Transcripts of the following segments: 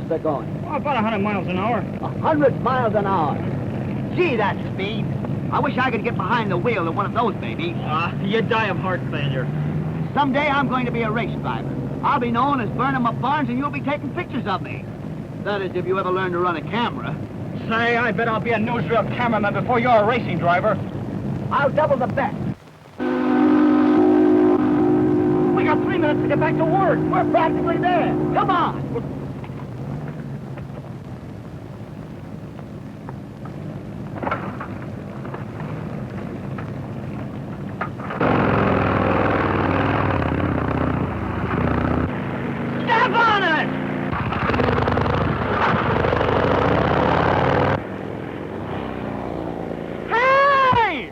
fast they're going? Oh, about 100 miles an hour. 100 miles an hour. Gee, that's speed. I wish I could get behind the wheel of one of those babies. You die of heart failure. Someday I'm going to be a race driver. I'll be known as Burnham of Barnes, and you'll be taking pictures of me. That is, if you ever learn to run a camera. Say, I bet I'll be a newsreel cameraman before you're a racing driver. I'll double the bet. We got 3 minutes to get back to work. We're practically there. Come on. Step on it! Hey!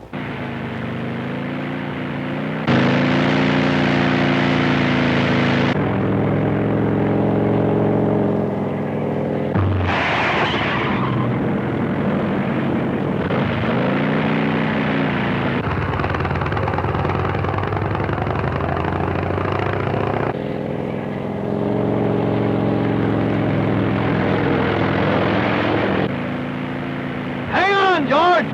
Hang on, George.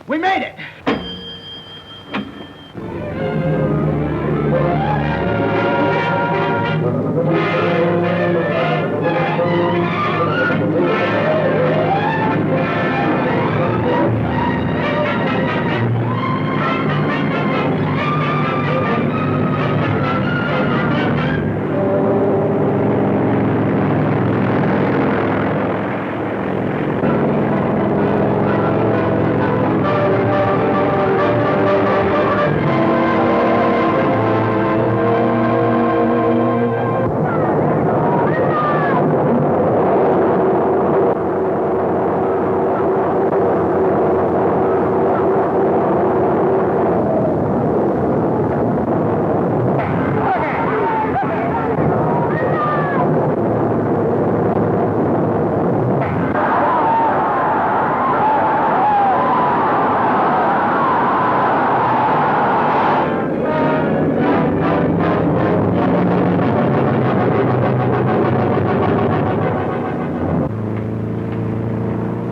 We made it.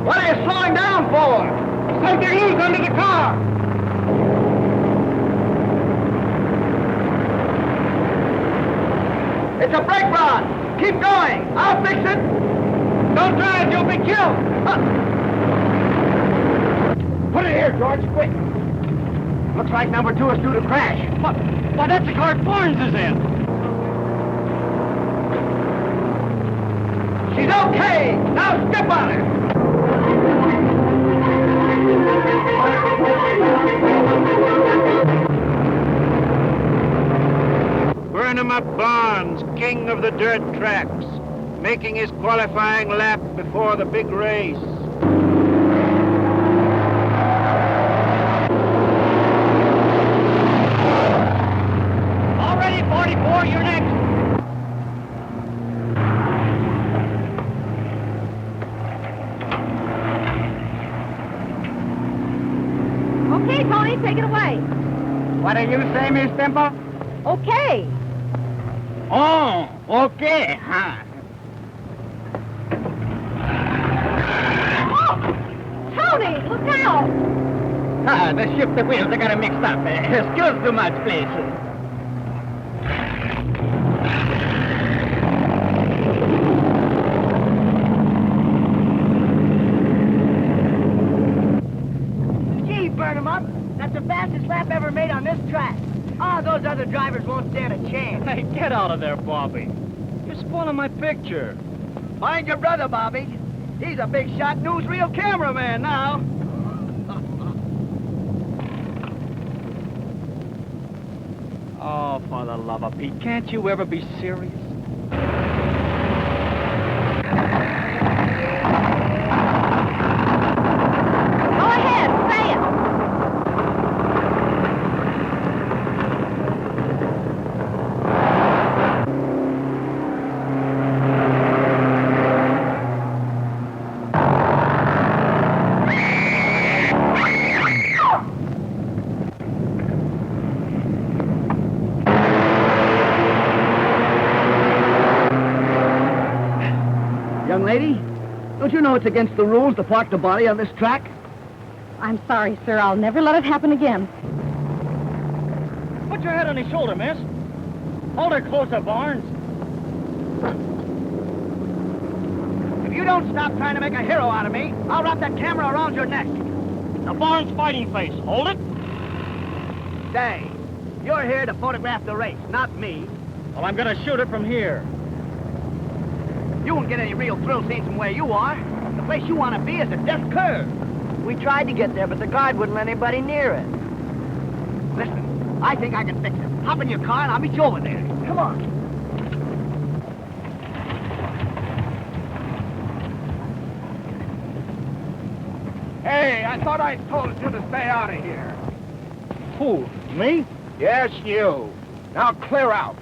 What are you slowing down for? Something loose under the car! It's a brake rod. Keep going. I'll fix it. Don't drive, you'll be killed! Put it here, George, quick. Looks like number 2 is due to crash. Why, that's the car Barnes is in! She's okay. Now step on her. Burnham up Barnes, king of the dirt tracks, making his qualifying lap before the big race. All ready, 44, you're next! Okay, Tony, take it away. What do you say, Miss Temple? Okay. Oh, okay, huh? Oh! Tony, look out! The shifter wheels are gonna mixed up. Excuse too much, please. Gee, burn 'em up. That's the fastest lap ever made on this track. Those other drivers won't stand a chance. Hey, get out of there, Bobbie. You're spoiling my picture. Mind your brother, Bobbie. He's a big shot newsreel cameraman now. Oh, for the love of Pete, can't you ever be serious? Go ahead, say it. lady. Don't you know it's against the rules to park the body on this track? I'm sorry, sir. I'll never let it happen again. Put your head on his shoulder, miss. Hold her closer, Barnes. If you don't stop trying to make a hero out of me, I'll wrap that camera around your neck. Now, Barnes, fighting face. Hold it. Say, you're here to photograph the race, not me. Well, I'm gonna shoot it from here. You won't get any real thrill scenes from where you are. The place you want to be is a death curve. We tried to get there, but the guard wouldn't let anybody near it. Listen, I think I can fix it. Hop in your car and I'll meet you over there. Come on. Hey, I thought I told you to stay out of here. Who? Me? Yes, you. Now clear out.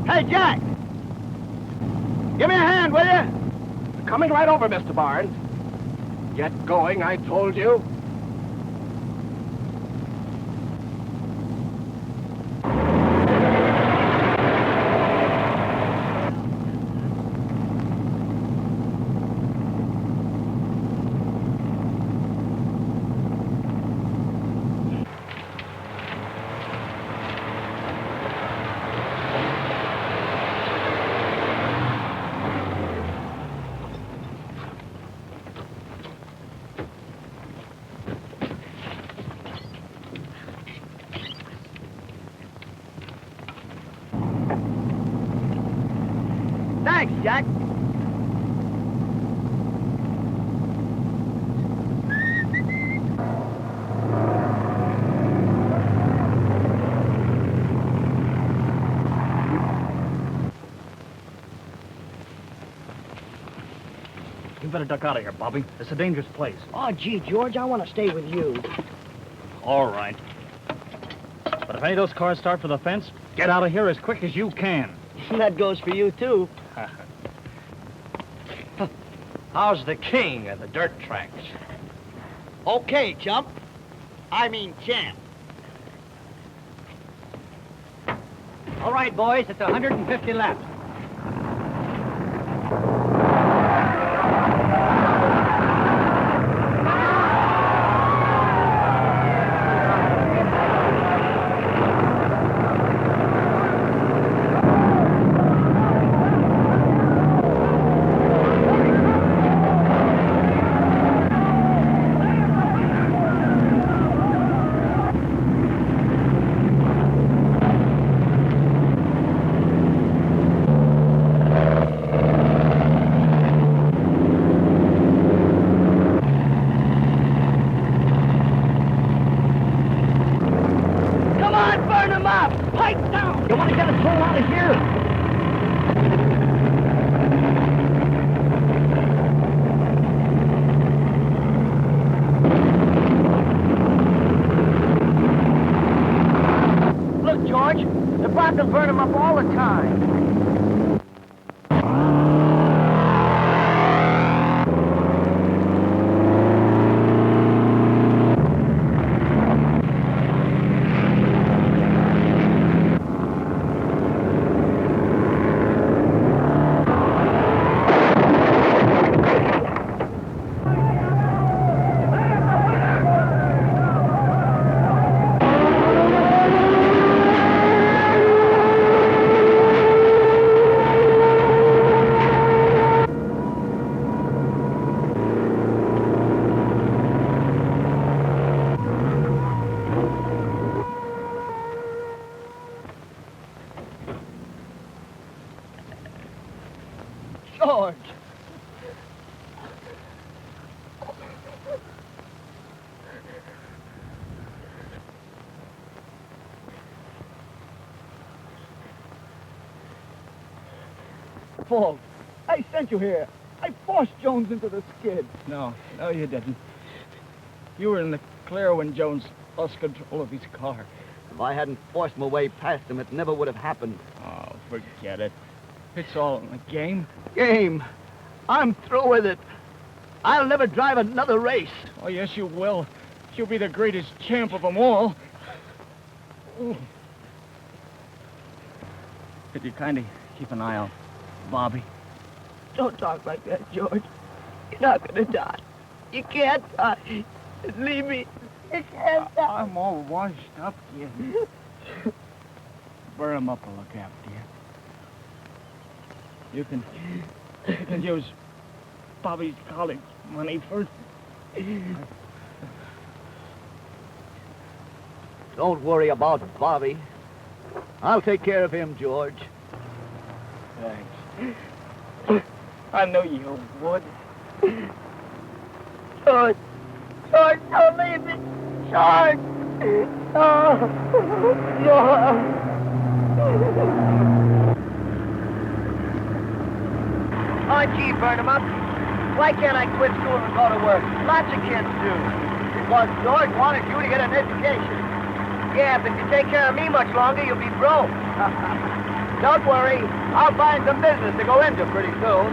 Hey, Jack! Give me a hand, will you? Coming right over, Mr. Barnes. Get going, I told you. Thanks, Jack. You better duck out of here, Bobbie. It's a dangerous place. Oh, gee, George, I want to stay with you. All right. But if any of those cars start for the fence, get out of here as quick as you can. That goes for you, too. How's the king of the dirt tracks? Okay, chump. I mean champ. All right, boys, it's 150 laps. To burn them up all the time. George! Fault. I sent you here. I forced Jones into the skid. No, you didn't. You were in the clear when Jones lost control of his car. If I hadn't forced my way past him, it never would have happened. Oh, forget it. It's all in the game. Game? I'm through with it. I'll never drive another race. Oh, yes, you will. You'll be the greatest champ of them all. Ooh. Could you kindly keep an eye on Bobbie? Don't talk like that, George. You're not going to die. You can't die. Leave me. You can't die. I'm all washed up, kid. Burn him up, I'll look after you. You can use Bobbie's college money first. Don't worry about Bobbie. I'll take care of him, George. Thanks. I know you would. George. George, don't leave me. George. Oh. George. Oh, gee, burn him up. Why can't I quit school and go to work? Lots of kids do. Because George wanted you to get an education. Yeah, but if you take care of me much longer, you'll be broke. Don't worry. I'll find some business to go into pretty soon.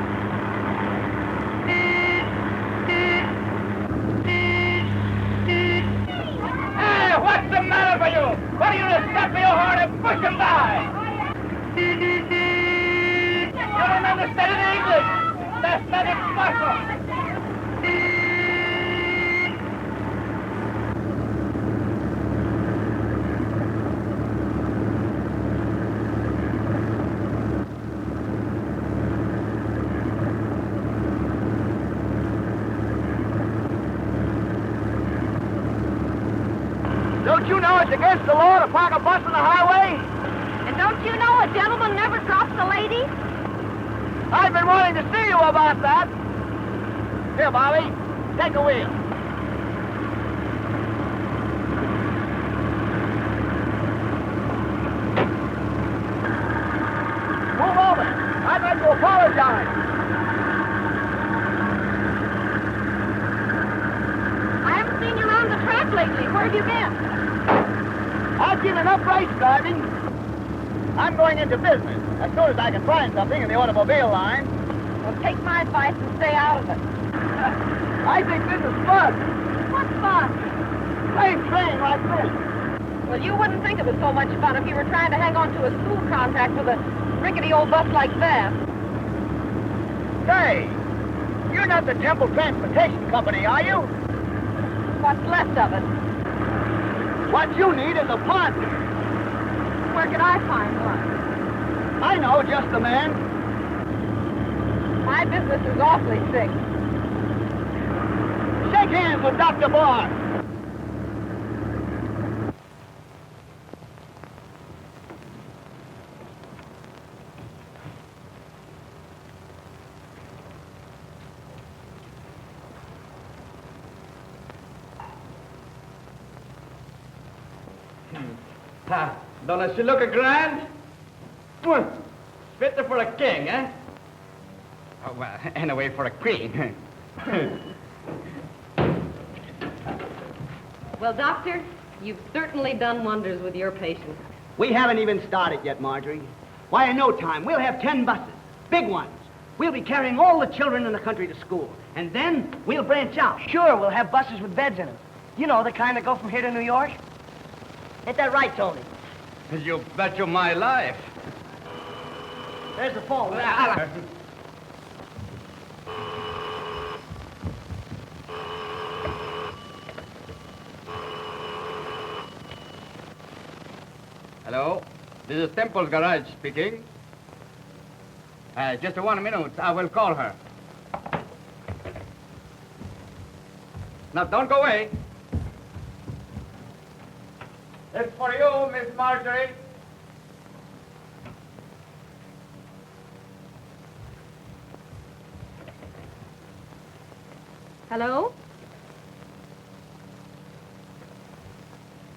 Hey, what's the matter with you? What are you to step your horn and push him by? You don't understand English. That's not impossible. Don't you know it's against the law to park a bus on the highway? And don't you know a gentleman never drops a lady? I've been wanting to see you about that. Here, Bobbie, take a wheel. Move over. I'd like to apologize. I haven't seen you around the track lately. Where have you been? I've given up race driving. I'm going into business as soon as I can find something in the automobile line. Well, take my advice and stay out of it. I think this is fun. What's fun? Playing train like this. Well, you wouldn't think it was so much fun if you were trying to hang on to a school contract with a rickety old bus like that. Say, you're not the Temple Transportation Company, are you? What's left of it? What you need is a fund. Where could I find one? I know just the man. My business is awfully sick. Shake hands with Dr. Barr. Don't she look a grand? Fit for a king, eh? Oh, well, anyway, for a queen. Well, Doctor, you've certainly done wonders with your patients. We haven't even started yet, Marjorie. Why, in no time, we'll have 10 buses, big ones. We'll be carrying all the children in the country to school. And then we'll branch out. Sure, we'll have buses with beds in them. You know, the kind that go from here to New York. Ain't that right, Tony? You bet you my life. There's the phone. Hello, this is Temple's garage speaking. Just 1 minute, I will call her. Now, don't go away. It's for you, Miss Marjorie. Hello?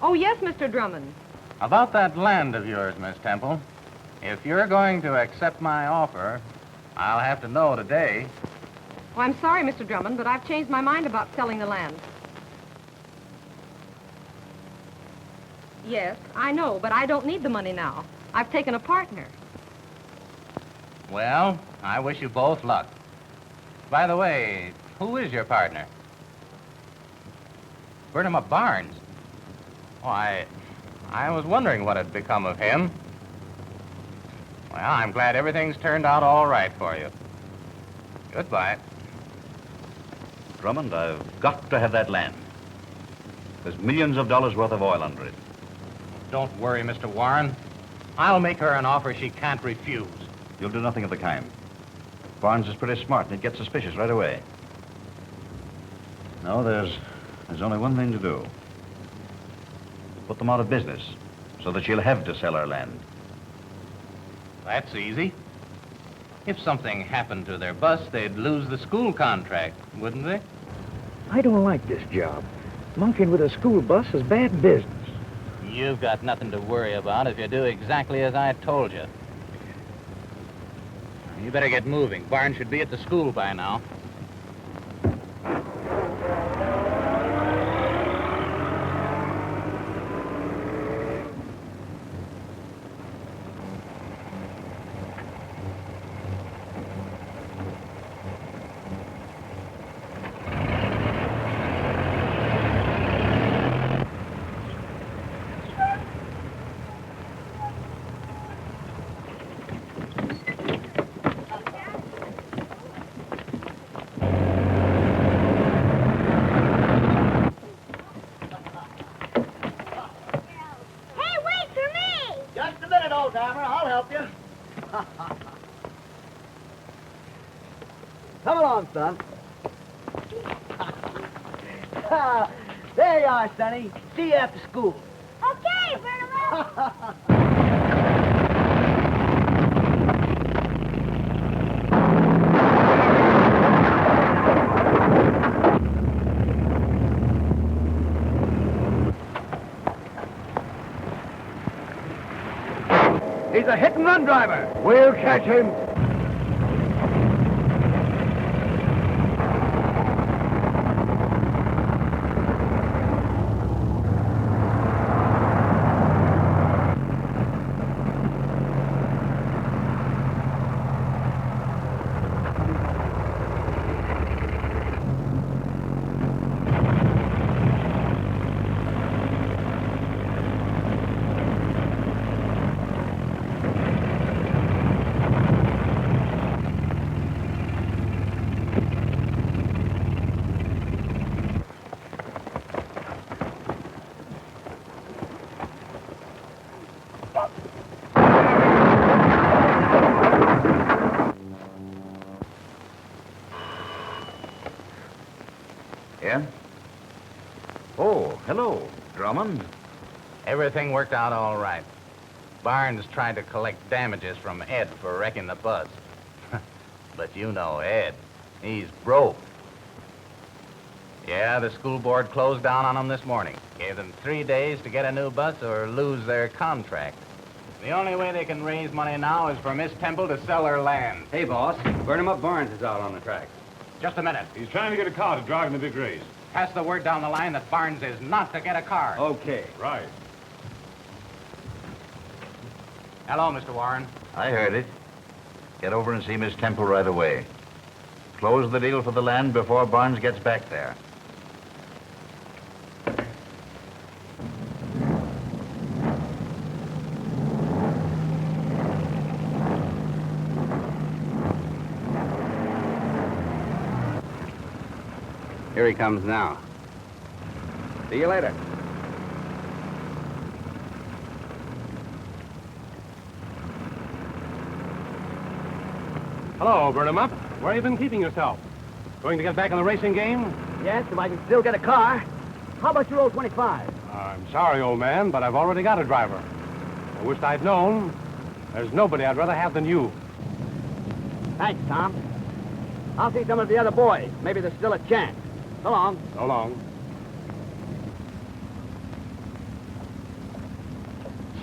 Oh, yes, Mr. Drummond. About that land of yours, Miss Temple. If you're going to accept my offer, I'll have to know today. Oh, I'm sorry, Mr. Drummond, but I've changed my mind about selling the land. Yes, I know, but I don't need the money now. I've taken a partner. Well, I wish you both luck. By the way, who is your partner? Burnham up Barnes. Oh, I was wondering what had become of him. Well, I'm glad everything's turned out all right for you. Goodbye. Drummond, I've got to have that land. There's millions of dollars worth of oil under it. Don't worry, Mr. Warren. I'll make her an offer she can't refuse. You'll do nothing of the kind. Barnes is pretty smart, and he'd get suspicious right away. No, there's only one thing to do. Put them out of business, so that she'll have to sell her land. That's easy. If something happened to their bus, they'd lose the school contract, wouldn't they? I don't like this job. Monkeying with a school bus is bad business. You've got nothing to worry about if you do exactly as I told you. You better get moving. Barnes should be at the school by now. Come along, son. There you are, Sonny. See you after school. Okay, Burnham. He's a hit-and-run driver. We'll catch him. Yeah? Oh, hello, Drummond. Everything worked out all right. Barnes tried to collect damages from Ed for wrecking the bus. But you know Ed. He's broke. Yeah, the school board closed down on them this morning. Gave them 3 days to get a new bus or lose their contract. The only way they can raise money now is for Miss Temple to sell her land. Hey, boss. Burnham up Barnes is out on the tracks. Just a minute. He's trying to get a car to drive in the big race. Pass the word down the line that Barnes is not to get a car. Okay. Right. Hello, Mr. Warren. I heard it. Get over and see Miss Temple right away. Close the deal for the land before Barnes gets back there. Here he comes now. See you later. Hello, Burnham up. Where have you been keeping yourself? Going to get back in the racing game? Yes, if I can still get a car. How about your old 25? I'm sorry, old man, but I've already got a driver. I wished I'd known. There's nobody I'd rather have than you. Thanks, Tom. I'll see some of the other boys. Maybe there's still a chance. So long. So long.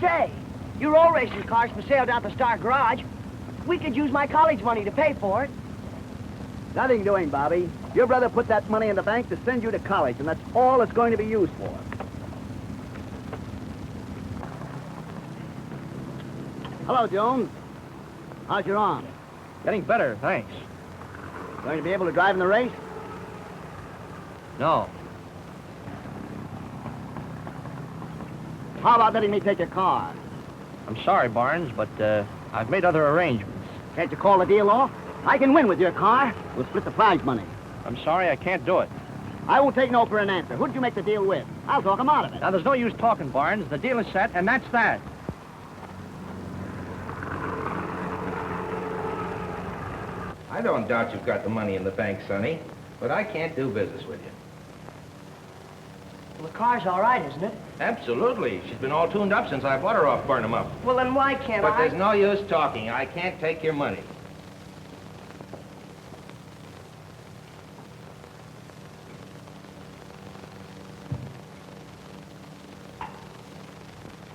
Say, your old racing car's for sale down at the Star Garage. We could use my college money to pay for it. Nothing doing, Bobbie. Your brother put that money in the bank to send you to college, and that's all it's going to be used for. Hello, Jones. How's your arm? Getting better, thanks. Going to be able to drive in the race? No. How about letting me take your car? I'm sorry, Barnes, but I've made other arrangements. Can't you call the deal off? I can win with your car. We'll split the prize money. I'm sorry, I can't do it. I won't take no for an answer. Who'd you make the deal with? I'll talk him out of it. Now, there's no use talking, Barnes. The deal is set, and that's that. I don't doubt you've got the money in the bank, Sonny, but I can't do business with you. Well, the car's all right, isn't it? Absolutely. She's been all tuned up since I bought her off Burnham Up. Well, then why can't But I? there's no use talking. I can't take your money.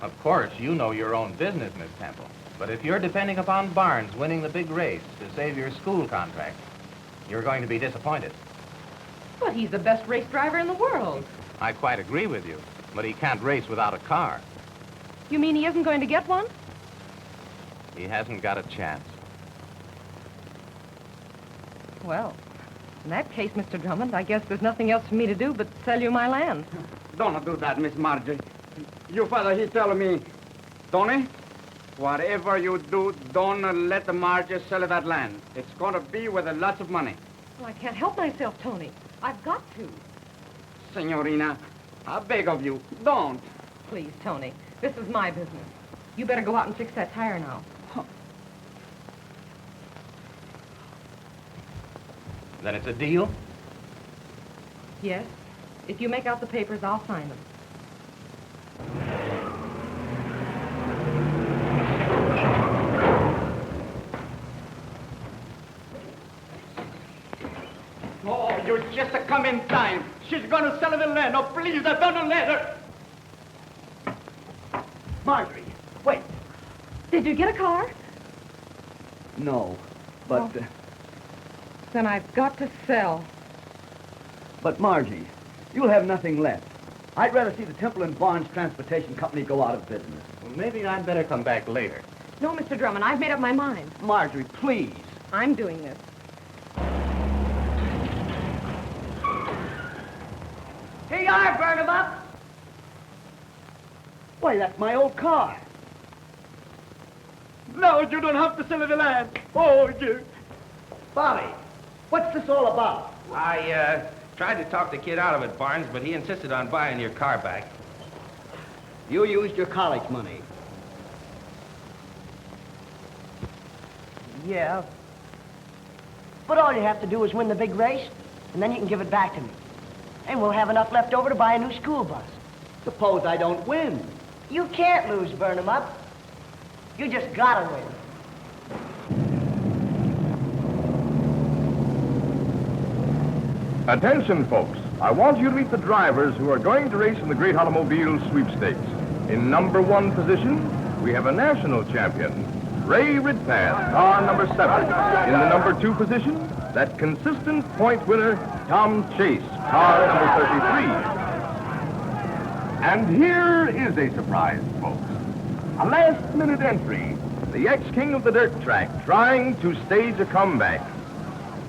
Of course, you know your own business, Miss Temple. But if you're depending upon Barnes winning the big race to save your school contract, you're going to be disappointed. But he's the best race driver in the world. I quite agree with you, but he can't race without a car. You mean he isn't going to get one? He hasn't got a chance. Well, in that case, Mr. Drummond, I guess there's nothing else for me to do but sell you my land. Don't do that, Miss Marjorie. Your father, he tell me, Tony, whatever you do, don't let the Marjorie sell that land. It's going to be with lots of money. Well, I can't help myself, Tony. I've got to. Signorina, I beg of you, don't. Please, Tony, this is my business. You better go out and fix that tire now. Then it's a deal? Yes. If you make out the papers, I'll sign them. Oh, you just come in time. She's going to sell the land. Oh, please, don't let her. Marjorie, wait. Did you get a car? No, but... Oh. Then I've got to sell. But, Margie, you'll have nothing left. I'd rather see the Temple and Barnes Transportation Company go out of business. Well, maybe I'd better come back later. No, Mr. Drummond, I've made up my mind. Marjorie, please. I'm doing this. Here you are, Burnham Up. Why, that's my old car. No, you don't have to sell the land. Oh, you. Bobby, what's this all about? I tried to talk the kid out of it, Barnes, but he insisted on buying your car back. You used your college money. Yeah. But all you have to do is win the big race, and then you can give it back to me. And we'll have enough left over to buy a new school bus. Suppose I don't win. You can't lose, Burnham Up. You just gotta win. Attention, folks. I want you to meet the drivers who are going to race in the Great Automobile Sweepstakes. In number 1 position, we have a national champion, Ray Ridpath, car number 7. In the number 2 position, that consistent point winner, Tom Chase, car number 33. And here is a surprise, folks. A last-minute entry, the ex-king of the dirt track trying to stage a comeback.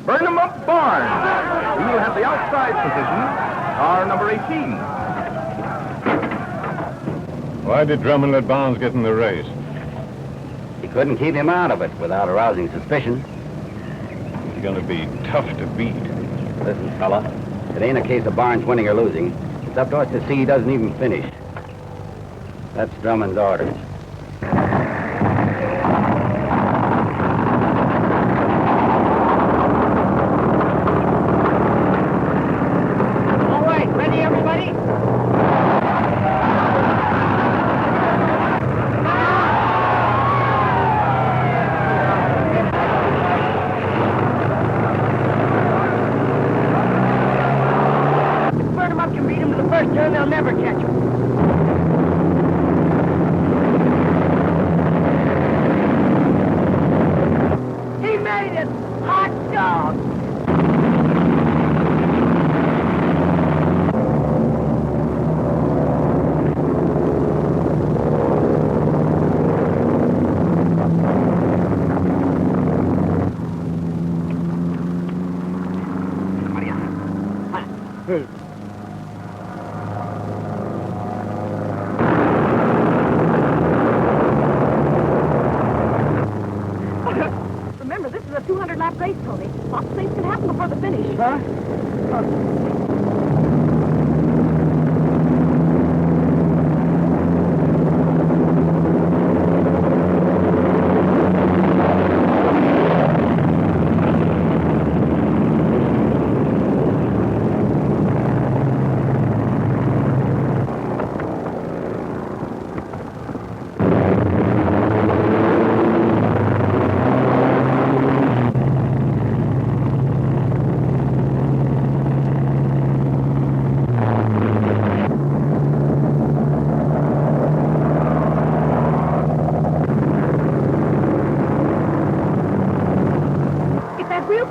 Burnham Up Barnes. He will have the outside position, car number 18. Why did Drummond let Barnes get in the race? He couldn't keep him out of it without arousing suspicion. He's going to be tough to beat. Listen, fella, it ain't a case of Barnes winning or losing. It's up to us to see he doesn't even finish. That's Drummond's orders. They'll never catch him. He made it! Hot dog! Remember, this is a 200-lap race, Tony. Lots of things can happen before the finish. Huh?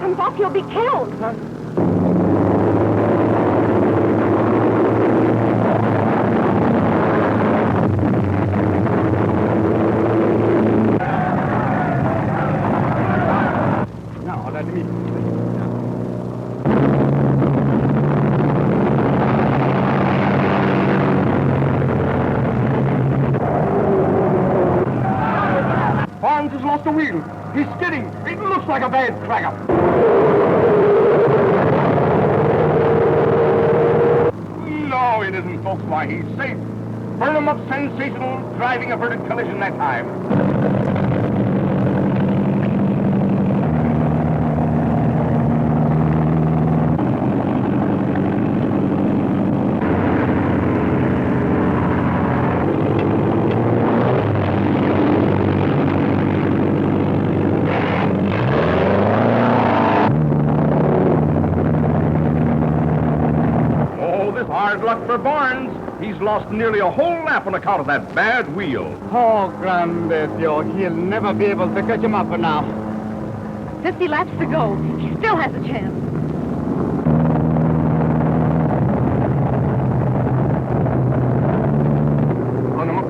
Comes off, you'll be killed. Now, let me... Barnes has lost the wheel. He's skidding. It looks like a bad crack-up. No, it isn't, folks. Why, he's safe. Burn him up sensational, driving averted collision that time. Hard luck for Barnes. He's lost nearly a whole lap on account of that bad wheel. Oh, grande Dio. He'll never be able to catch him up now. 50 laps to go. He still has a chance.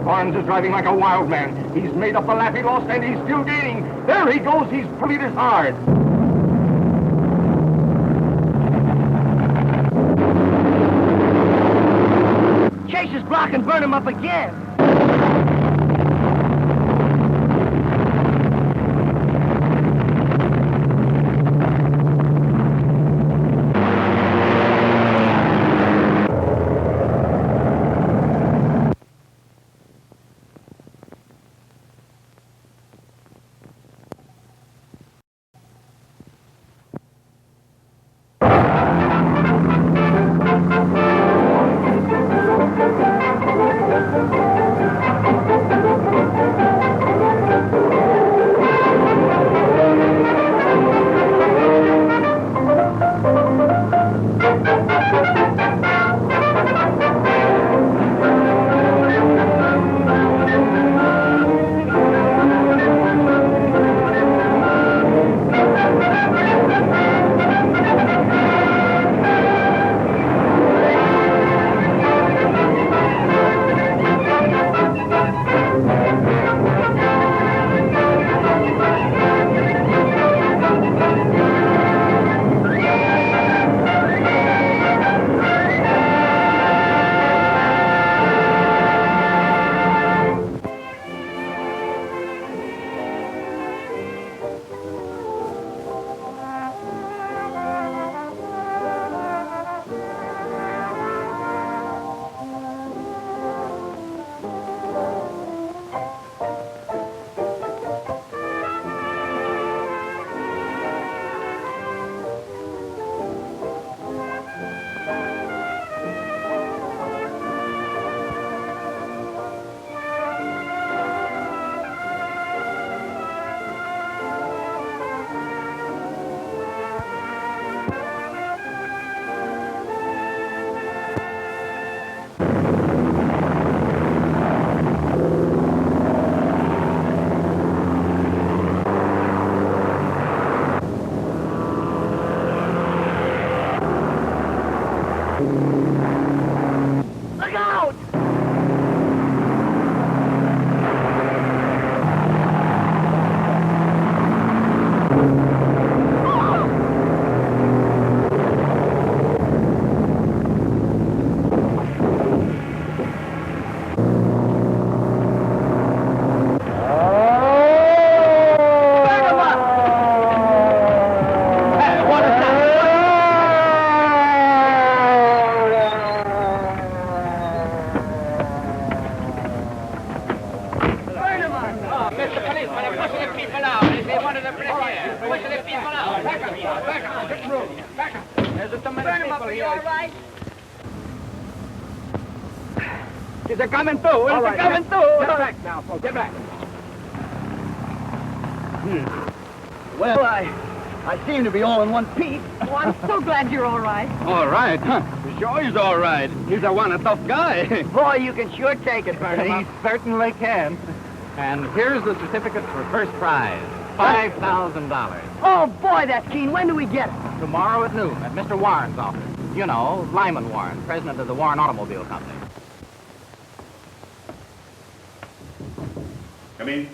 Barnes is driving like a wild man. He's made up the lap he lost, and he's still gaining. There he goes. He's pulling it hard. Chase his block and burn him up again. Look out! people Are you here. all right? Is it coming through? Is it coming through? Get back now, folks. Get back. Well, I seem to be all in one piece. Oh, I'm so glad you're all right. All right. Huh. Sure he's all right. He's a tough guy. Boy, you can sure take it, Bertie. He certainly can. And here's the certificate for first prize. $5,000. Oh, boy, that's keen. When do we get it? Tomorrow at noon at Mr. Warren's office. You know, Lyman Warren, president of the Warren Automobile Company. Come in.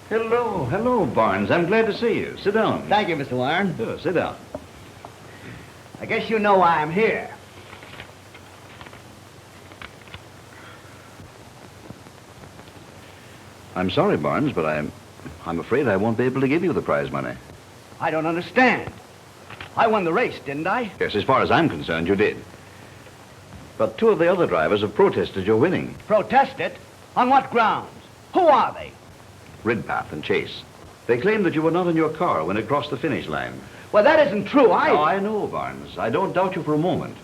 Hello, Barnes. I'm glad to see you. Sit down. Thank you, Mr. Warren. Sure, sit down. I guess you know why I'm here. I'm sorry, Barnes, but I'm afraid I won't be able to give you the prize money. I don't understand. I won the race, didn't I? Yes, as far as I'm concerned, you did. But two of the other drivers have protested your winning. Protested? On what grounds? Who are they? Ridpath and Chase. They claim that you were not in your car when it crossed the finish line. Well, that isn't true. Oh, I know, Barnes. I don't doubt you for a moment.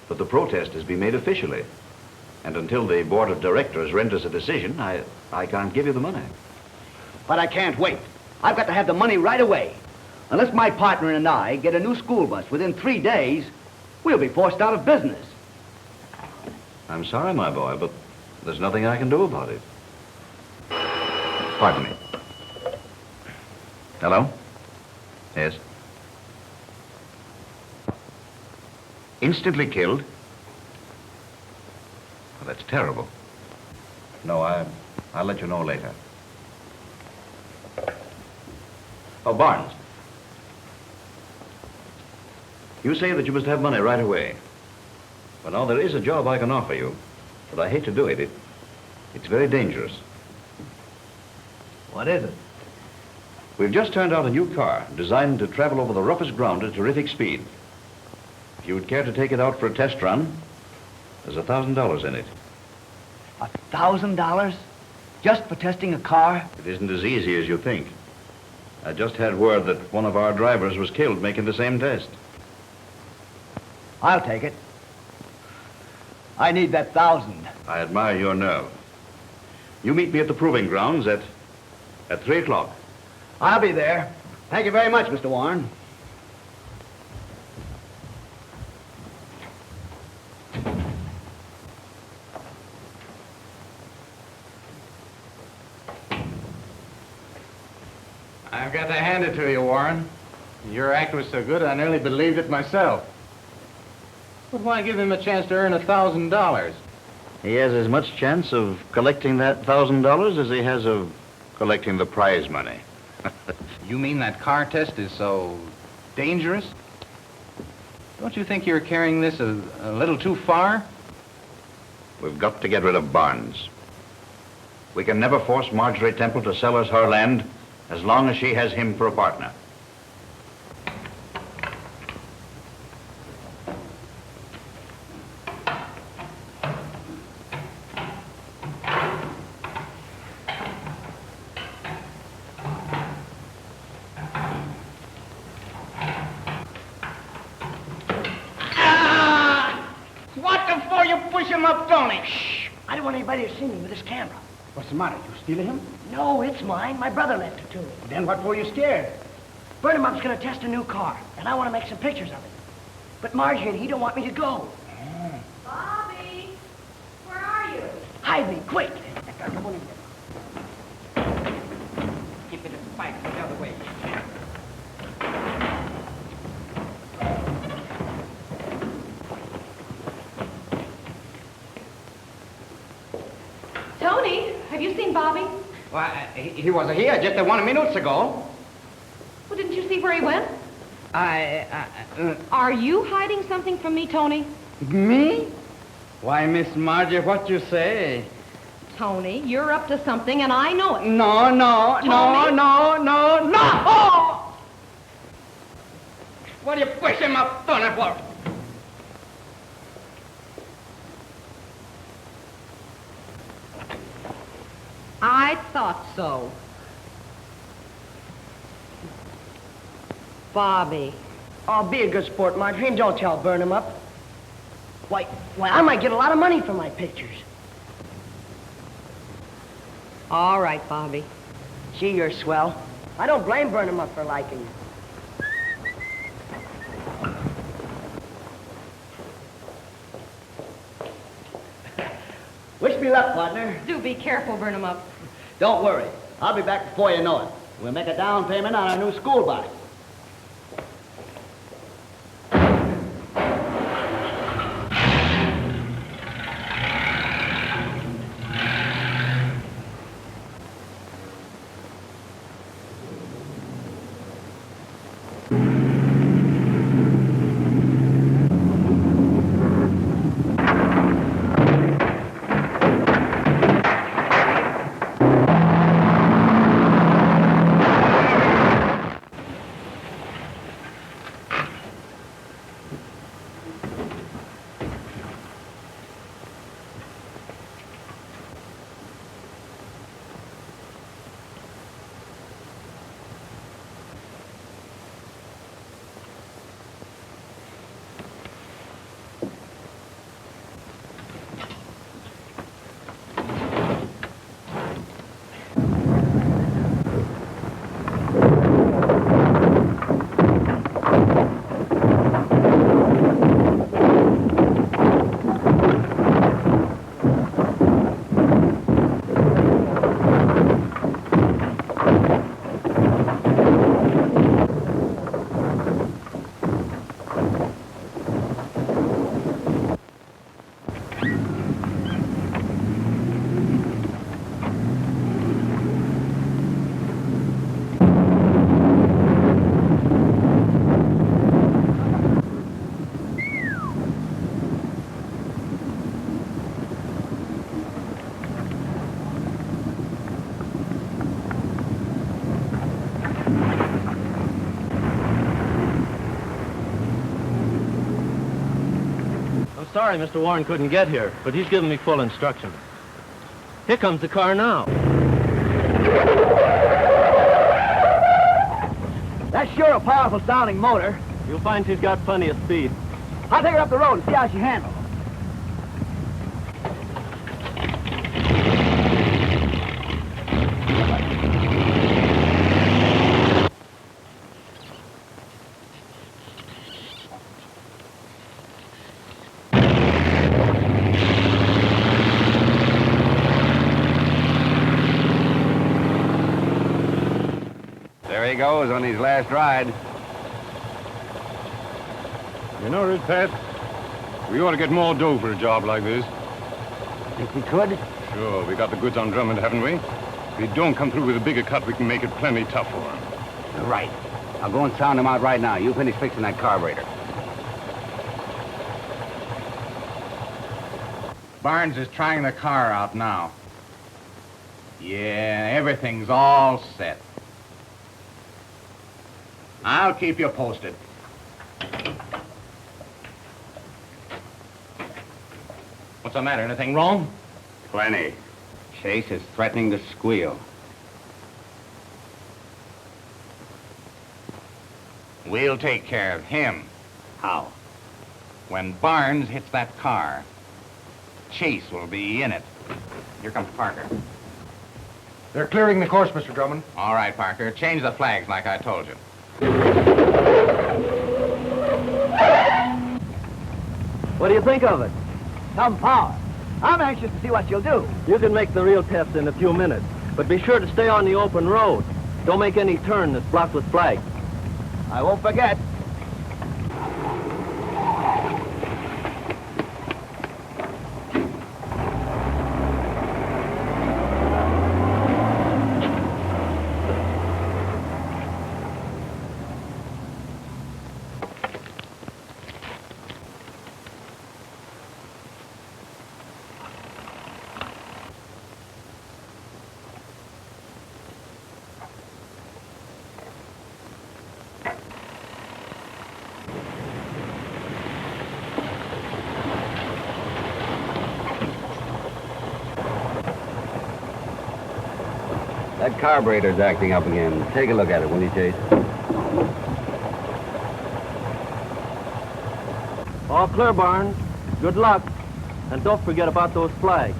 But the protest has been made officially. And until the board of directors renders a decision, I can't give you the money. But I can't wait. I've got to have the money right away. Unless my partner and I get a new school bus within 3 days, we'll be forced out of business. I'm sorry, my boy, but there's nothing I can do about it. Pardon me. Hello? Yes? Instantly killed? Well, that's terrible. No, I'll let you know later. Oh, Barnes. You say that you must have money right away. Well, now, there is a job I can offer you, but I hate to do it. It's very dangerous. What is it? We've just turned out a new car designed to travel over the roughest ground at terrific speed. If you would care to take it out for a test run, there's $1,000 in it. $1,000? Just for testing a car? It isn't as easy as you think. I just had word that one of our drivers was killed making the same test. I'll take it. I need that 1,000. I admire your nerve. You meet me at the proving grounds at 3 o'clock. I'll be there. Thank you very much, Mr. Warren. I've got to hand it to you, Warren. Your act was so good, I nearly believed it myself. But why give him a chance to earn $1,000? He has as much chance of collecting that $1,000 as he has of collecting the prize money. You mean that car test is so dangerous? Don't you think you're carrying this a little too far? We've got to get rid of Barnes. We can never force Marjorie Temple to sell us her land as long as she has him for a partner. I don't want anybody to see me with this camera. What's the matter? You stealing him? No, it's mine. My brother left it to me. Then what were you scared? Burnham's going to test a new car, and I want to make some pictures of it. But Marjorie and he don't want me to go. Bobbie, where are you? Hide me, quick. Keep it a spike the other way. Tony, have you seen Bobbie? Well, he was here just 1 minute ago. Well, didn't you see where he went? Are you hiding something from me, Tony? Me? Why, Miss Marjorie, what you say? Tony, you're up to something, and I know it. No. Oh! What are you pushing my Tony for? I thought so. Bobbie. Oh, be a good sport, Marjorie, and don't tell Burnham up. Why, I might get a lot of money for my pictures. All right, Bobbie. Gee, you're swell. I don't blame Burnham up for liking you. Wish me luck, partner. Do be careful, Burnham up. Don't worry. I'll be back before you know it. We'll make a down payment on our new school bus. Sorry Mr. Warren couldn't get here, but he's given me full instructions. Here comes the car now. That's sure a powerful sounding motor. You'll find she's got plenty of speed. I'll take her up the road and see how she handles. There he goes on his last ride. You know, Red Pat, we ought to get more dough for a job like this. Think we could? Sure, we got the goods on Drummond, haven't we? If he don't come through with a bigger cut, we can make it plenty tough for him. You're right. I'll go and sound him out right now. You finish fixing that carburetor. Barnes is trying the car out now. Yeah, everything's all set. I'll keep you posted. What's the matter? Anything wrong? Plenty. Chase is threatening to squeal. We'll take care of him. How? When Barnes hits that car, Chase will be in it. Here comes Parker. They're clearing the course, Mr. Drummond. All right, Parker. Change the flags like I told you. What do you think of it? Some power. I'm anxious to see what you'll do. You can make the real test in a few minutes, but be sure to stay on the open road. Don't make any turn that's blocked with flags. I won't forget. That carburetor's acting up again. Take a look at it, will you, Chase? All clear, Barnes. Good luck. And don't forget about those flags.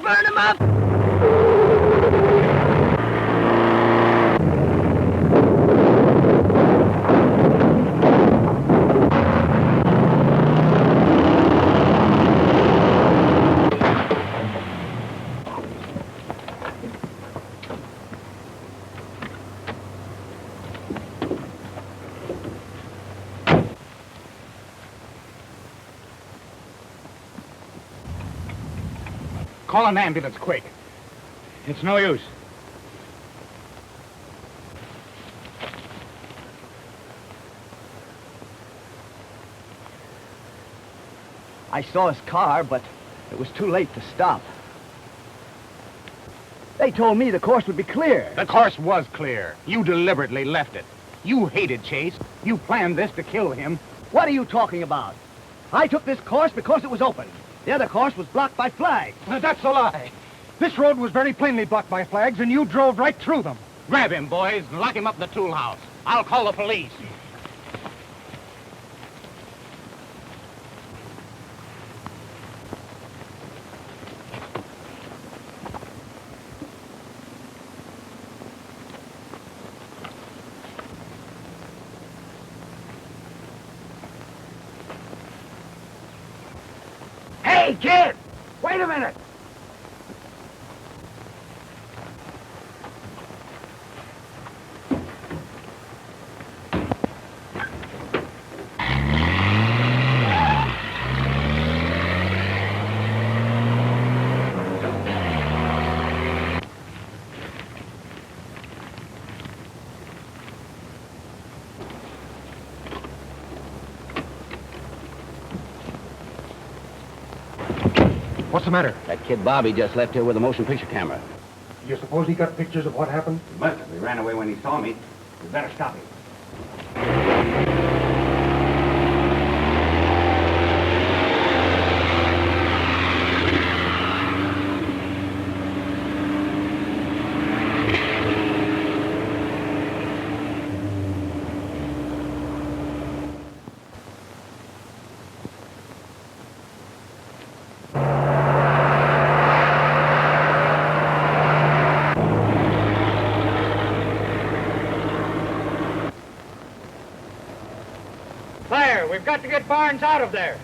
Burn him up! Call an ambulance, quick. It's no use. I saw his car, but it was too late to stop. They told me the course would be clear. The course was clear. You deliberately left it. You hated Chase. You planned this to kill him. What are you talking about? I took this course because it was open. The other course was blocked by flags. That's a lie. This road was very plainly blocked by flags, and you drove right through them. Grab him, boys, and lock him up in the tool house. I'll call the police. Hey, kid! Wait a minute! What's the matter? That kid Bobbie just left here with a motion picture camera. You suppose he got pictures of what happened? He must have. He ran away when he saw me. We better stop him. We've got to get Barnes out of there.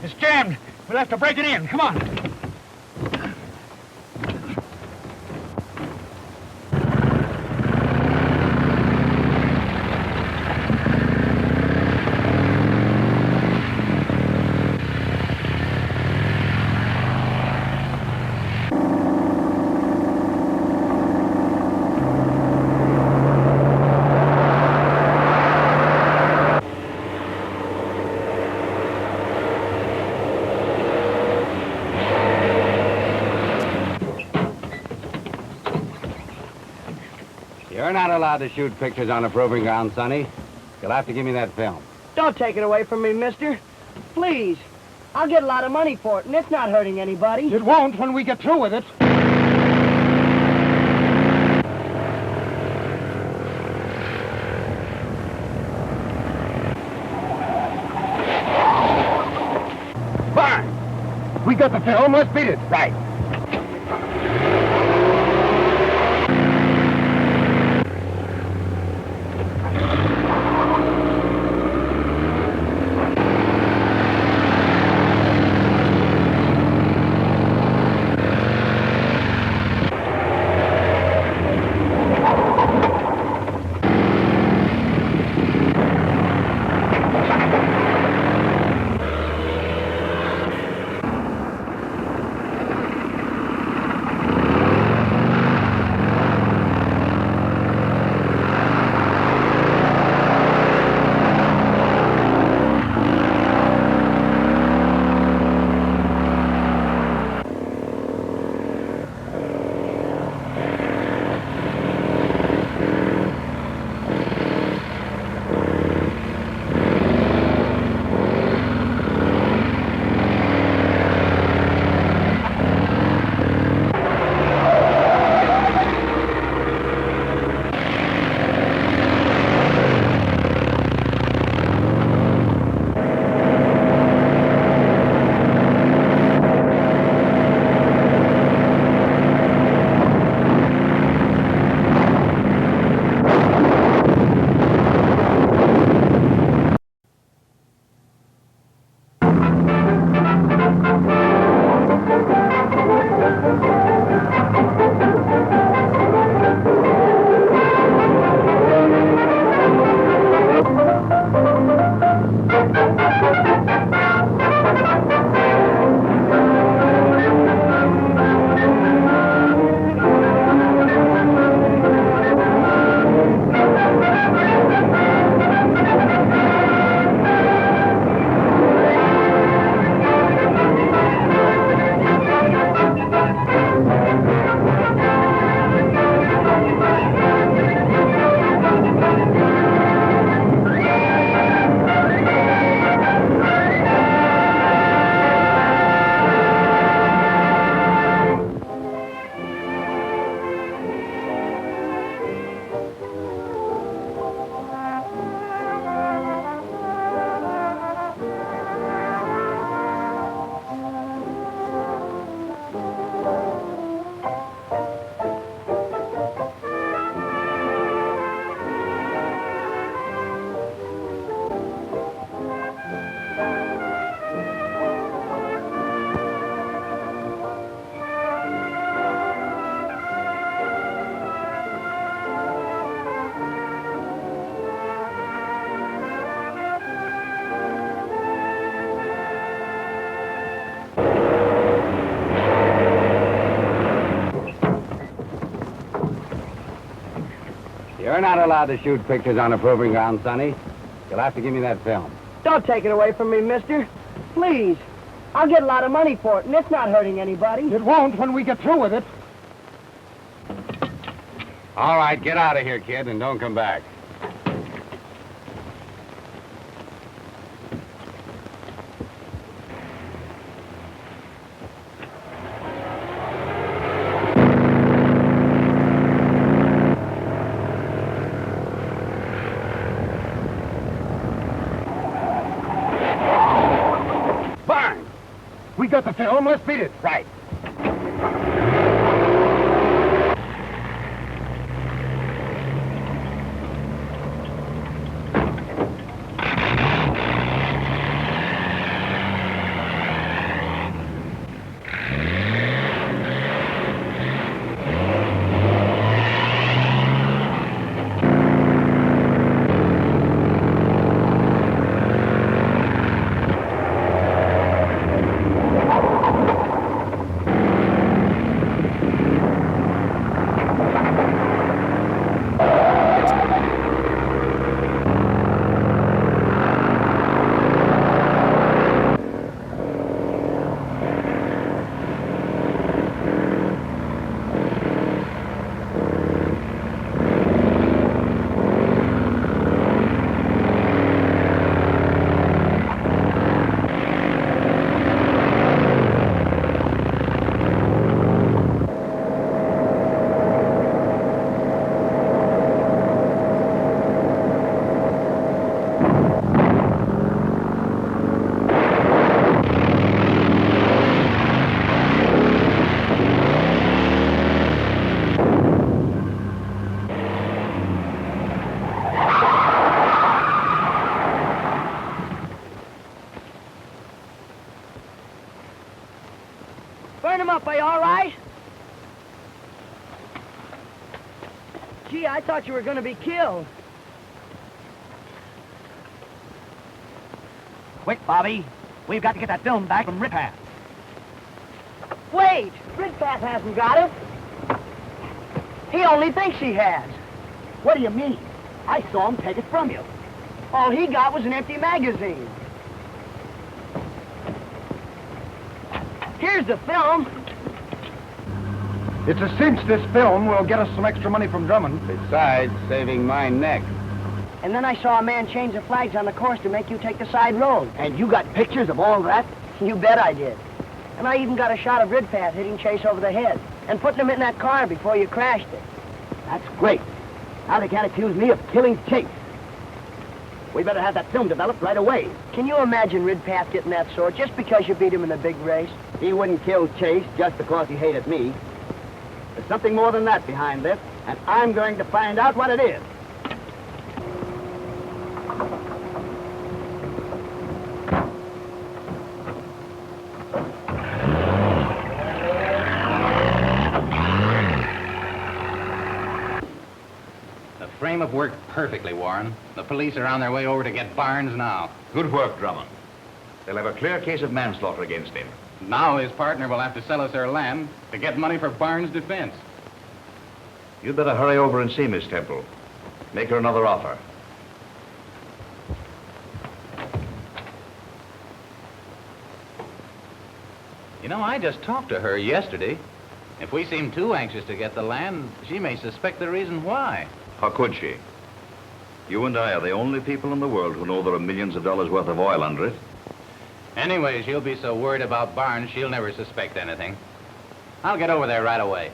It's jammed. We'll have to break it in. Come on. allowed to shoot pictures on a proving ground, Sonny. You'll have to give me that film. Don't take it away from me, mister. Please. I'll get a lot of money for it, and it's not hurting anybody. It won't when we get through with it. Fine. We got the film. Let's beat it. Right. You're not allowed to shoot pictures on a proving ground, Sonny. You'll have to give me that film. Don't take it away from me, mister. Please. I'll get a lot of money for it, and it's not hurting anybody. It won't when we get through with it. All right, get out of here, kid, and don't come back. We got the film. Let's beat it. Right. up. Are you all right? Gee, I thought you were going to be killed. Quick, Bobbie. We've got to get that film back from Riphat. Wait! Ridpath hasn't got it. He only thinks he has. What do you mean? I saw him take it from you. All he got was an empty magazine. Here's the film. It's a cinch this film will get us some extra money from Drummond. Besides saving my neck. And then I saw a man change the flags on the course to make you take the side road. And you got pictures of all that? You bet I did. And I even got a shot of Ridpath hitting Chase over the head and putting him in that car before you crashed it. That's great. Now they can't accuse me of killing Chase. We better have that film developed right away. Can you imagine Ridpath getting that sore just because you beat him in the big race? He wouldn't kill Chase just because he hated me. There's something more than that behind this, and I'm going to find out what it is. The frame-up worked perfectly, Warren. The police are on their way over to get Barnes now. Good work, Drummond. They'll have a clear case of manslaughter against him. Now his partner will have to sell us their land to get money for Barnes' defense. You'd better hurry over and see Miss Temple. Make her another offer. You know, I just talked to her yesterday. If we seem too anxious to get the land, she may suspect the reason why. How could she? You and I are the only people in the world who know there are millions of dollars worth of oil under it. Anyway, she'll be so worried about Barnes, she'll never suspect anything. I'll get over there right away.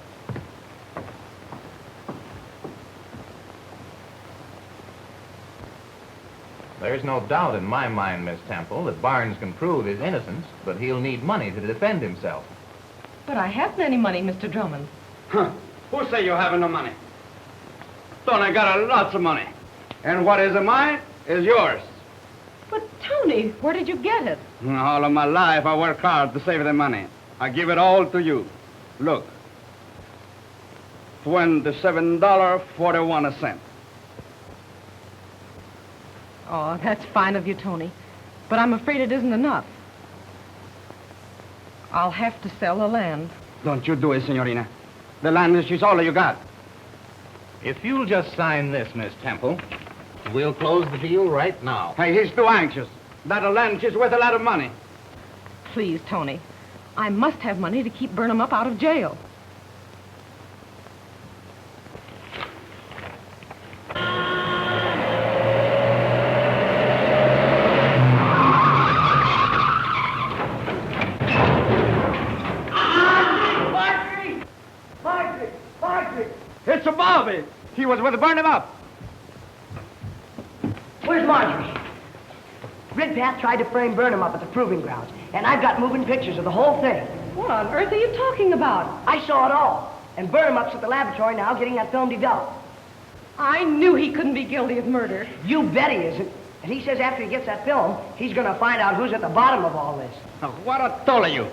There's no doubt in my mind, Miss Temple, that Barnes can prove his innocence, but he'll need money to defend himself. But I haven't any money, Mr. Drummond. Huh. Who say you haven't no money? Don't I got lots of money. And what is mine is yours. But, Tony, where did you get it? All of my life, I work hard to save the money. I give it all to you. Look. $27.41. Oh, that's fine of you, Tony. But I'm afraid it isn't enough. I'll have to sell the land. Don't you do it, Signorina. The land is all you got. If you'll just sign this, Miss Temple, we'll close the deal right now. Hey, he's too anxious. That land is worth a lot of money. Please, Tony. I must have money to keep Burnham up out of jail. It's a Bobbie. He was with Burnham up. Where's Marjorie? Ridpath tried to frame Burnham up at the proving grounds, and I've got moving pictures of the whole thing. What on earth are you talking about? I saw it all. And Burnham up's at the laboratory now getting that film developed. I knew he couldn't be guilty of murder. You bet he isn't. And he says after he gets that film, he's going to find out who's at the bottom of all this. What I told you.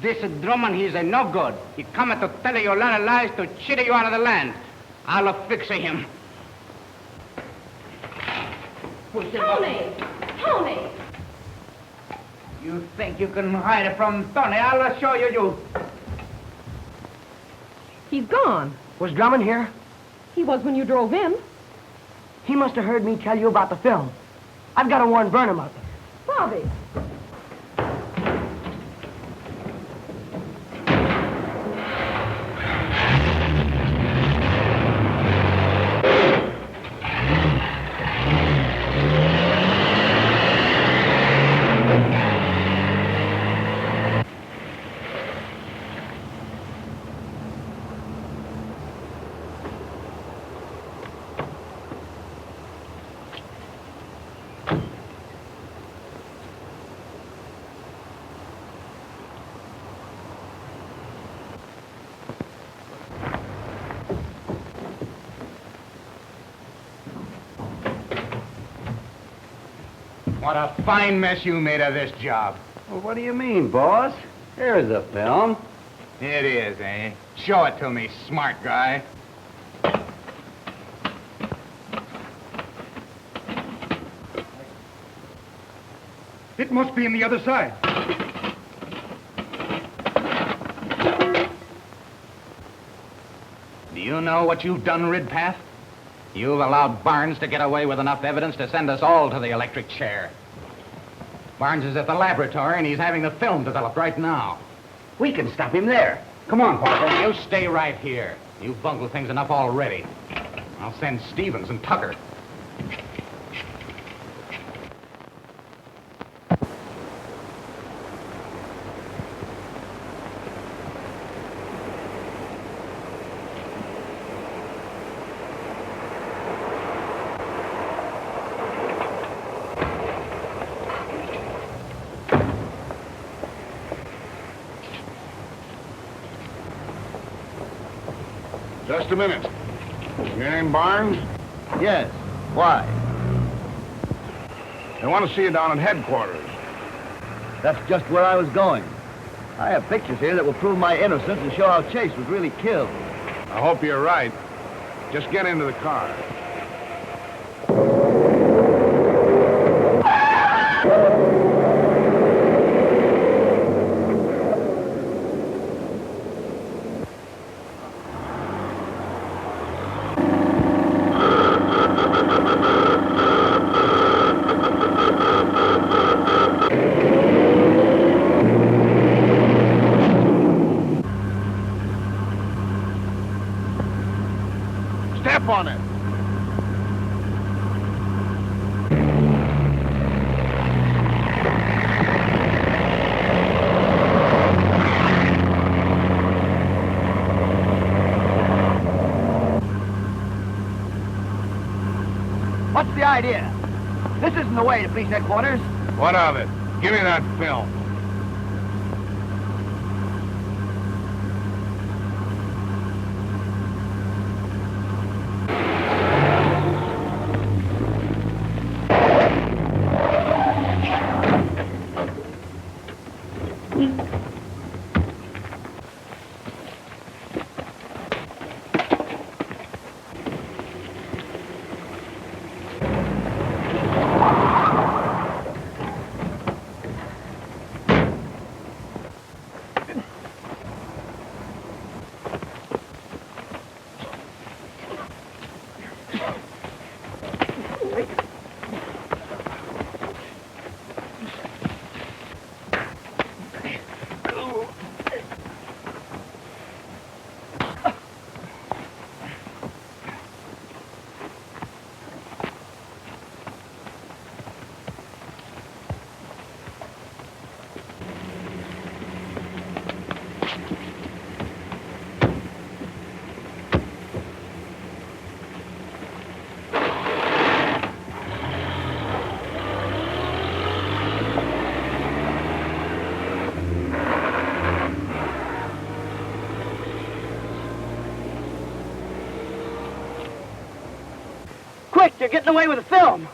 This Drummond, he's a no good. He come to tell you a lot of lies to cheat you out of the land. I'll fix him. Tony! Tony! You think you can hide it from Tony? I'll show you. He's gone. Was Drummond here? He was when you drove in. He must have heard me tell you about the film. I've got to warn Burnham up. Bobbie! What a fine mess you made of this job. Well, what do you mean, boss? Here's the film. It is, eh? Show it to me, smart guy. It must be on the other side. Do you know what you've done, Ridpath? You've allowed Barnes to get away with enough evidence to send us all to the electric chair. Barnes is at the laboratory, and he's having the film developed right now. We can stop him there. Come on, Parker. You stay right here. You've bungled things enough already. I'll send Stevens and Tucker. Just a minute. Your name Barnes? Yes. Why? They want to see you down at headquarters. That's just where I was going. I have pictures here that will prove my innocence and show how Chase was really killed. I hope you're right. Just get into the car. Step on it. What's the idea? This isn't the way to police headquarters. What of it? Give me that film. Quick, you're getting away with the film.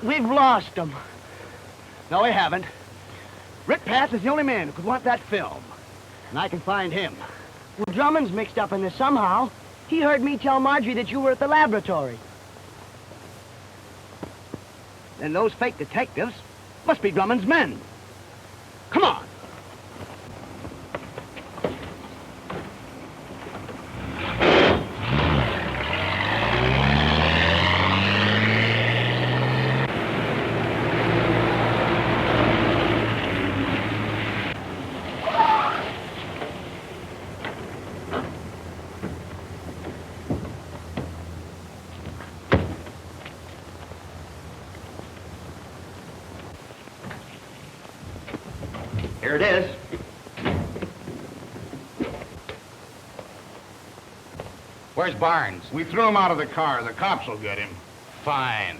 We've lost him. No, we haven't. Ridpath is the only man who could want that film. And I can find him. Well, Drummond's mixed up in this somehow. He heard me tell Marjorie that you were at the laboratory. Then those fake detectives must be Drummond's men. Come on. Here it is. Where's Barnes? We threw him out of the car. The cops will get him. Fine.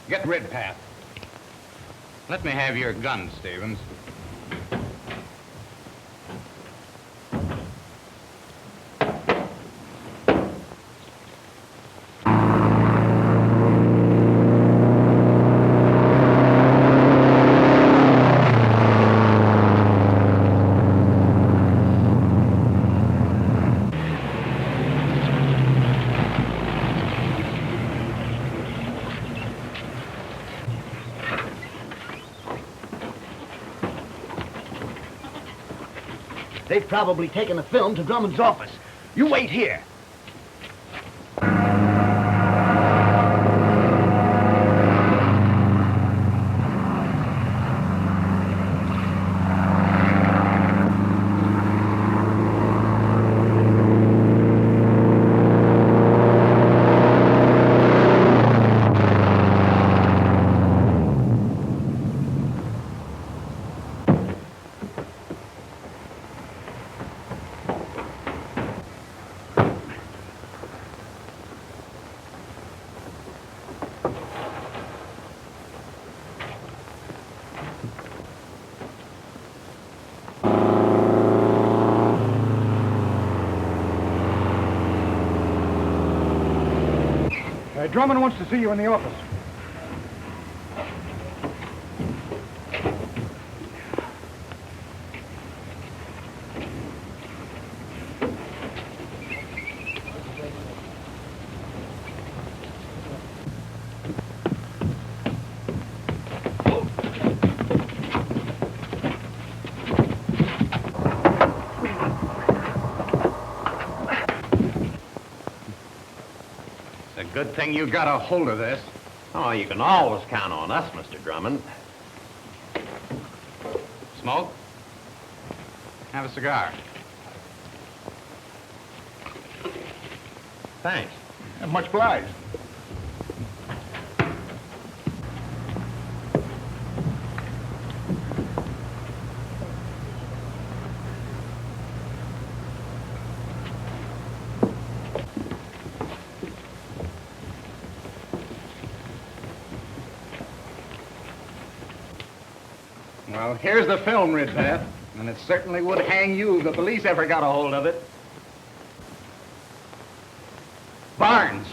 Get Ridpath. Let me have your gun, Stevens. They've probably taken the film to Drummond's office. You wait here. Drummond wants to see you in the office. Good thing you got a hold of this. Oh, you can always count on us, Mr. Drummond. Smoke? Have a cigar. Thanks. Much obliged. Well, here's the film, Ridpath, and it certainly would hang you if the police ever got a hold of it. Barnes!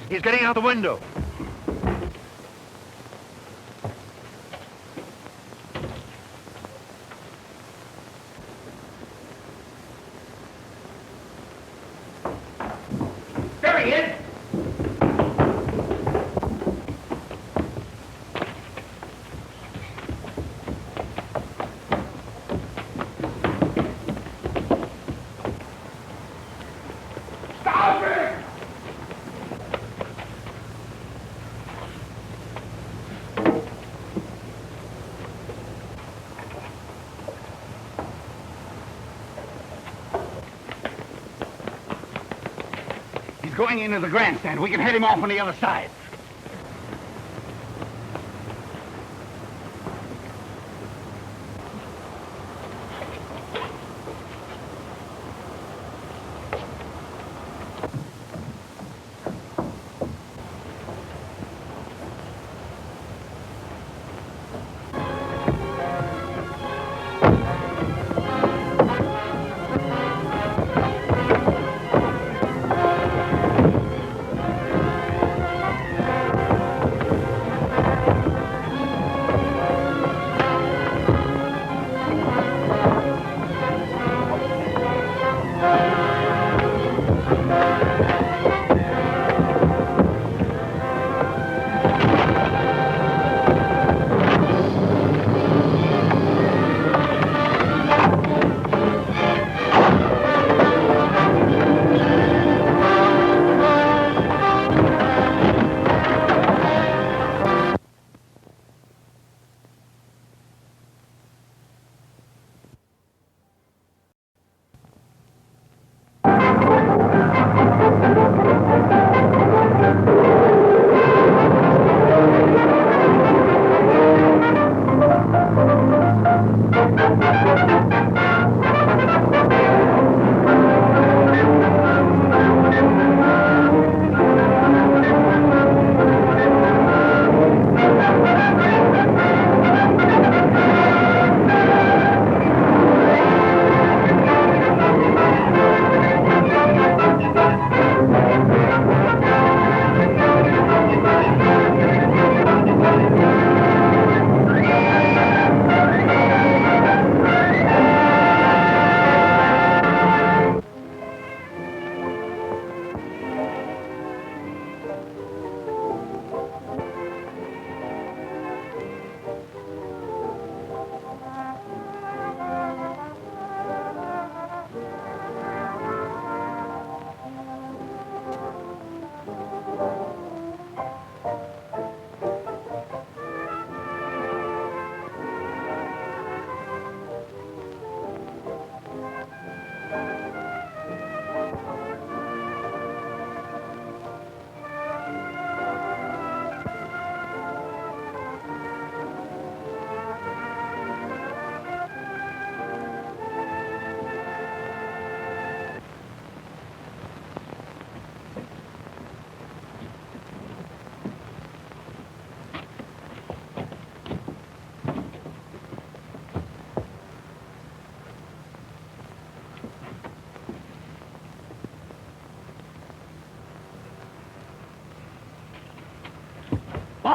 He's getting out the window. There he is! Stop it! Going into the grandstand. We can head him off on the other side.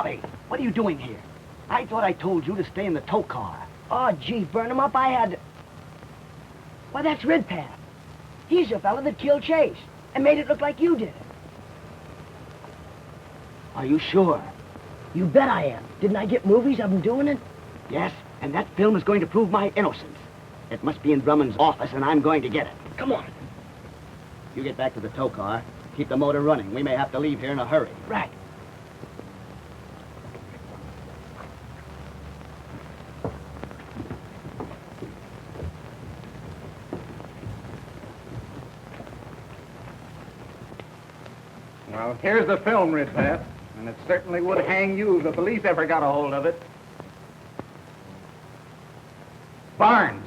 Bobbie, what are you doing here? I thought I told you to stay in the tow car. Oh, gee, burn him up, I had to... Why, that's Ridpath. He's the fella that killed Chase and made it look like you did it. Are you sure? You bet I am. Didn't I get movies of him doing it? Yes, and that film is going to prove my innocence. It must be in Drummond's office, and I'm going to get it. Come on. You get back to the tow car. Keep the motor running. We may have to leave here in a hurry. Right. Well, here's the film, Ridpath, and it certainly would hang you if the police ever got a hold of it. Barnes.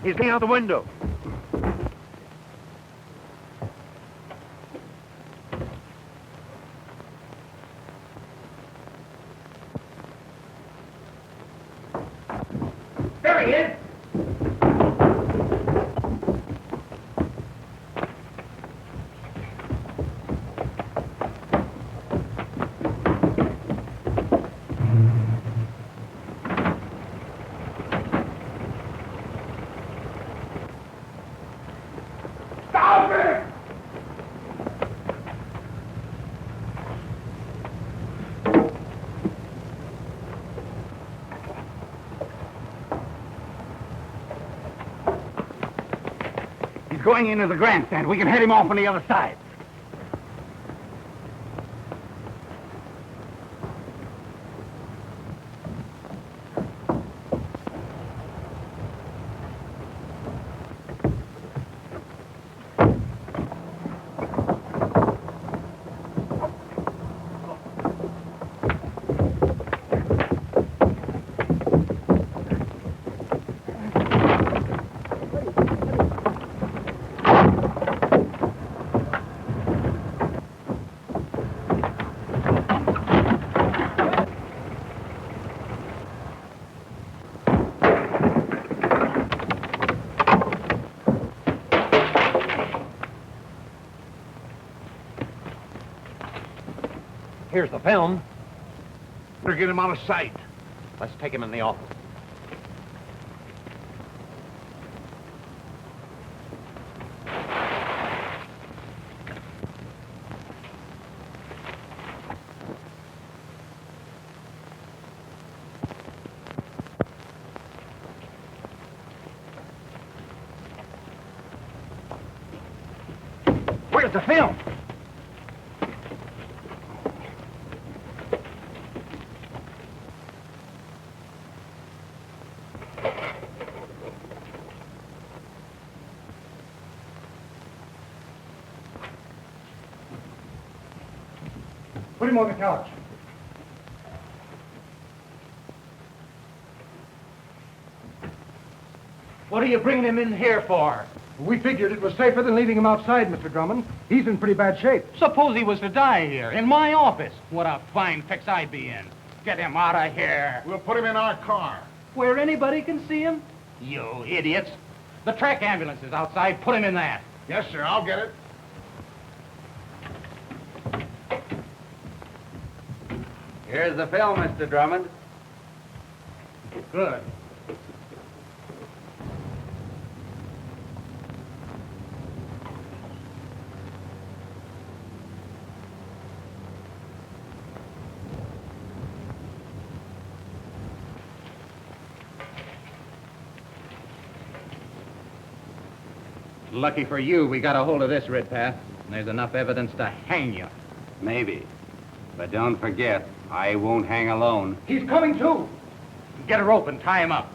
He's looking out the window. There he is! Going into the grandstand. We can head him off on the other side. Here's the film. Better get him out of sight. Let's take him in the office. Where's the film? Put him on the couch. What are you bringing him in here for? We figured it was safer than leaving him outside, Mr. Drummond. He's in pretty bad shape. Suppose he was to die here, in my office. What a fine fix I'd be in. Get him out of here. We'll put him in our car. Where anybody can see him? You idiots. The track ambulance is outside. Put him in that. Yes, sir, I'll get it. Here's the film, Mr. Drummond. Good. Lucky for you, we got a hold of this, Ridpath. There's enough evidence to hang you. Maybe. But don't forget, I won't hang alone. He's coming too. Get a rope and tie him up.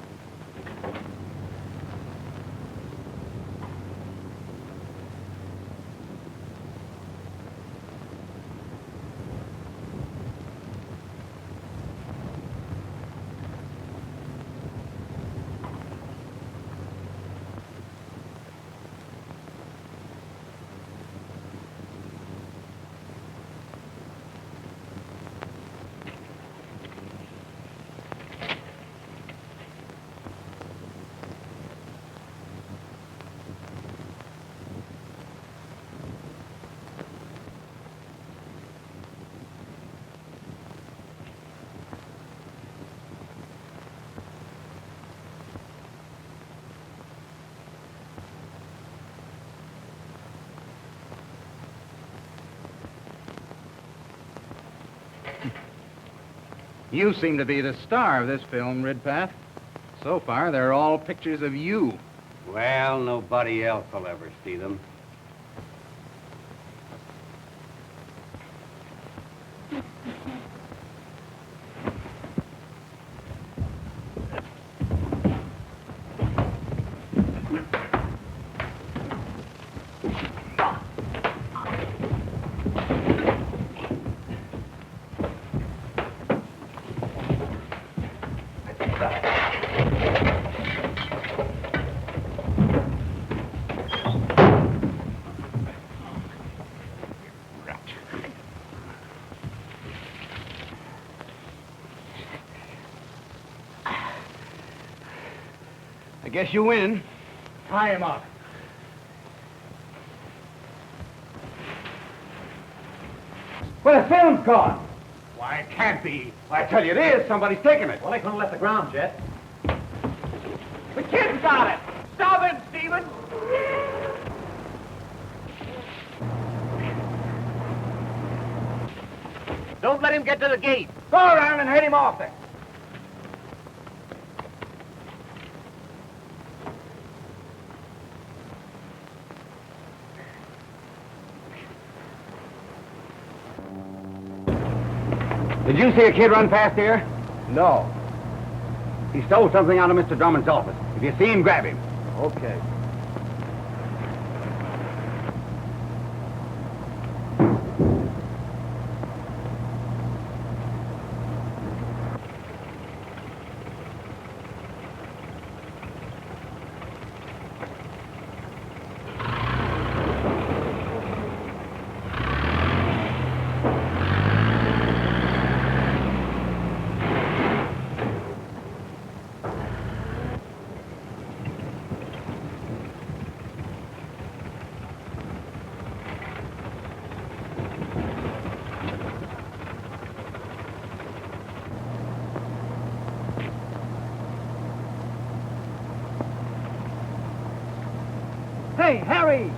You seem to be the star of this film, Ridpath. So far, they're all pictures of you. Well, nobody else will ever see them. I guess you win. Tie him up. Well, the film's gone. Why, it can't be. I tell you it is. Somebody's taken it. Well, they couldn't have left the ground yet. The kid's got it. Stop it, Stephen. Don't let him get to the gate. Go around and head him off there. Did you see a kid run past here? No. He stole something out of Mr. Drummond's office. If you see him, grab him. Okay. Hey, Harry!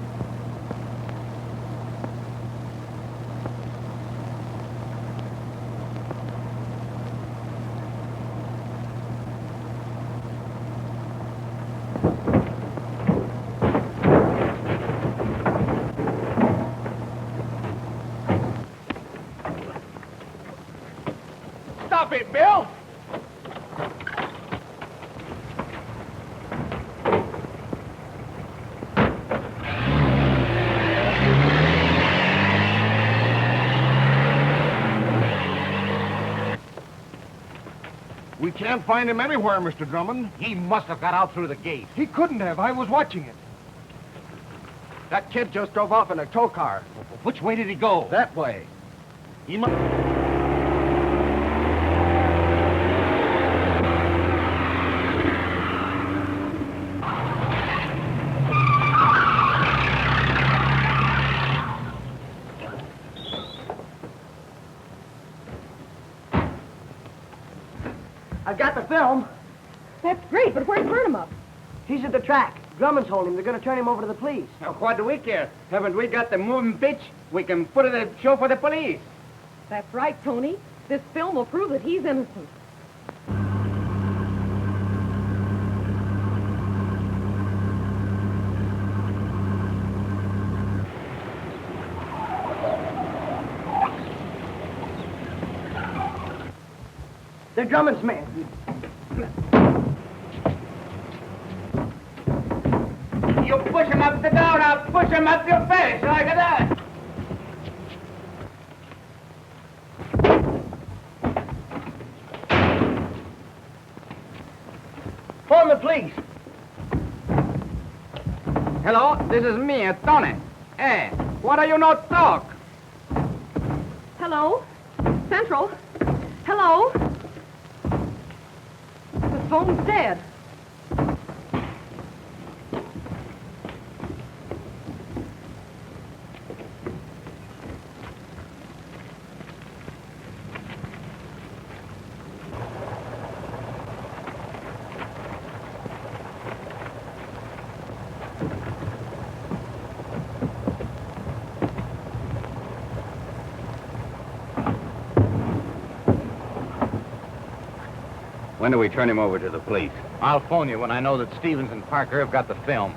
Stop it, Bill! We can't find him anywhere, Mr. Drummond. He must have got out through the gate. He couldn't have. I was watching it. That kid just drove off in a tow car. Which way did he go? That way. He must... I've got the film. That's great, but where's Burnham? He's at the track. Drummond's holding him. They're going to turn him over to the police. Now, what do we care? Haven't we got the moving pitch? We can put it a show for the police. That's right, Tony. This film will prove that he's innocent. They're Drummond's men. You push him up the door, I'll push him up your face like that. Phone the police. Hello, this is me, Tony. Hey, why do you not talk? Hello? Central? Hello? The phone's dead. When do we turn him over to the police? I'll phone you when I know that Stevens and Parker have got the film.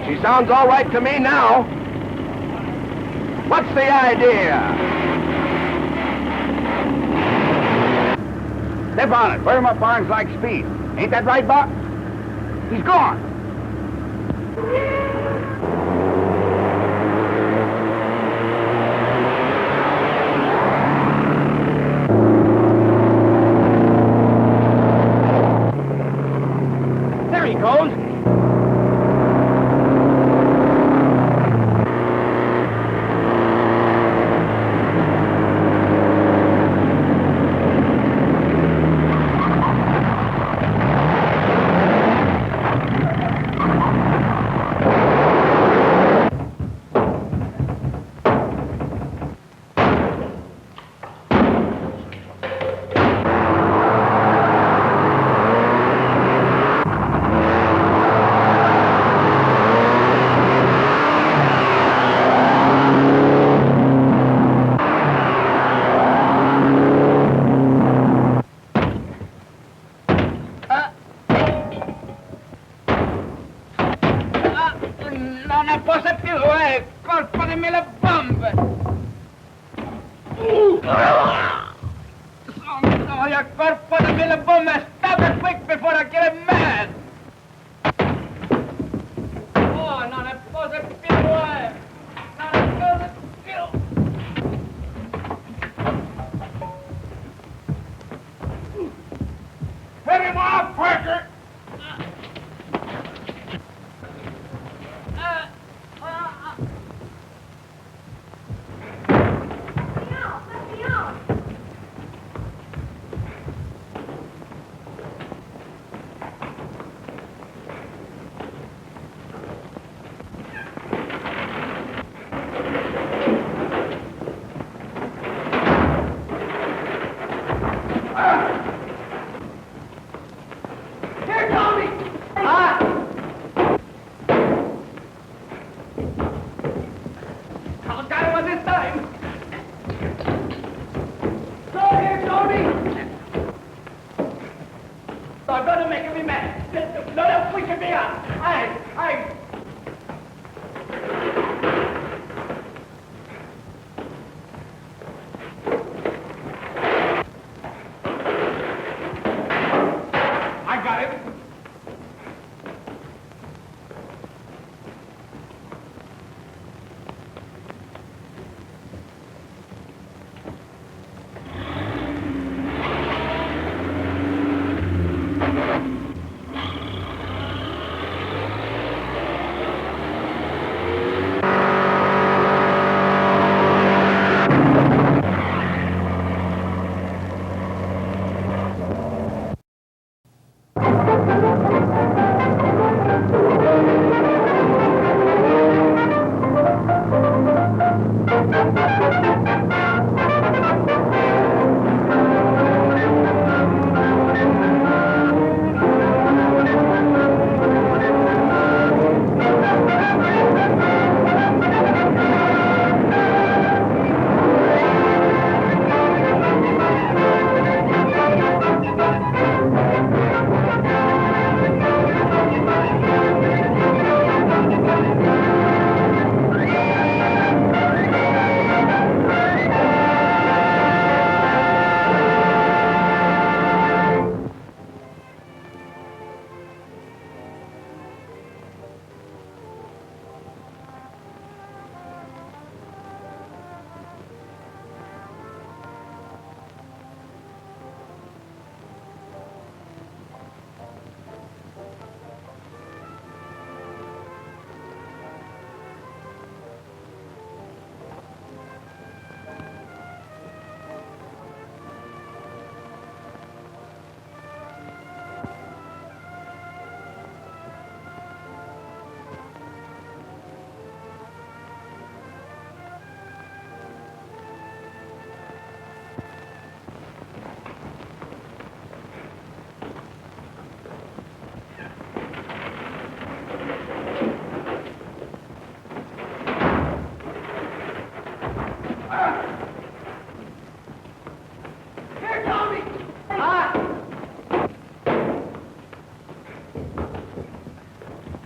She sounds all right to me now. What's the idea? Step on it. Burn him up Barnes like speed. Ain't that right, Bob? He's gone. There he goes.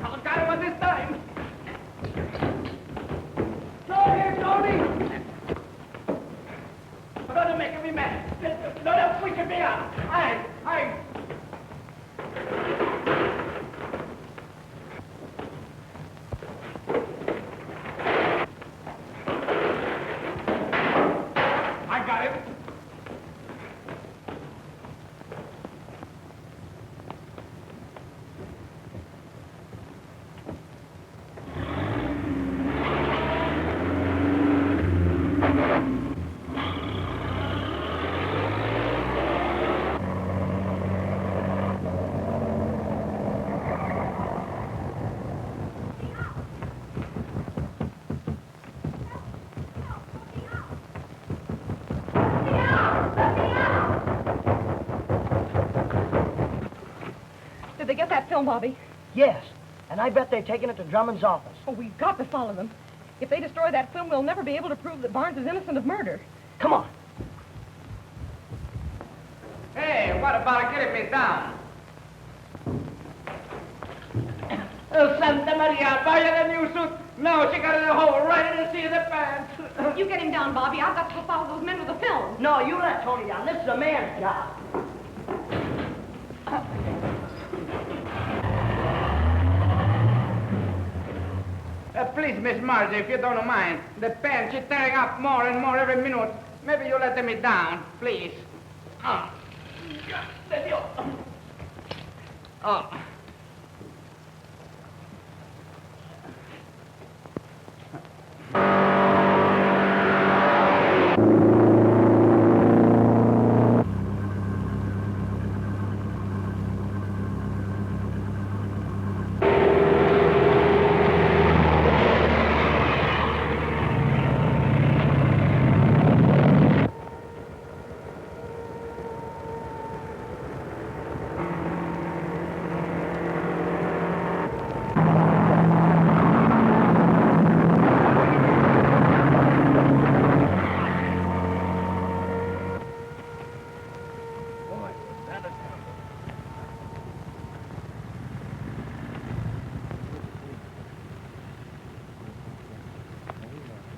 I got him this time. Go here, Tony. I'm gonna make me mad. No, push me out. I. I got him. Did they get that film, Bobbie? Yes, and I bet they've taken it to Drummond's office. Oh, we've got to follow them. If they destroy that film, we'll never be able to prove that Barnes is innocent of murder. Come on. Hey, what about getting me down? Oh, Santa Maria, buy her a new suit. No, she got a hole right in the seat of the pants. You get him down, Bobbie. I've got to go follow those men with the film. No, you let Tony down. This is a man's job. Please, Miss Marjorie, if you don't mind. The pen, she's tearing up more and more every minute. Maybe you let me down, please. Oh.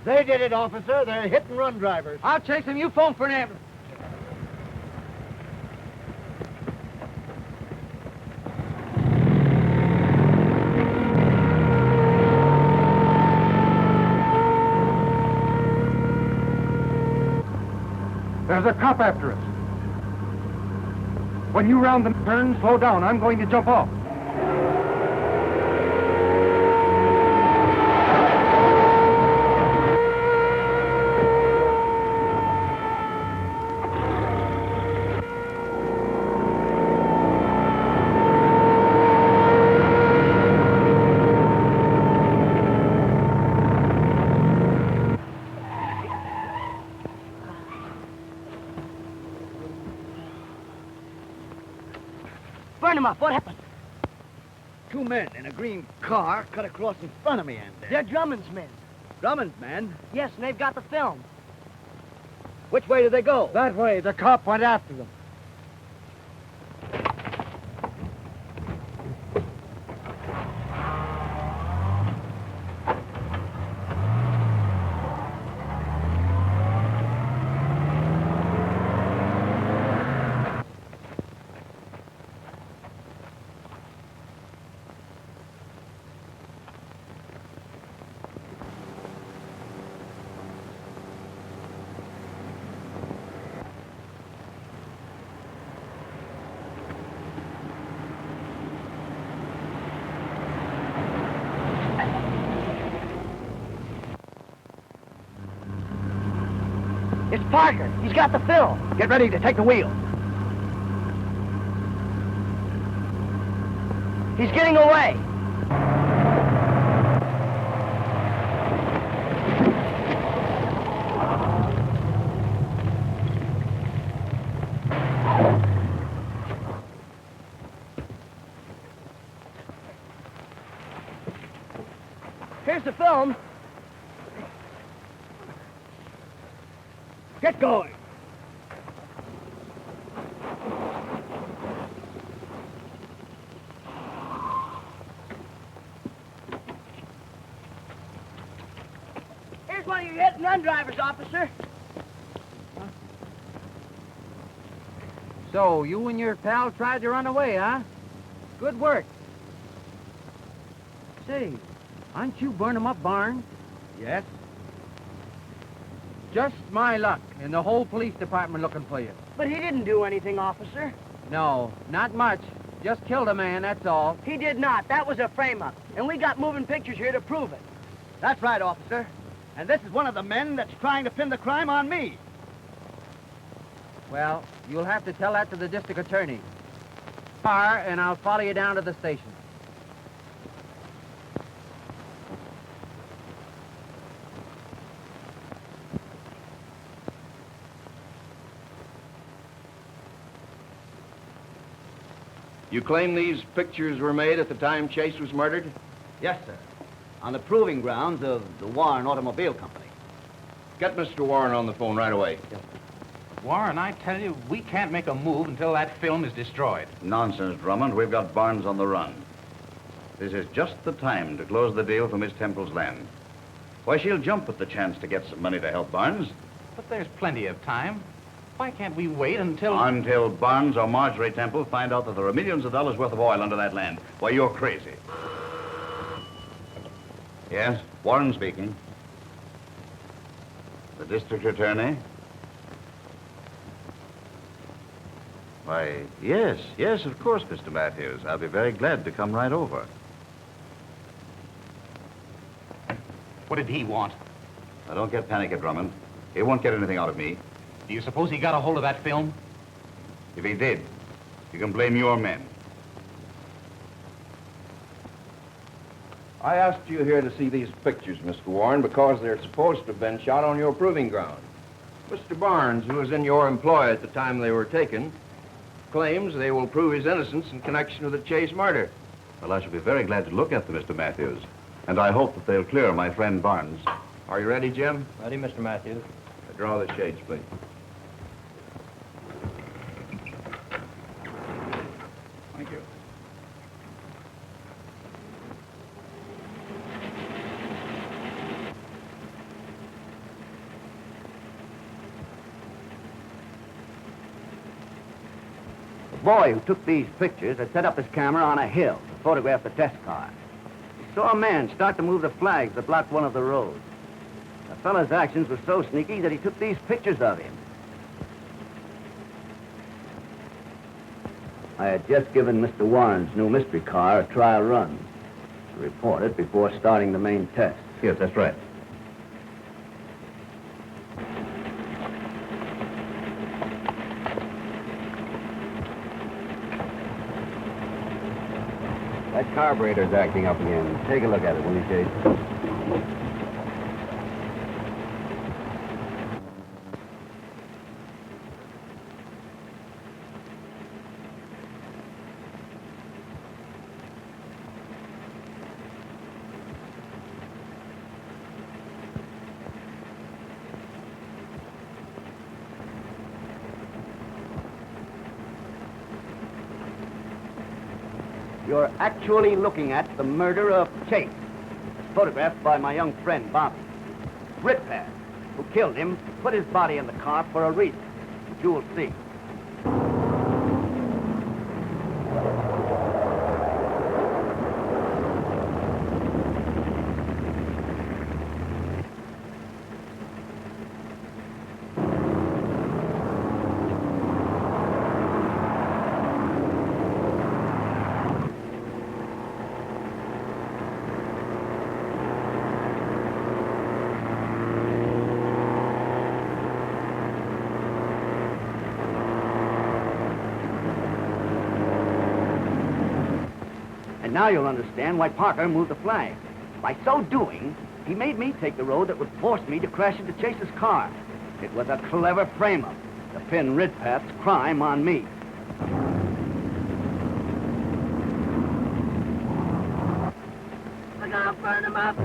They did it, officer. They're hit-and-run drivers. I'll chase him. You phone for an ambulance. There's a cop after us. When you round the turn, slow down. I'm going to jump off. Burn him up. What happened? Two men in a green car cut across in front of me, and They're Drummond's men. Drummond's men? Yes, and they've got the film. Which way did they go? That way. The cop went after them. It's Parker. He's got the film. Get ready to take the wheel. He's getting away. Here's the film. Get going. Here's one of your hit-and-run drivers, officer. So, you and your pal tried to run away, huh? Good work. Say, aren't you burn-em-up Barnes? Yes. Just my luck, and the whole police department looking for you. But he didn't do anything, officer. No, not much. Just killed a man, that's all. He did not. That was a frame-up. And we got moving pictures here to prove it. That's right, officer. And this is one of the men that's trying to pin the crime on me. Well, you'll have to tell that to the district attorney. Car, and I'll follow you down to the station. You claim these pictures were made at the time Chase was murdered? Yes, sir. On the proving grounds of the Warren Automobile Company. Get Mr. Warren on the phone right away. Yes, sir. Warren, I tell you, we can't make a move until that film is destroyed. Nonsense, Drummond. We've got Barnes on the run. This is just the time to close the deal for Miss Temple's land. Why, she'll jump at the chance to get some money to help Barnes. But there's plenty of time. Why can't we wait until... Until Barnes or Marjorie Temple find out that there are millions of dollars worth of oil under that land. Why, you're crazy. Yes, Warren speaking. The district attorney? Why, yes, of course, Mr. Matthews. I'll be very glad to come right over. What did he want? Now, don't get panicky, Drummond. He won't get anything out of me. Do you suppose he got a hold of that film? If he did, you can blame your men. I asked you here to see these pictures, Mr. Warren, because they're supposed to have been shot on your proving ground. Mr. Barnes, who was in your employ at the time they were taken, claims they will prove his innocence in connection with the Chase murder. Well, I shall be very glad to look at them, Mr. Matthews. And I hope that they'll clear my friend Barnes. Are you ready, Jim? Ready, Mr. Matthews. Draw the shades, please. Thank you. The boy who took these pictures had set up his camera on a hill to photograph the test car. He saw a man start to move the flags that blocked one of the roads. The fellow's actions were so sneaky that he took these pictures of him. I had just given Mr. Warren's new mystery car a trial run to report it before starting the main test. Yes, that's right. That carburetor's acting up again. Take a look at it, will you, Chase? You're actually looking at the murder of Chase, as photographed by my young friend, Bobbie. Ritpath, who killed him, put his body in the car for a reason, which you will see. Now you'll understand why Parker moved the flag. By so doing, he made me take the road that would force me to crash into Chase's car. It was a clever frame-up to pin Ritpath's crime on me. We're gonna burn him up.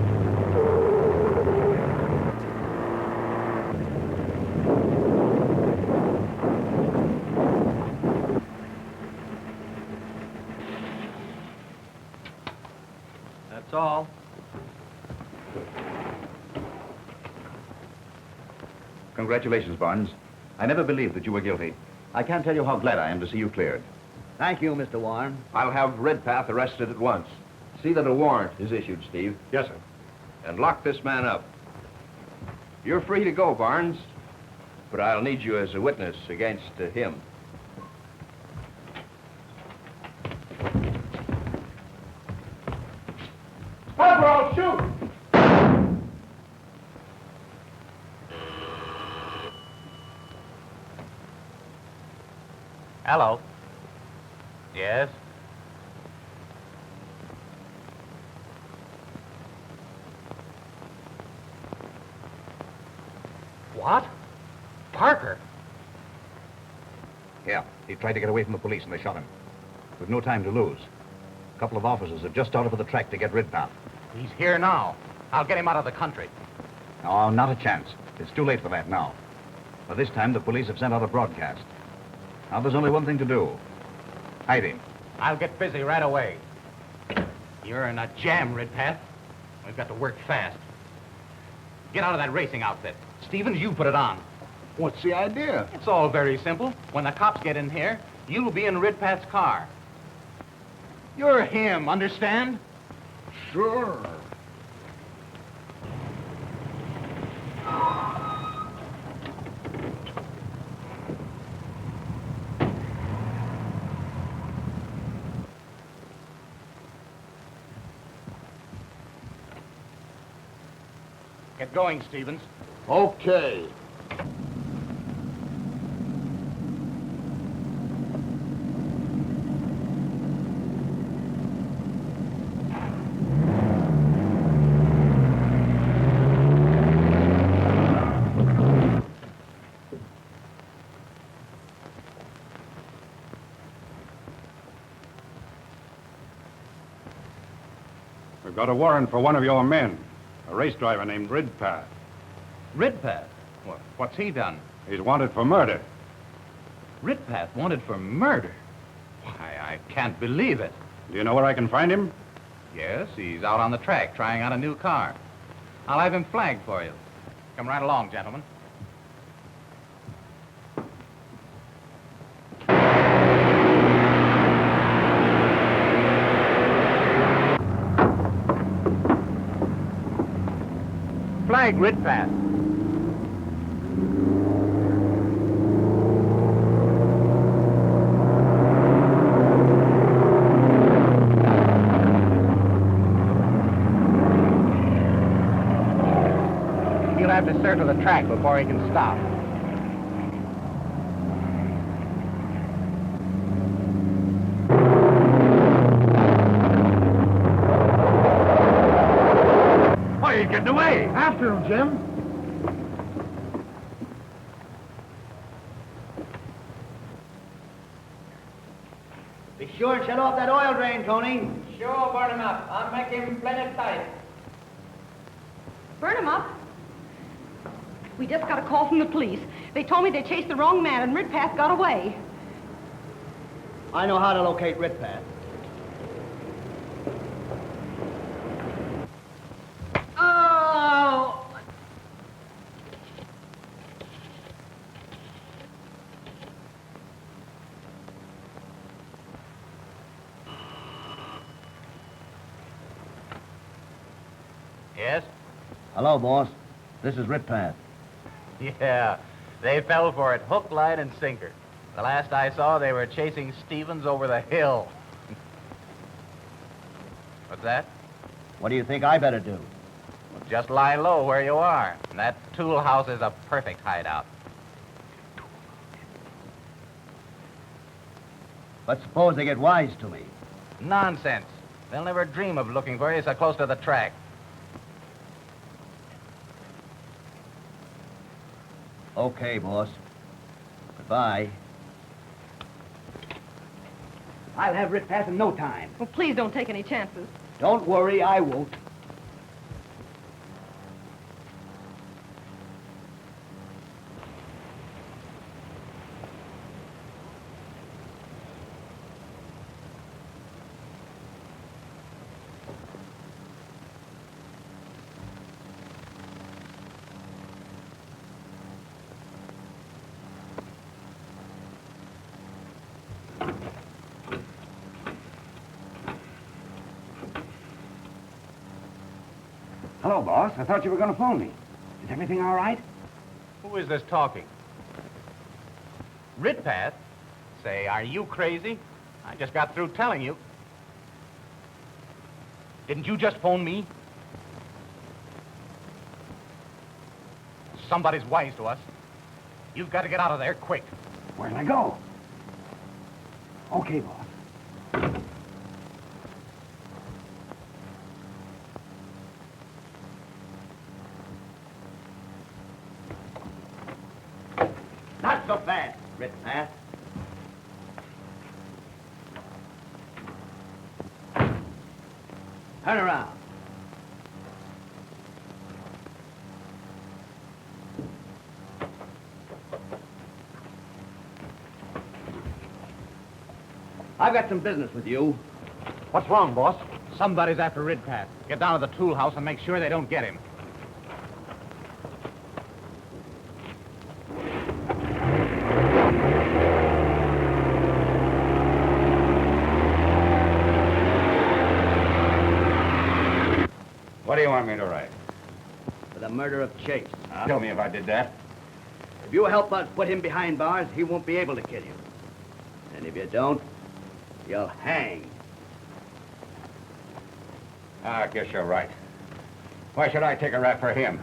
That's all. Congratulations, Barnes. I never believed that you were guilty. I can't tell you how glad I am to see you cleared. Thank you, Mr. Warren. I'll have Redpath arrested at once. See that a warrant is issued, Steve. Yes, sir. And lock this man up. You're free to go, Barnes, but I'll need you as a witness against him. Stop or I'll shoot! Hello. Yes? What? Parker? Yeah, he tried to get away from the police and they shot him. We've no time to lose. A couple of officers have just started for the track to get Redpath. He's here now. I'll get him out of the country. Oh, not a chance. It's too late for that now. By this time, the police have sent out a broadcast. Now there's only one thing to do. Hide him. I'll get busy right away. You're in a jam, Redpath. We've got to work fast. Get out of that racing outfit. Stevens, you put it on. What's the idea? It's all very simple. When the cops get in here, you'll be in Redpath's car. You're him, understand? Sure. Get going, Stevens. Okay. We've got a warrant for one of your men, a race driver named Redpath. Redpath? What's he done? He's wanted for murder. Redpath wanted for murder? Why, I can't believe it. Do you know where I can find him? Yes, he's out on the track trying out a new car. I'll have him flagged for you. Come right along, gentlemen. Flag Redpath. He'll have to circle the track before he can stop. Oh, he's getting away. After him, Jim. Be sure and shut off that oil drain, Tony. Sure, burn him up. I'll make him plenty tight. Burn him up? We just got a call from the police. They told me they chased the wrong man and Redpath got away. I know how to locate Redpath. Oh! Yes? Hello, boss. This is Redpath. Yeah, they fell for it, hook, line, and sinker. The last I saw, they were chasing Stevens over the hill. What's that? What do you think I better do? Well, just lie low where you are. And that tool house is a perfect hideout. But suppose they get wise to me. Nonsense. They'll never dream of looking for you so close to the track. Okay, boss. Goodbye. I'll have Redpath in no time. Well, please don't take any chances. Don't worry, I won't. Hello, boss. I thought you were going to phone me. Is everything all right? Who is this talking? Ridpath? Say, are you crazy? I just got through telling you. Didn't you just phone me? Somebody's wise to us. You've got to get out of there quick. Where'd I go? Okay, boss. Not so fast, Ridpath. Turn around. I've got some business with you. What's wrong, boss? Somebody's after Ridpath. Get down to the tool house and make sure they don't get him. What do you want me to write? For the murder of Chase. Tell me if I did that. If you help us put him behind bars, he won't be able to kill you. And if you don't, you'll hang. I guess you're right. Why should I take a rap for him?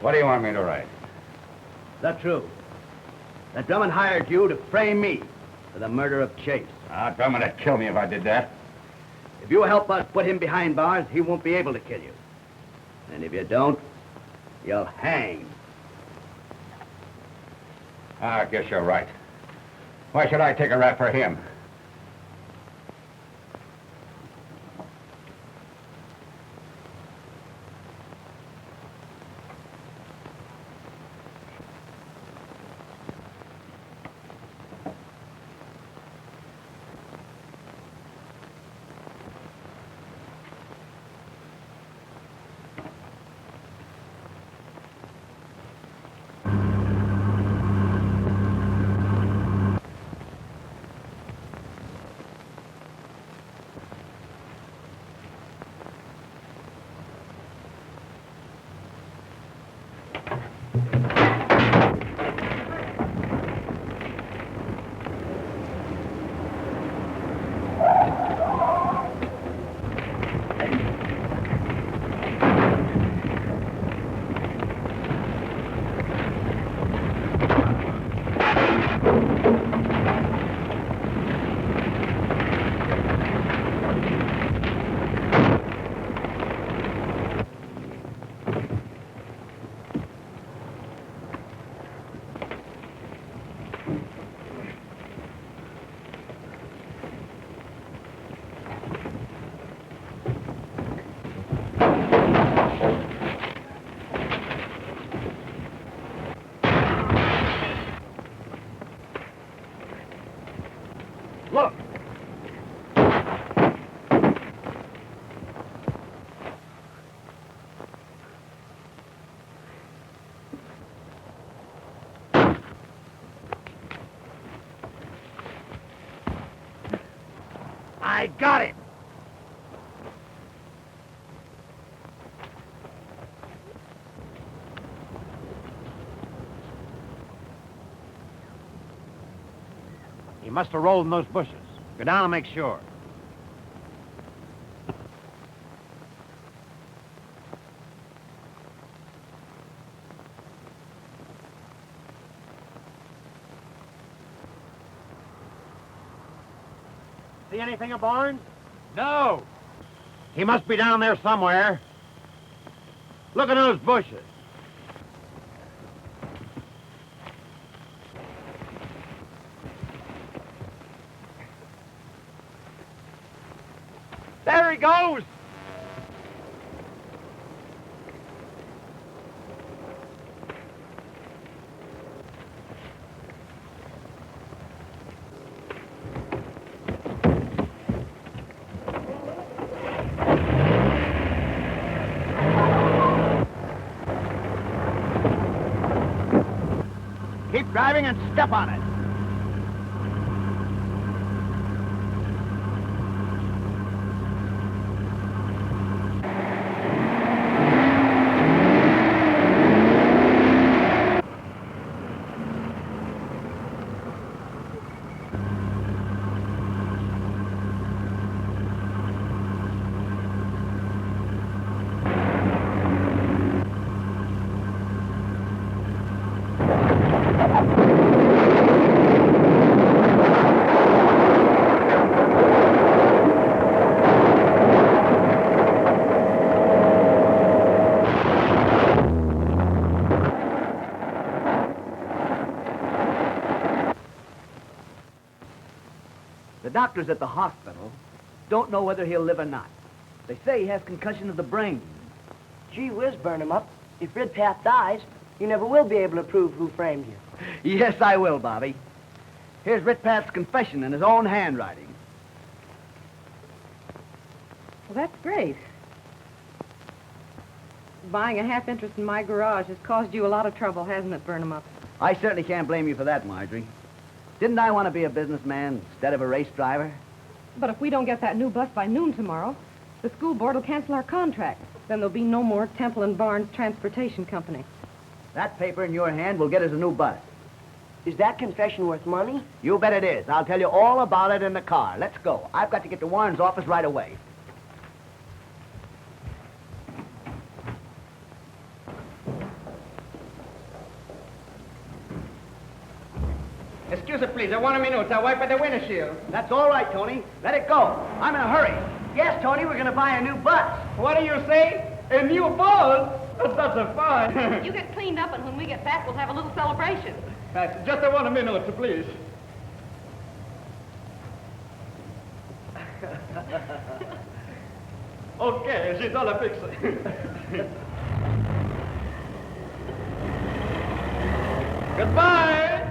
What do you want me to write? The truth. That Drummond hired you to frame me for the murder of Chase. Drummond would kill me if I did that. If you help us put him behind bars, he won't be able to kill you. And if you don't, you'll hang. I guess you're right. Why should I take a rap for him? I got it. He must have rolled in those bushes. Go down and make sure. See anything of Barnes? No. He must be down there somewhere. Look at those bushes. There he goes! Keep driving and step on it. The doctors at the hospital don't know whether he'll live or not. They say he has concussion of the brain. Gee whiz, burn him up. If Ridpath dies, you never will be able to prove who framed you. Yes, I will, Bobbie. Here's Ridpath's confession in his own handwriting. Well, that's great. Buying a half interest in my garage has caused you a lot of trouble, hasn't it, Burnham Up? I certainly can't blame you for that, Marjorie. Didn't I want to be a businessman instead of a race driver? But if we don't get that new bus by noon tomorrow, the school board will cancel our contract. Then there'll be no more Temple and Barnes Transportation Company. That paper in your hand will get us a new bus. Is that confession worth money? You bet it is. I'll tell you all about it in the car. Let's go. I've got to get to Warren's office right away. Excuse me, please. I want a minute. I wipe at the windshield. That's all right, Tony. Let it go. I'm in a hurry. Yes, Tony, we're going to buy a new bus. What do you say? A new bus? That's a fun. You get cleaned up, and when we get back, we'll have a little celebration. Just I want a minute, please. Okay, she's all a fixing. Goodbye.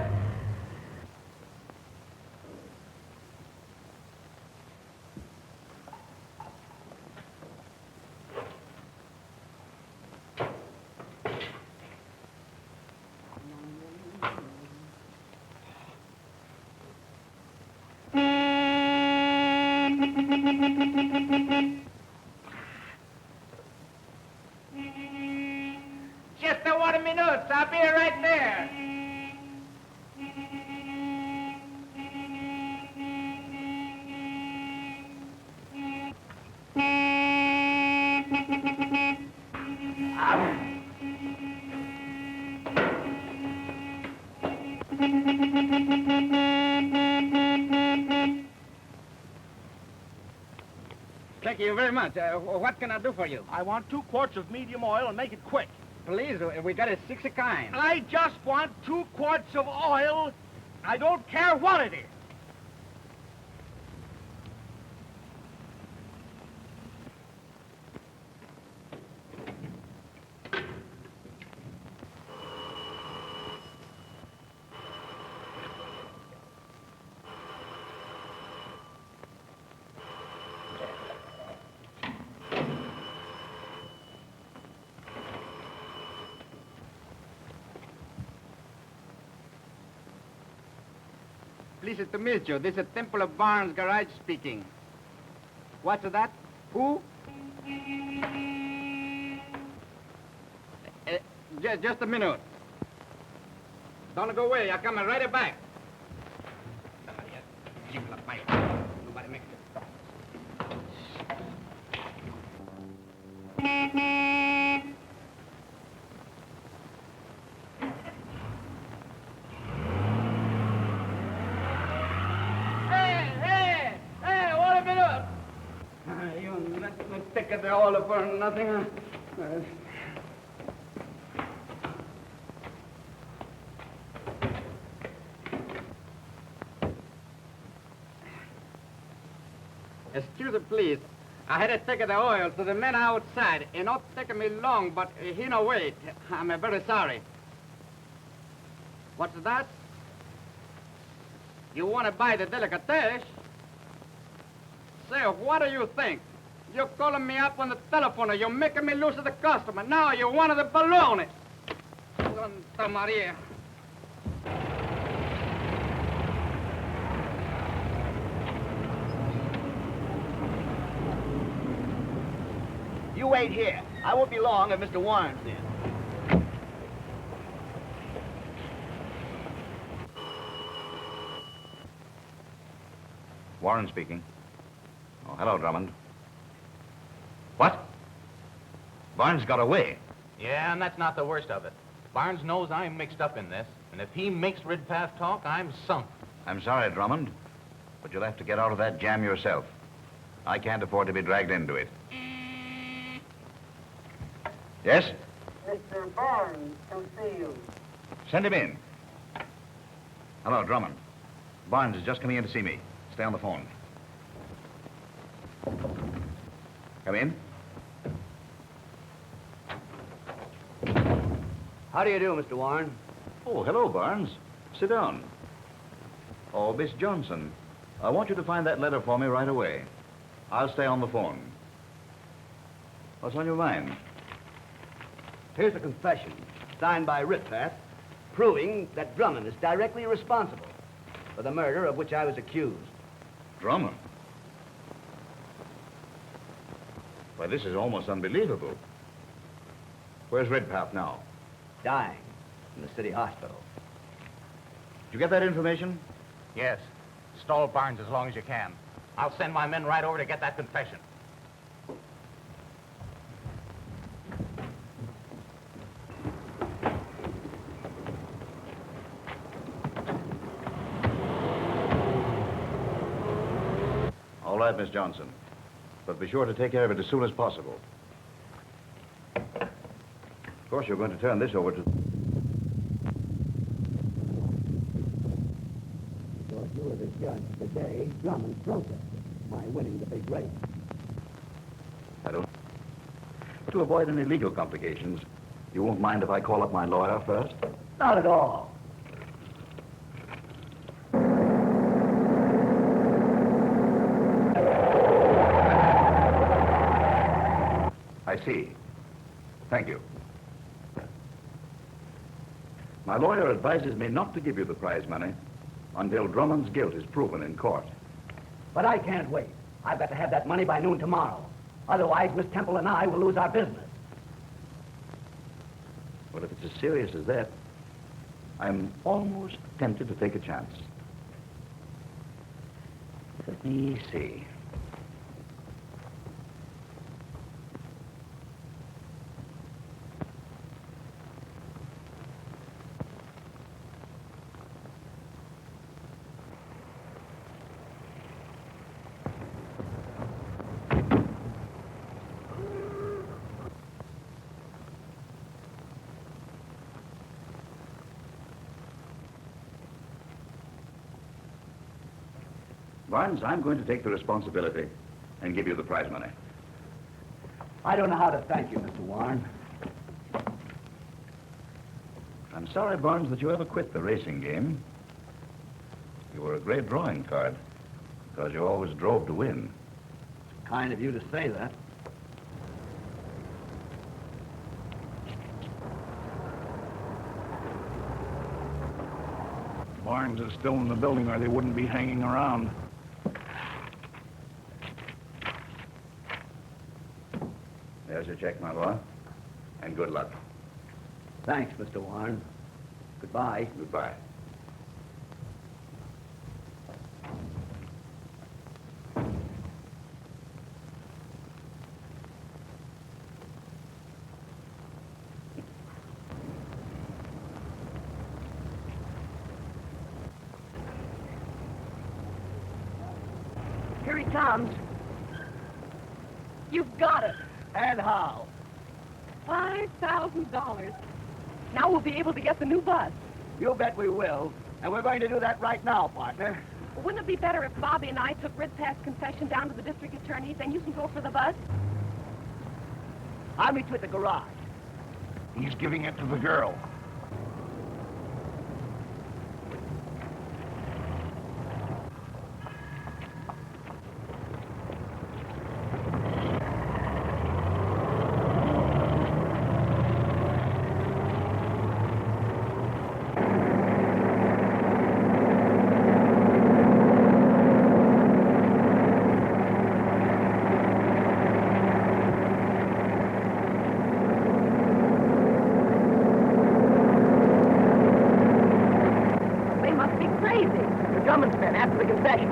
Just a 1 minute. I'll be right there. Thank you very much. What can I do for you? I want 2 quarts of medium oil and make it quick. Please, we got a 6 kind. I just want 2 quarts of oil. I don't care what it is. Pleased to meet you. This is Temple of Barnes Garage speaking. What's that? Who? Just a minute. Don't go away. I'm coming right back. Nobody makes it. Hey, what a minute! You let me take it all for nothing. Excuse me, please. I had to take the oil to the man outside. It not taking me long, but he no wait. I'm very sorry. What's that? You want to buy the delicatessen? Say, what do you think? You're calling me up on the telephone. You're making me lose the customer. Now you wanted the baloney. Santa Maria. You wait here. I won't be long at Mr. Warren's then. Warren speaking. Oh, hello, Drummond. What? Barnes got away. Yeah, and that's not the worst of it. Barnes knows I'm mixed up in this, and if he makes Ridpath talk, I'm sunk. I'm sorry, Drummond, but you'll have to get out of that jam yourself. I can't afford to be dragged into it. Yes? Mr. Barnes to see you. Send him in. Hello, Drummond. Barnes is just coming in to see me. Stay on the phone. Come in. How do you do, Mr. Warren? Oh, hello, Barnes. Sit down. Oh, Miss Johnson, I want you to find that letter for me right away. I'll stay on the phone. What's on your mind? Here's a confession, signed by Ridpath, proving that Drummond is directly responsible for the murder of which I was accused. Drummond? Why, this is almost unbelievable. Where's Ridpath now? Dying in the city hospital. Did you get that information? Yes. Stall Barnes as long as you can. I'll send my men right over to get that confession. All right, Miss Johnson. But be sure to take care of it as soon as possible. Of course, you're going to turn this over to... Because you were the judge today, Drummond protested my winning the big race. I don't... To avoid any legal complications, you won't mind if I call up my lawyer first? Not at all. I see. Thank you. My lawyer advises me not to give you the prize money until Drummond's guilt is proven in court. But I can't wait. I've got to have that money by noon tomorrow. Otherwise, Miss Temple and I will lose our business. Well, if it's as serious as that, I'm almost tempted to take a chance. Let me see. Barnes, I'm going to take the responsibility and give you the prize money. I don't know how to thank you, Mr. Warren. I'm sorry, Barnes, that you ever quit the racing game. You were a great drawing card, because you always drove to win. Kind of you to say that. Barnes is still in the building or they wouldn't be hanging around. There's your check, my boy. And good luck. Thanks, Mr. Warren. Goodbye. Goodbye. Here he comes. You've got it. And how? $5,000. Now we'll be able to get the new bus. You bet we will. And we're going to do that right now, partner. Wouldn't it be better if Bobbie and I took Ridpath's confession down to the district attorney's and you can go for the bus? I'll meet you at the garage. He's giving it to the girl. After the confession.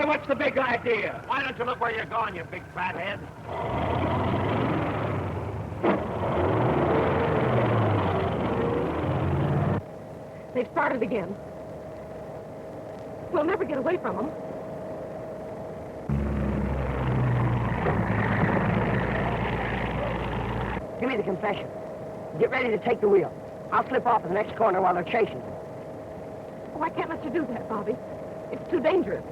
What's the big idea? Why don't you look where you're going, you big fathead? They've started again. We'll never get away from them. Give me the confession. Get ready to take the wheel. I'll slip off at the next corner while they're chasing. Oh, I can't let you do that, Bobbie. It's too dangerous.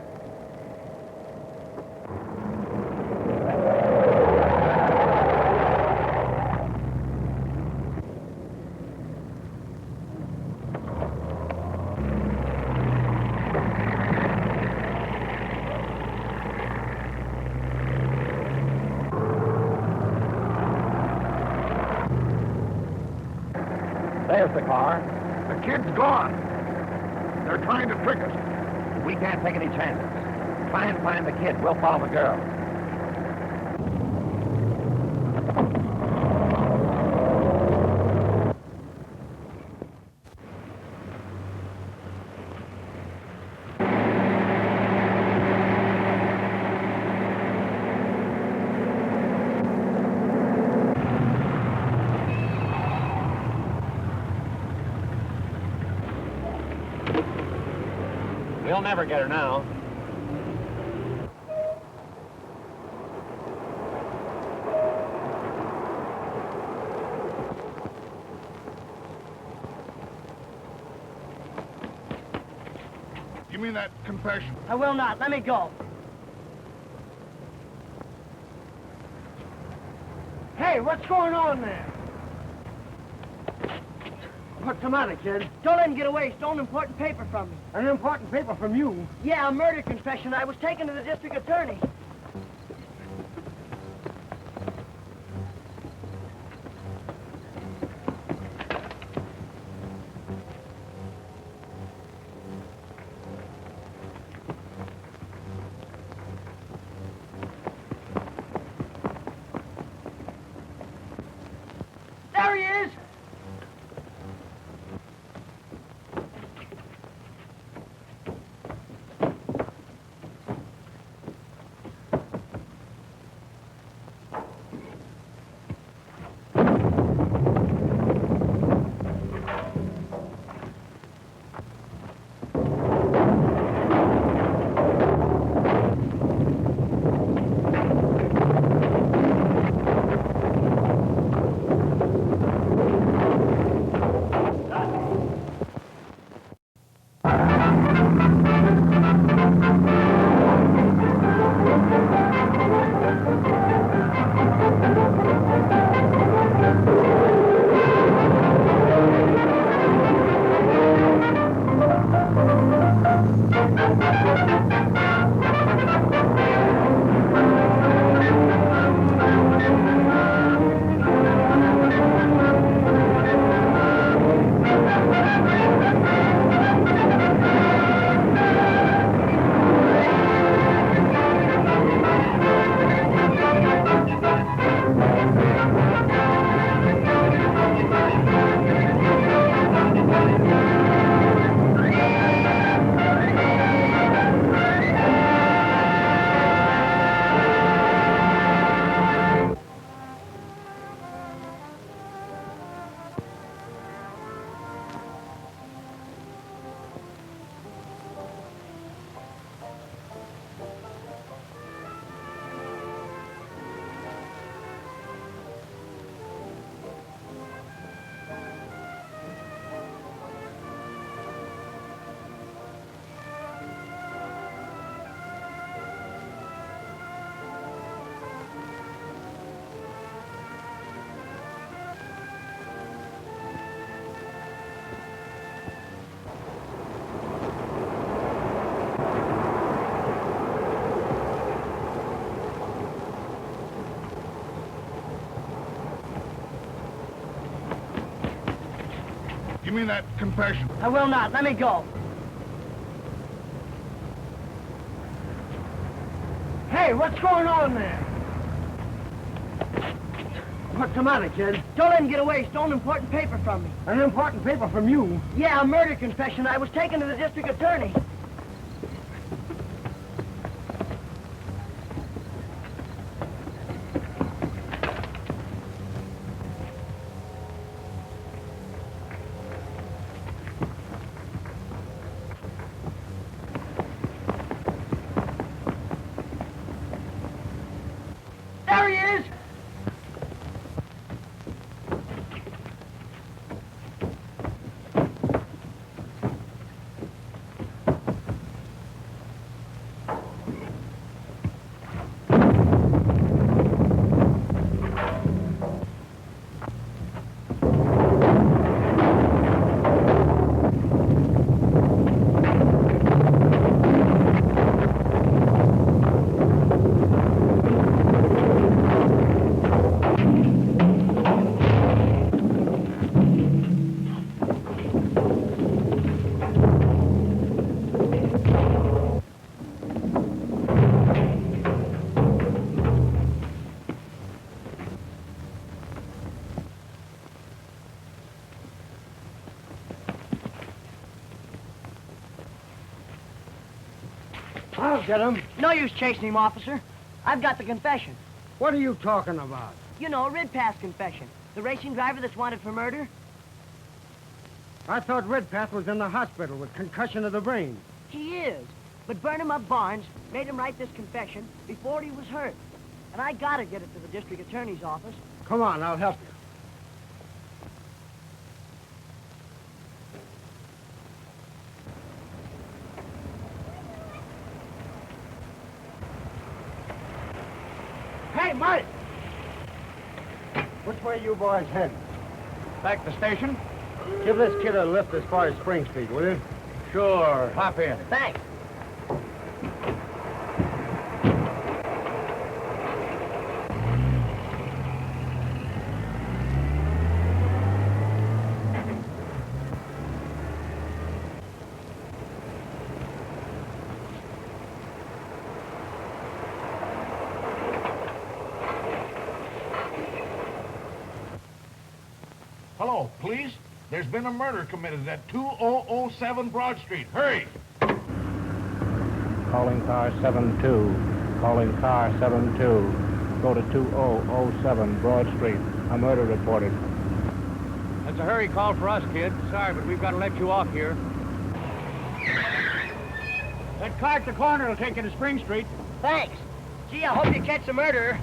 There's the car. The kid's gone. They're trying to trick us. We can't take any chances. Try and find the kid. We'll follow the girl. We'll never get her now. Give me that confession. I will not. Let me go. Hey, what's going on there? What's the matter, kid? Don't let him get away. He stole an important paper from me. An important paper from you? Yeah, a murder confession. I was taken to the district attorney. There he is! Give me that confession. I will not. Let me go. Hey, what's going on there? What's the matter, kid? Don't let him get away. He stole an important paper from me. An important paper from you? Yeah, a murder confession. I was taken to the district attorney. There he is! I'll get him. No use chasing him, officer. I've got the confession. What are you talking about? You know, Red Pass confession. The racing driver that's wanted for murder. I thought Redpath was in the hospital with concussion of the brain. He is. But Burn-Em-Up Barnes made him write this confession before he was hurt. And I gotta get it to the district attorney's office. Come on, I'll help you. Hey, Mike! Which way you boys heading? Back to the station? Give this kid a lift as far as Spring Street, will you? Sure. Hop in. Thanks. Hello, police. There's been a murder committed at 2007 Broad Street. Hurry! Calling car 72. Calling car 72. Go to 2007 Broad Street. A murder reported. That's a hurry call for us, kid. Sorry, but we've got to let you off here. That car at the corner will take you to Spring Street. Thanks. Gee, I hope you catch the murderer.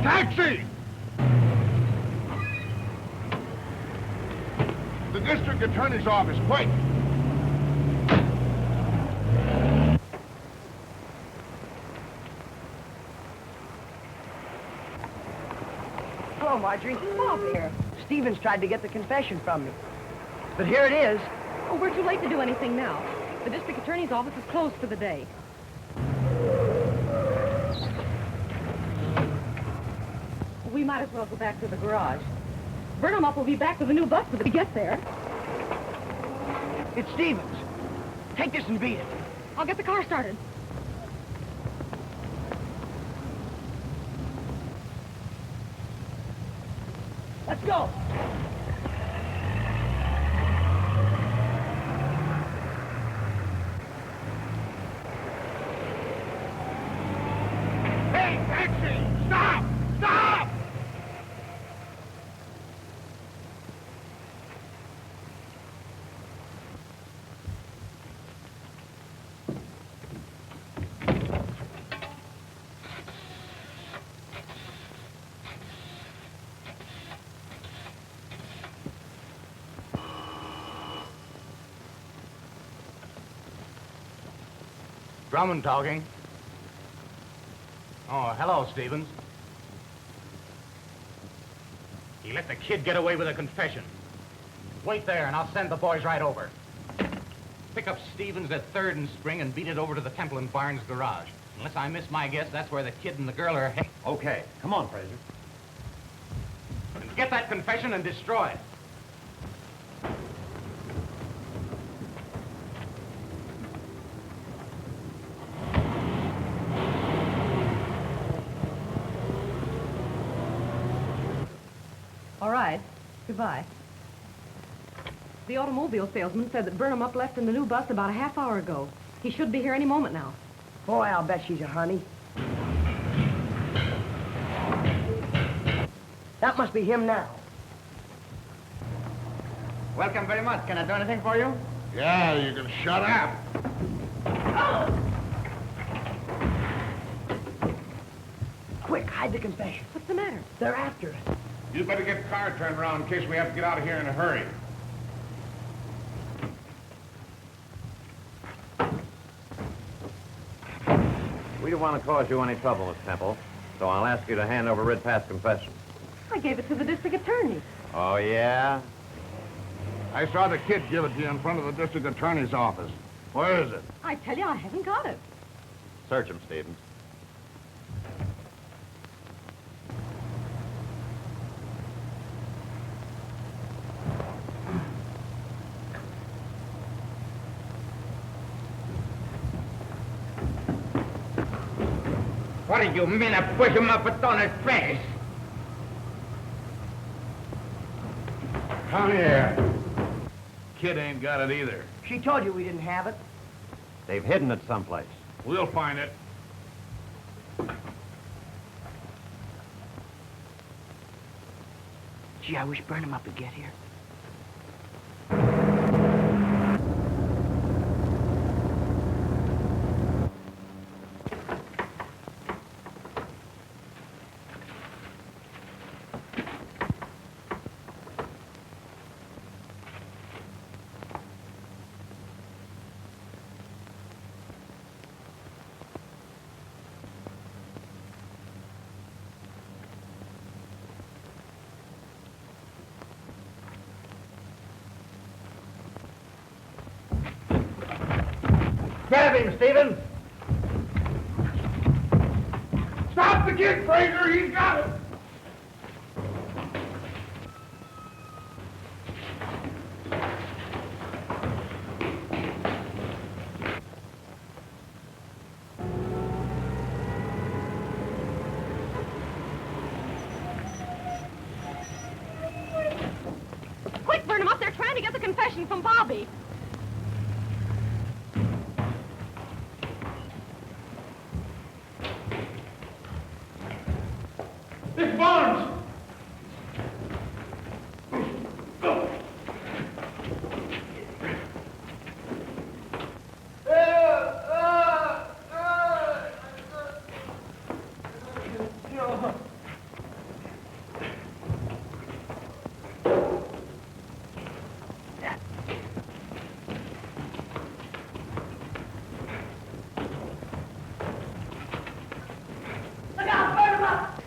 Taxi! The district attorney's office, quick! Hello, Marjorie. Bob here. Stevens tried to get the confession from me. But here it is. Oh, we're too late to do anything now. The district attorney's office is closed for the day. We might as well go back to the garage. Burn-Em-Up will be back with a new bus when we get there. It's Stevens. Take this and beat it. I'll get the car started. Let's go. Hey, taxi! Stop! Stop! Drummond talking. Oh, hello, Stevens. He let the kid get away with a confession. Wait there, and I'll send the boys right over. Pick up Stevens at 3rd and Spring and beat it over to the Temple and Barnes garage. Unless I miss my guess, that's where the kid and the girl are headed. Okay, come on, Fraser. And get that confession and destroy it. All right. Goodbye. The automobile salesman said that Burnham Up left in the new bus about a half hour ago. He should be here any moment now. Boy, I'll bet she's a honey. That must be him now. Welcome very much. Can I do anything for you? Yeah, you can shut up. Quick, hide the confession. What's the matter? They're after us. You better get the car turned around in case we have to get out of here in a hurry. We don't want to cause you any trouble, Miss Temple, so I'll ask you to hand over Ridpath's confession. I gave it to the district attorney. Oh, yeah? I saw the kid give it to you in front of the district attorney's office. Where is it? I tell you, I haven't got it. Search him, Stevens. What do you mean I push him up on his face? Come here. Kid ain't got it either. She told you we didn't have it. They've hidden it someplace. We'll find it. Gee, I wish Burnham Up would get here. Grab him, Stevens! Stop the kid, Fraser! He's got it! Quick, Burnham Up, they're trying to get the confession from Bobbie. It's Barnes! Look out, Burnham Up!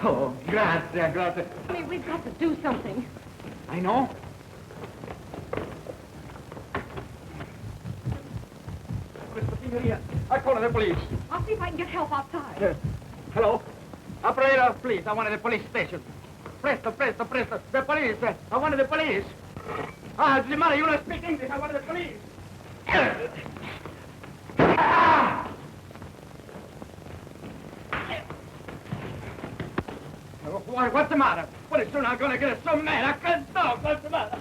Oh, grazie. I mean, we've got to do something. I know. Signoria, I call the police. I'll see if I can get help outside. Hello? Operator, please, I want the police station. Presto, presto, presto. The police. I want the police. Ah, the matter? You don't speak English. I want the police. What's the matter? Pretty soon I'm gonna get so mad I can't talk. What's the matter?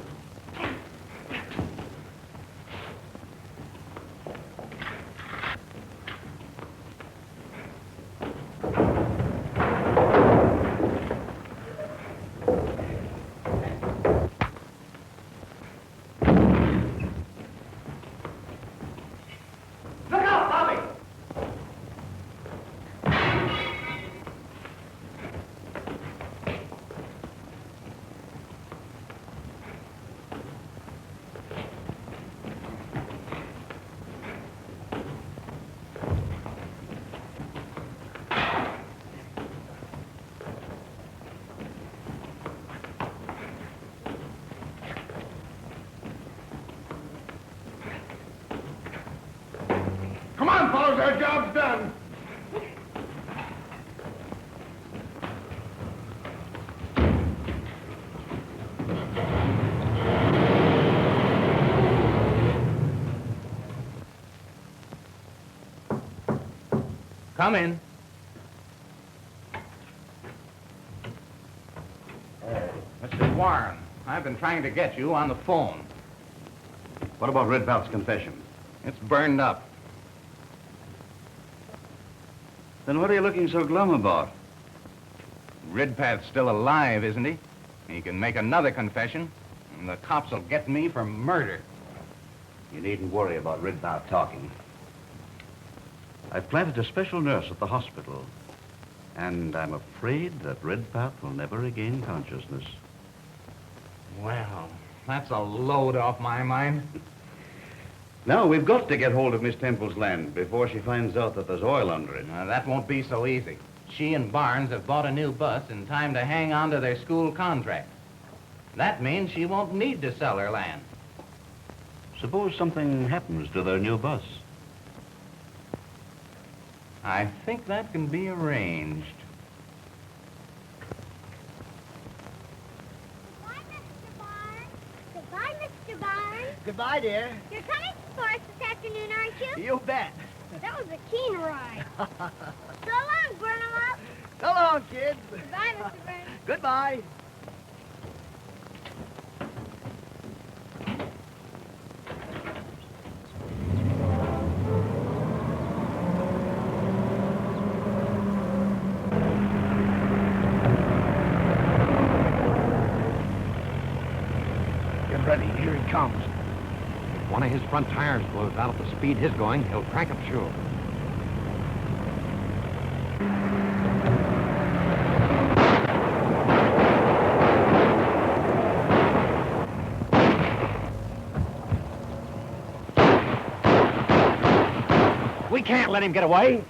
Look out, Bobbie! Come in. Mr. Warren, I've been trying to get you on the phone. What about Redpath's confession? It's burned up. Then what are you looking so glum about? Redpath's still alive, isn't he? He can make another confession, and the cops will get me for murder. You needn't worry about Redpath talking. I've planted a special nurse at the hospital, and I'm afraid that Redpath will never regain consciousness. Well, that's a load off my mind. Now, we've got to get hold of Miss Temple's land before she finds out that there's oil under it. Now, that won't be so easy. She and Barnes have bought a new bus in time to hang on to their school contract. That means she won't need to sell her land. Suppose something happens to their new bus. I think that can be arranged. Goodbye, Mr. Barnes. Goodbye, dear. You're coming for us this afternoon, aren't you? You bet. That was a keen ride. So long, Burnham. So long, kids. Goodbye, Mr. Burns. Goodbye. Get ready. Here he comes. If one of his front tires blows out at the speed he's going, he'll crack up sure. We can't let him get away.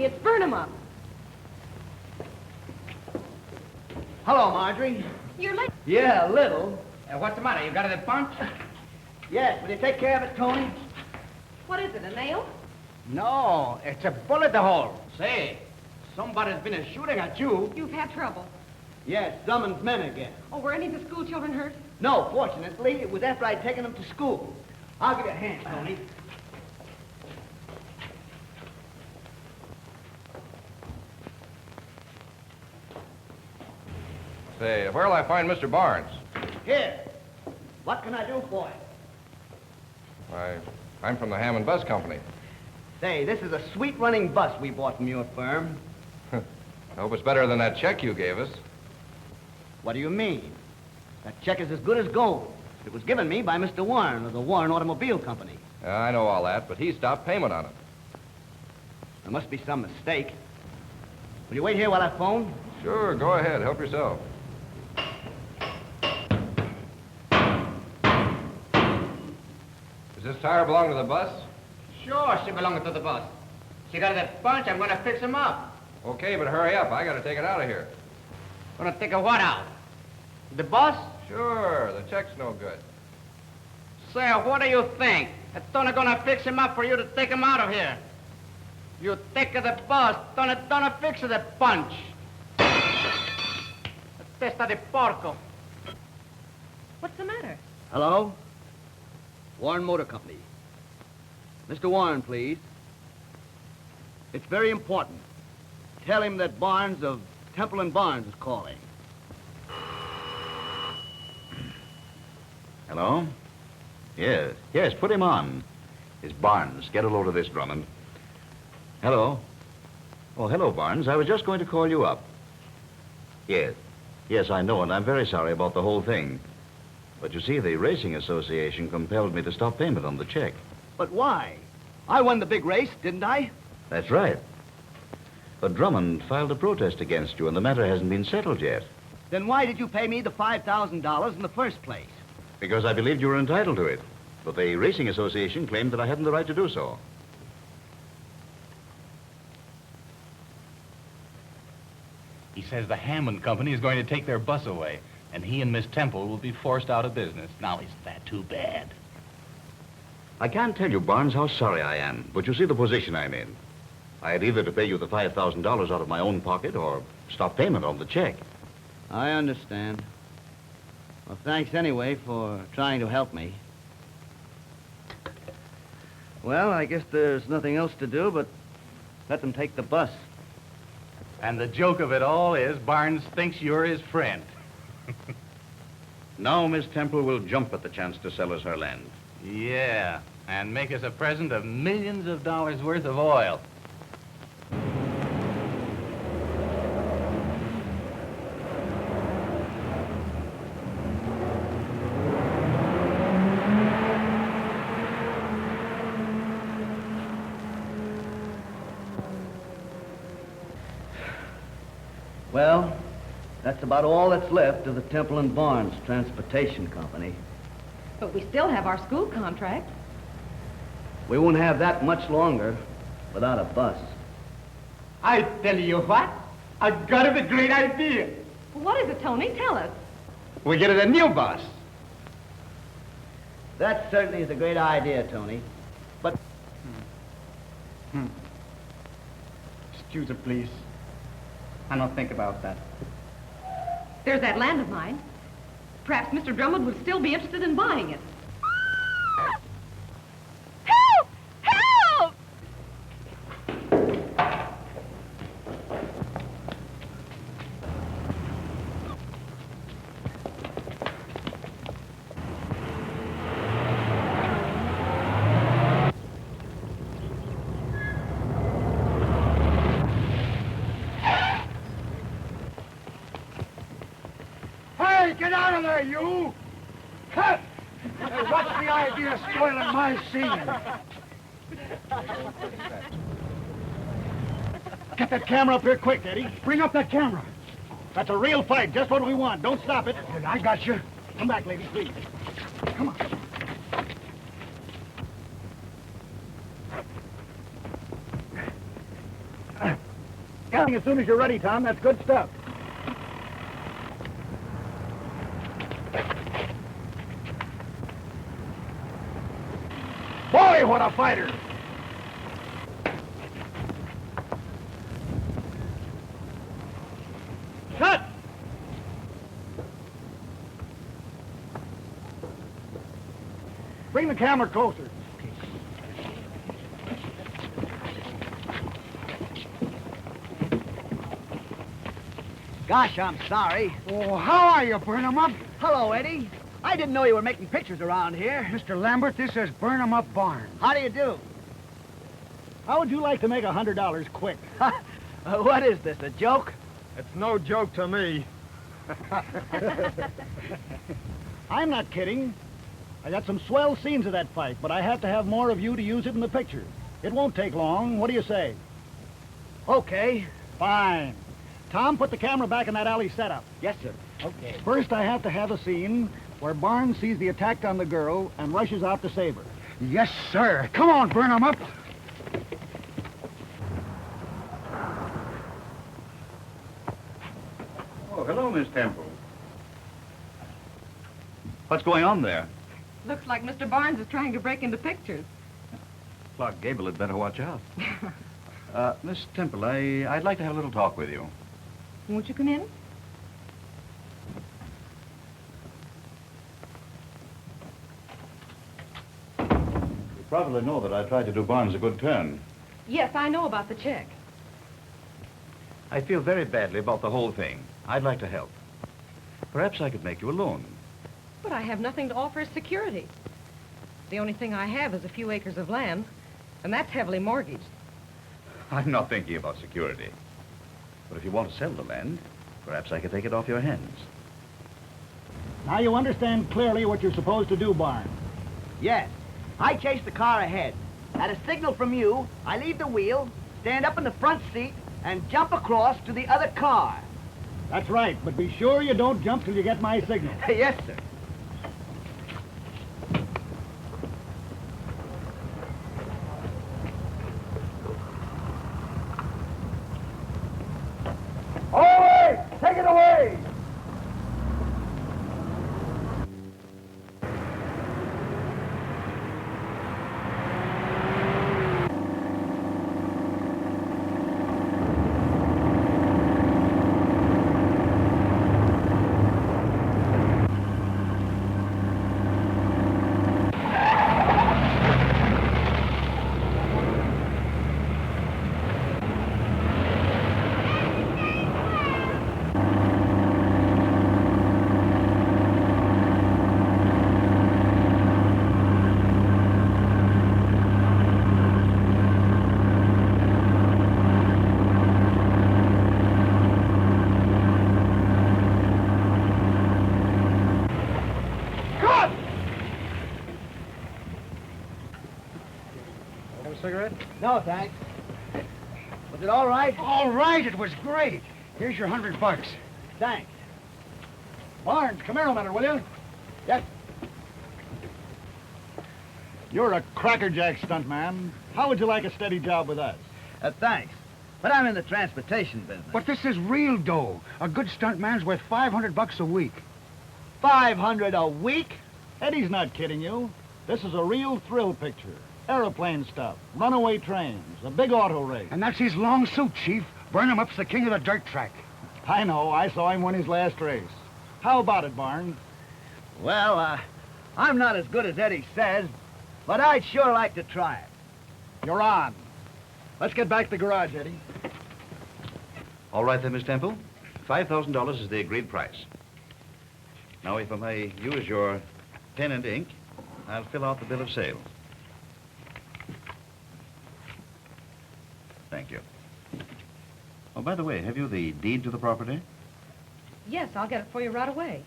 it's burn 'em up. Hello, Marjorie. You're late. Yeah, a little. What's the matter? You got a punch? Yes, will you take care of it, Tony? What is it, a nail? No, it's a bullet hole. Say, somebody's been shooting at you. You've had trouble. Yes, Drummond's men again. Oh, were any of the school children hurt? No, fortunately, it was after I'd taken them to school. I'll give you a hand, Tony. Say, where'll I find Mr. Barnes? Here. What can I do for you? I'm from the Hammond Bus Company. Say, this is a sweet-running bus we bought from your firm. I hope it's better than that check you gave us. What do you mean? That check is as good as gold. It was given me by Mr. Warren of the Warren Automobile Company. I know all that, but he stopped payment on it. There must be some mistake. Will you wait here while I phone? Sure, go ahead. Help yourself. Does this tire belong to the bus? Sure, she belongs to the bus. She got that punch, I'm gonna fix him up. Okay, but hurry up. I gotta take it out of here. Gonna take a what out? The bus? Sure, the check's no good. Say, what do you think? Tony gonna fix him up for you to take him out of here. You take the bus, Tony fix the punch. Testa de porco. What's the matter? Hello? Warren Motor Company. Mr. Warren, please. It's very important. Tell him that Barnes of Temple and Barnes is calling. Hello? Yes, put him on. It's Barnes. Get a load of this, Drummond. Hello? Oh, hello, Barnes. I was just going to call you up. Yes, I know, and I'm very sorry about the whole thing. But you see, the Racing Association compelled me to stop payment on the check. But why? I won the big race, didn't I? That's right. But Drummond filed a protest against you, and the matter hasn't been settled yet. Then why did you pay me the $5,000 in the first place? Because I believed you were entitled to it. But the Racing Association claimed that I hadn't the right to do so. He says the Hammond Company is going to take their bus away, and he and Miss Temple will be forced out of business. Now, isn't that too bad? I can't tell you, Barnes, how sorry I am, but you see the position I'm in. I had either to pay you the $5,000 out of my own pocket or stop payment on the check. I understand. Well, thanks anyway for trying to help me. Well, I guess there's nothing else to do but let them take the bus. And the joke of it all is Barnes thinks you're his friend. Now Miss Temple will jump at the chance to sell us her land. Yeah, and make us a present of millions of dollars worth of oil. Well, that's about all that's left of the Temple and Barnes Transportation Company. But we still have our school contract. We won't have that much longer without a bus. I tell you what, I got a great idea. What is it, Tony? Tell us. We get a new bus. That certainly is a great idea, Tony. But... Excuse me, please. I don't think about that. There's that land of mine. Perhaps Mr. Drummond would still be interested in buying it. Help! Help! Hey, get out of there, you! Hey, what's the idea of spoiling my scene? Get that camera up here quick, Eddie. Bring up that camera. That's a real fight, just what we want. Don't stop it. I got you. Come back, lady, please. Come on. come. As soon as you're ready, Tom. That's good stuff. Boy, what a fighter! Shut! Bring the camera closer. Gosh, I'm sorry. Oh, how are you, Burn-em-Up? Hello, Eddie. I didn't know you were making pictures around here. Mr. Lambert, this is Burn-em-Up Barnes. How do you do? How would you like to make $100 quick? What is this, a joke? It's no joke to me. I'm not kidding. I got some swell scenes of that fight, but I have to have more of you to use it in the picture. It won't take long. What do you say? Okay. Fine. Tom, put the camera back in that alley setup. Yes, sir. Okay. First, I have to have a scene where Barnes sees the attack on the girl and rushes out to save her. Yes, sir. Come on, burn 'em up. Oh, hello, Miss Temple. What's going on there? Looks like Mr. Barnes is trying to break into pictures. Clark Gable had better watch out. Miss Temple, I'd like to have a little talk with you. Won't you come in? You probably know that I tried to do Barnes a good turn. Yes, I know about the check. I feel very badly about the whole thing. I'd like to help. Perhaps I could make you a loan. But I have nothing to offer as security. The only thing I have is a few acres of land, and that's heavily mortgaged. I'm not thinking about security. But if you want to sell the land, perhaps I could take it off your hands. Now you understand clearly what you're supposed to do, Barnes. Yes. I chase the car ahead. At a signal from you, I leave the wheel, stand up in the front seat, and jump across to the other car. That's right, but be sure you don't jump till you get my signal. Yes, sir. Away! Take it away! Cigarette? No, thanks. Was it all right? All right, it was great. Here's your $100. Thanks. Barnes, come here a minute, will you? Yes. You're a crackerjack stuntman. How would you like a steady job with us? Thanks. But I'm in the transportation business. But this is real dough. A good stuntman's worth $500 a week. 500 a week? Eddie's not kidding you. This is a real thrill picture. Airplane stuff, runaway trains, a big auto race. And that's his long suit, Chief. Burn-em-Up's the king of the dirt track. I know. I saw him win his last race. How about it, Barnes? Well, I'm not as good as Eddie says, but I'd sure like to try it. You're on. Let's get back to the garage, Eddie. All right then, Miss Temple. $5,000 is the agreed price. Now, if I may use your pen and ink, I'll fill out the bill of sale. Thank you. Oh, by the way, have you the deed to the property? Yes, I'll get it for you right away.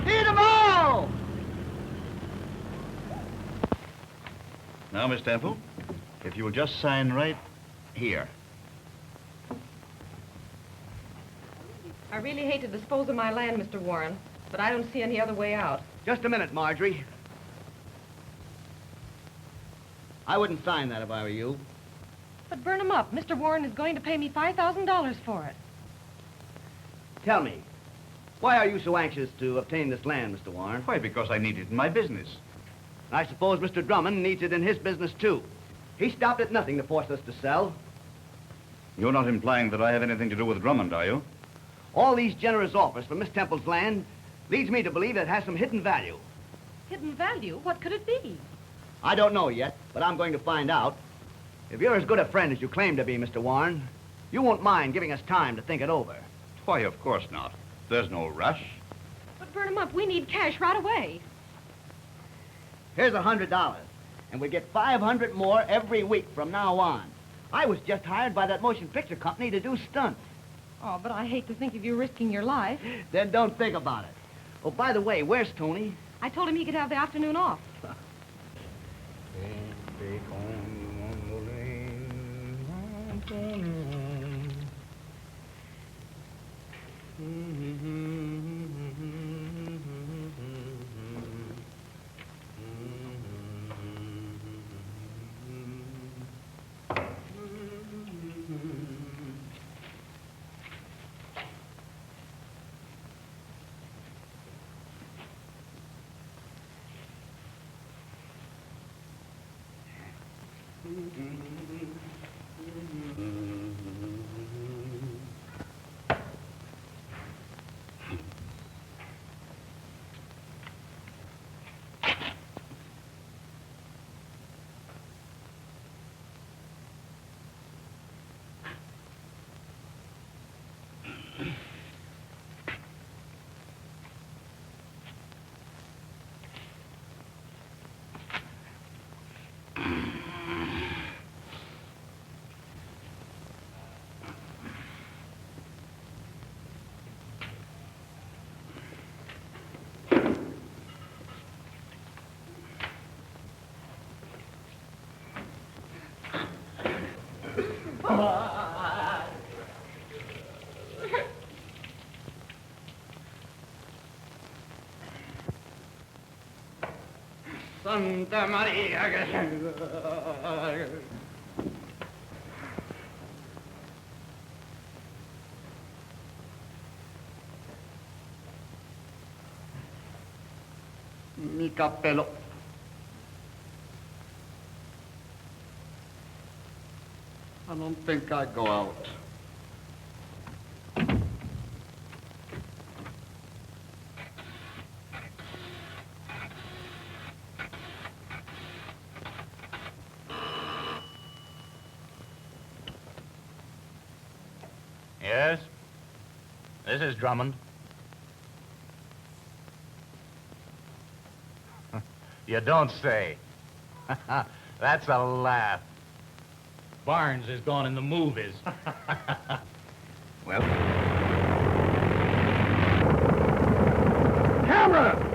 Eat 'em all! Now, Miss Temple, if you will just sign right here. I really hate to dispose of my land, Mr. Warren, but I don't see any other way out. Just a minute, Marjorie. I wouldn't sign that if I were you. But burn 'em up. Mr. Warren is going to pay me $5,000 for it. Tell me, why are you so anxious to obtain this land, Mr. Warren? Why, because I need it in my business. I suppose Mr. Drummond needs it in his business, too. He stopped at nothing to force us to sell. You're not implying that I have anything to do with Drummond, are you? All these generous offers for Miss Temple's land leads me to believe it has some hidden value. Hidden value? What could it be? I don't know yet, but I'm going to find out. If you're as good a friend as you claim to be, Mr. Warren, you won't mind giving us time to think it over. Why, of course not. There's no rush. But burn 'em up. We need cash right away. Here's $100, and we get 500 more every week from now on. I was just hired by that motion picture company to do stunts. Oh, but I hate to think of you risking your life. Then don't think about it. Oh, by the way, where's Tony? I told him he could have the afternoon off. Santa Maria. Mi cappello. I don't think I'd go out. Yes? This is Drummond. You don't say. That's a laugh. Barnes is gone in the movies. Well? Camera!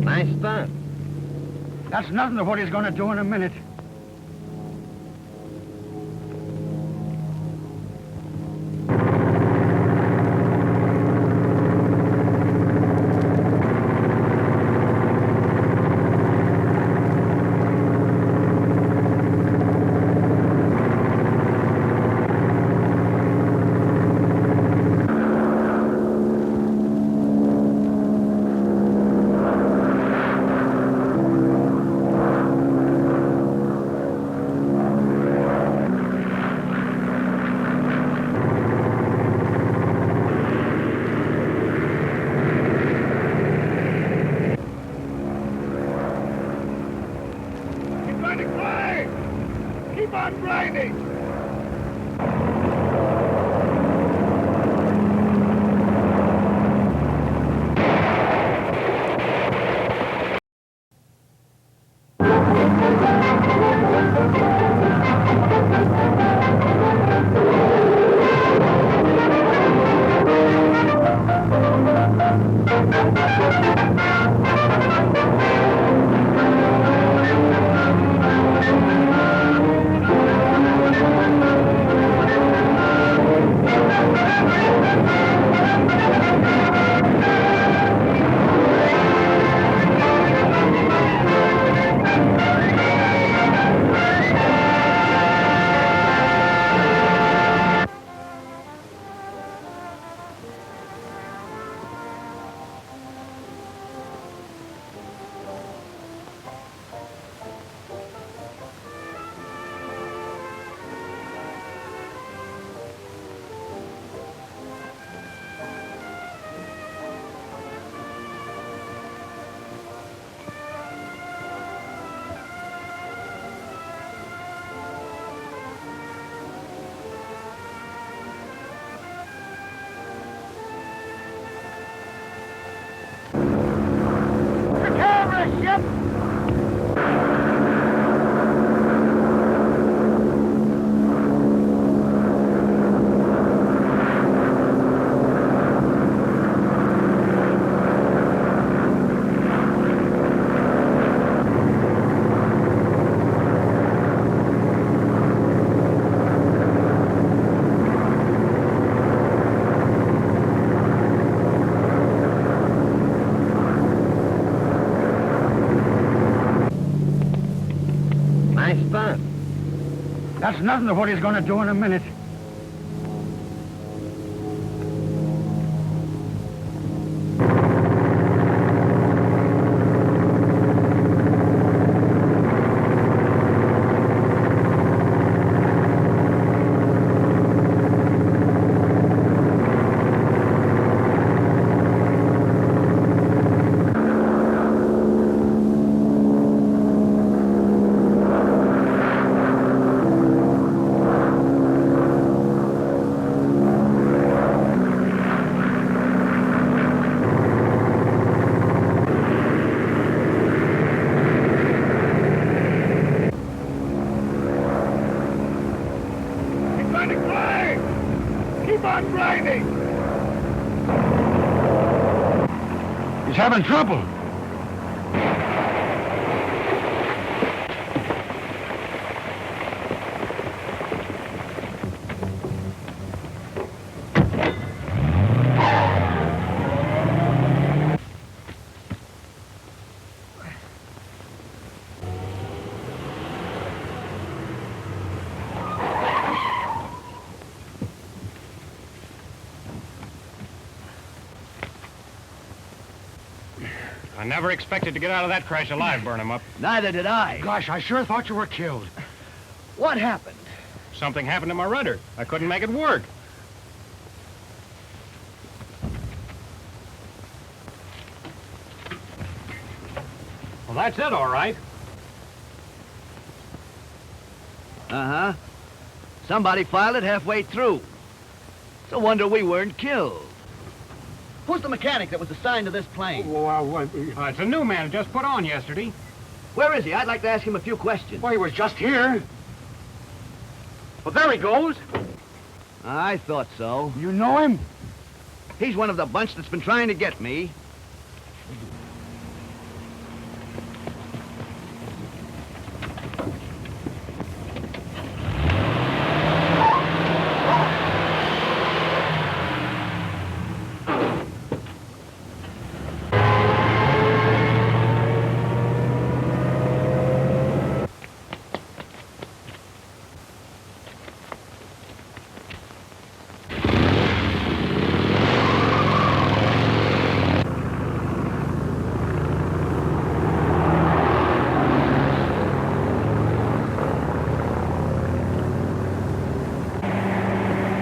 Nice stunt. That's nothing to what he's going to do in a minute. That's nothing to what he's going to do in a minute. He's having trouble. I never expected to get out of that crash alive, burn 'em up. Neither did I. Gosh, I sure thought you were killed. What happened? Something happened to my rudder. I couldn't make it work. Well, that's it, all right. Uh-huh. Somebody filed it halfway through. It's a wonder we weren't killed. Who's the mechanic that was assigned to this plane? It's a new man just put on yesterday. Where is he? I'd like to ask him a few questions. Well, he was just here. Well, there he goes. I thought so. You know him? He's one of the bunch that's been trying to get me.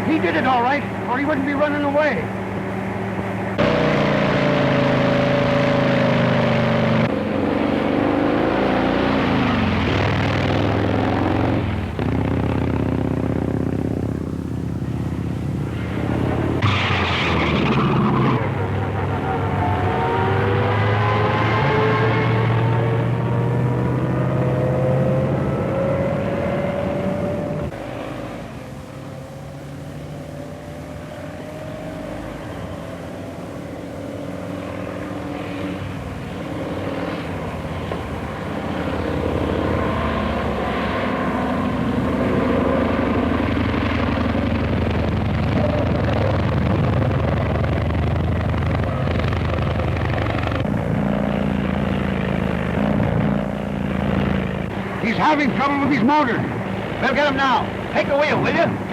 He did it all right, or he wouldn't be running away. He's having trouble with his motor. We'll get him now. Take the wheel, will you?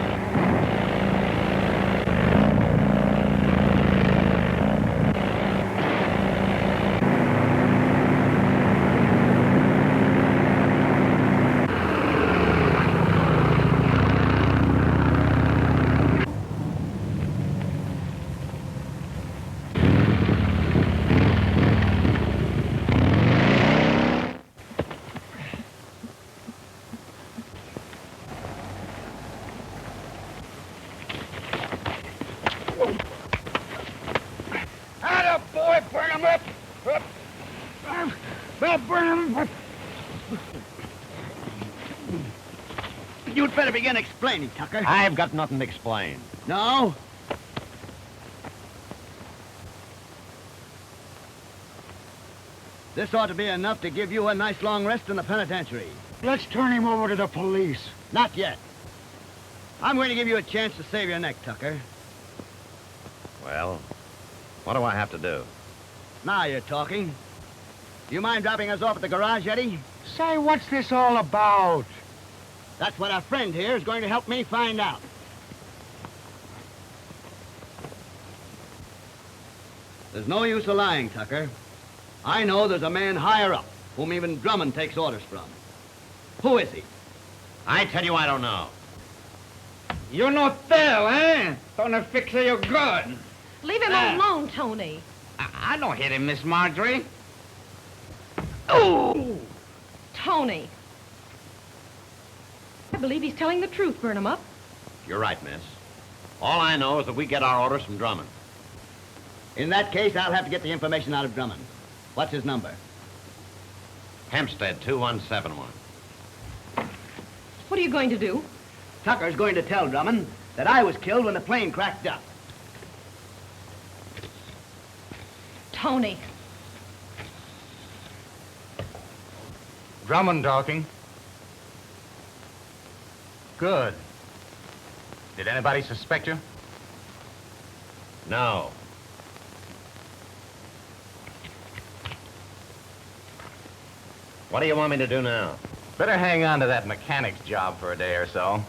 Boy, burn him up! Burn him up! You'd better begin explaining, Tucker. I've got nothing to explain. No? This ought to be enough to give you a nice long rest in the penitentiary. Let's turn him over to the police. Not yet. I'm going to give you a chance to save your neck, Tucker. Well, what do I have to do? Now you're talking. Do you mind dropping us off at the garage, Eddie? Say, what's this all about? That's what our friend here is going to help me find out. There's no use of lying, Tucker. I know there's a man higher up whom even Drummond takes orders from. Who is he? I tell you, I don't know. You no tell, eh? Gonna fix your gun. Leave him alone, Tony. I don't hit him, Miss Marjorie. Oh! Tony. I believe he's telling the truth, burn him up. You're right, miss. All I know is that we get our orders from Drummond. In that case, I'll have to get the information out of Drummond. What's his number? Hempstead 2171. What are you going to do? Tucker's going to tell Drummond that I was killed when the plane cracked up. Tony. Drummond talking. Good. Did anybody suspect you? No. What do you want me to do now? Better hang on to that mechanic's job for a day or so.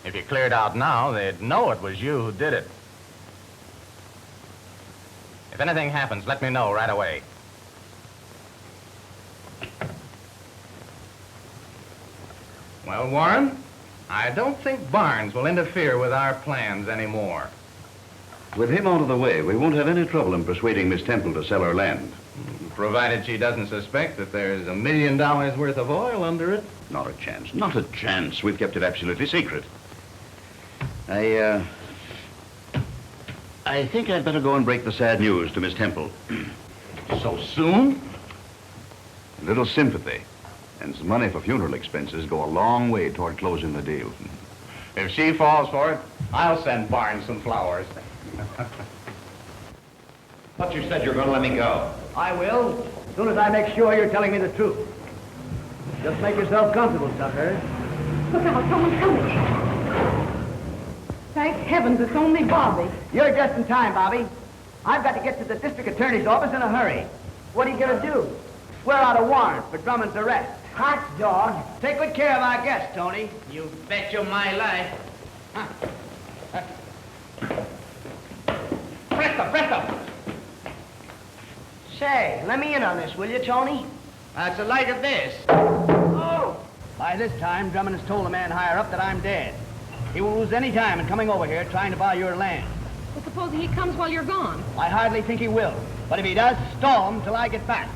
If you cleared out now, they'd know it was you who did it. If anything happens, let me know right away. Well, Warren, I don't think Barnes will interfere with our plans anymore. With him out of the way, we won't have any trouble in persuading Miss Temple to sell her land. Provided she doesn't suspect that there's $1 million worth of oil under it. Not a chance. Not a chance. We've kept it absolutely secret. I think I'd better go and break the sad news to Miss Temple. So soon? A little sympathy and some money for funeral expenses go a long way toward closing the deal. If she falls for it, I'll send Barnes some flowers. But you said you were going to let me go. I will, as soon as I make sure you're telling me the truth. Just make yourself comfortable, Tucker. Look out, someone's coming. Thank heavens, it's only Bobbie. You're just in time, Bobbie. I've got to get to the district attorney's office in a hurry. What are you going to do? Swear out a warrant for Drummond's arrest. Hot dog. Take good care of our guests, Tony. You bet you my life. Presto. Say, let me in on this, will you, Tony? It's like this. Oh! By this time, Drummond has told the man higher up that I'm dead. He won't lose any time in coming over here trying to buy your land. Well, supposing he comes while you're gone. I hardly think he will. But if he does, stall him till I get back.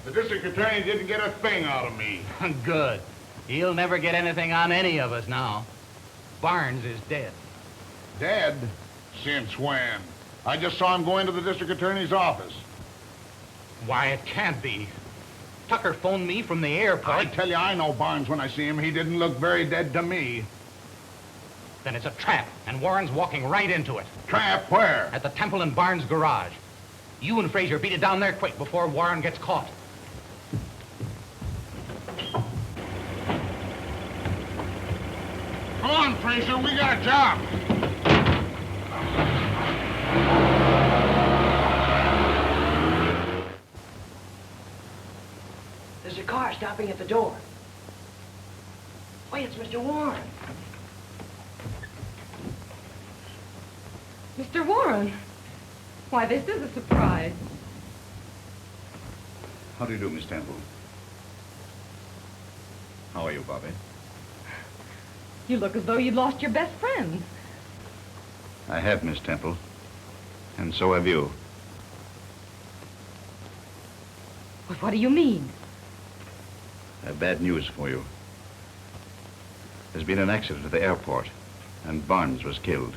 The district attorney didn't get a thing out of me. Good. He'll never get anything on any of us now. Barnes is dead. Dead? Since when? I just saw him go into the district attorney's office. Why, it can't be. Tucker phoned me from the airport. I tell you, I know Barnes when I see him. He didn't look very dead to me. Then it's a trap, and Warren's walking right into it. Trap where? At the Temple and Barnes garage. You and Fraser beat it down there quick before Warren gets caught. Come on, Fraser, we got a job. There's a car stopping at the door. Wait, it's Mr. Warren. Mr. Warren. Why, this is a surprise. How do you do, Miss Temple? How are you, Bobbie? You look as though you'd lost your best friend. I have, Miss Temple. And so have you. But what do you mean? I have bad news for you. There's been an accident at the airport, and Barnes was killed.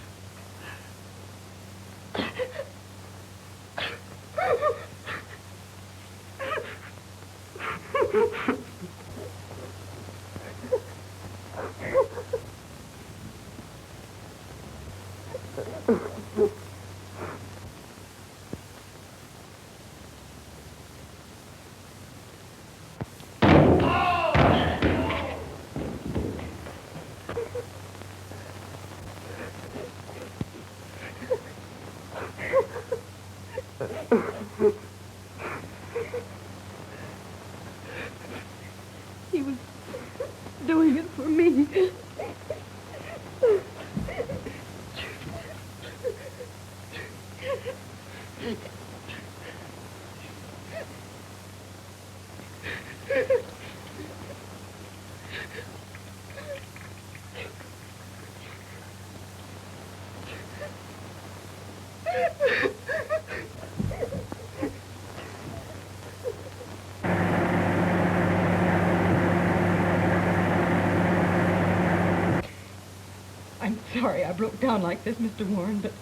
I'm sorry I broke down like this, Mr. Warren, but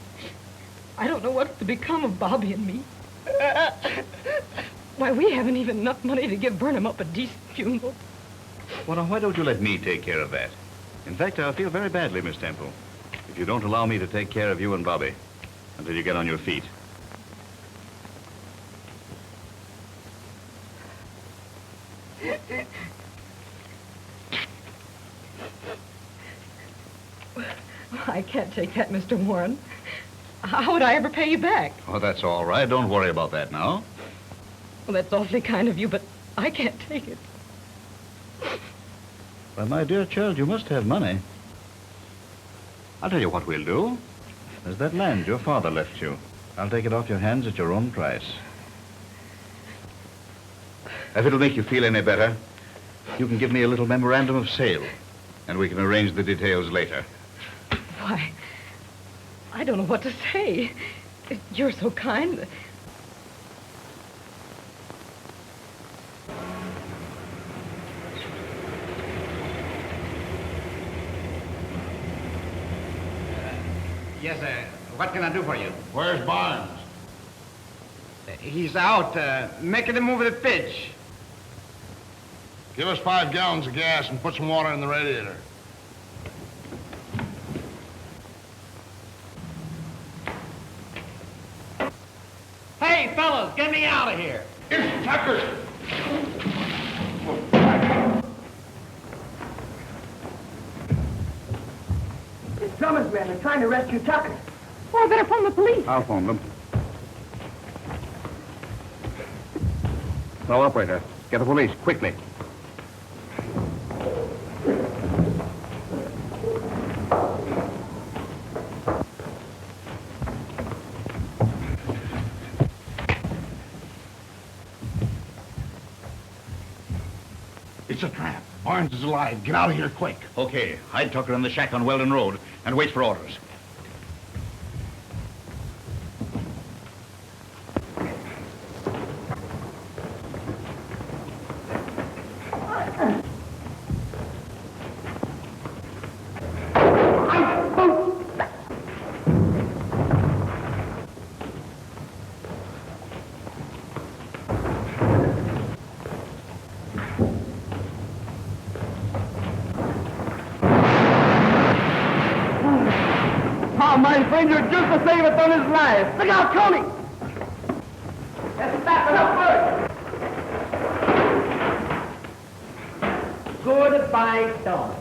I don't know what's to become of Bobbie and me. Why, we haven't even enough money to give Burnham up a decent funeral. Well, now, why don't you let me take care of that? In fact, I feel very badly, Miss Temple, if you don't allow me to take care of you and Bobbie until you get on your feet. I can't take that, Mr. Warren. How would I ever pay you back? Oh, that's all right. Don't worry about that now. Well, that's awfully kind of you, but I can't take it. Well, my dear child, you must have money. I'll tell you what we'll do. There's that land your father left you. I'll take it off your hands at your own price. If it'll make you feel any better, you can give me a little memorandum of sale, and we can arrange the details later. Why, I don't know what to say. You're so kind. Yes, what can I do for you? Where's Barnes? He's out, making the move of the pitch. Give us 5 gallons of gas and put some water in the radiator. Hey, fellas, get me out of here. It's Tucker. It's Drummond's men. They're trying to rescue Tucker. Oh, I better phone the police. I'll phone them. No, operator. Get the police, quickly. It's a trap. Barnes is alive. Get out of here quick. Okay, hide Tucker in the shack on Weldon Road and wait for orders. My friend, you're just the same as on his life. Look out, Tony! Let's back it up first. Goodbye, Tony.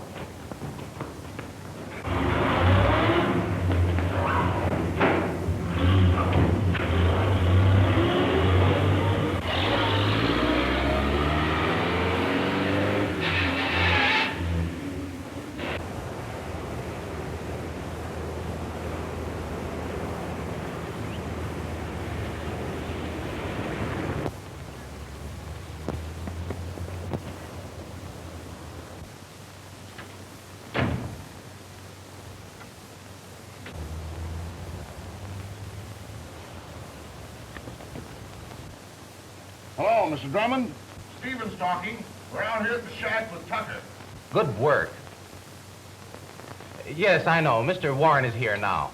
Hello, Mr. Drummond. Stephen's talking. We're out here at the shack with Tucker. Good work. Yes, I know. Mr. Warren is here now.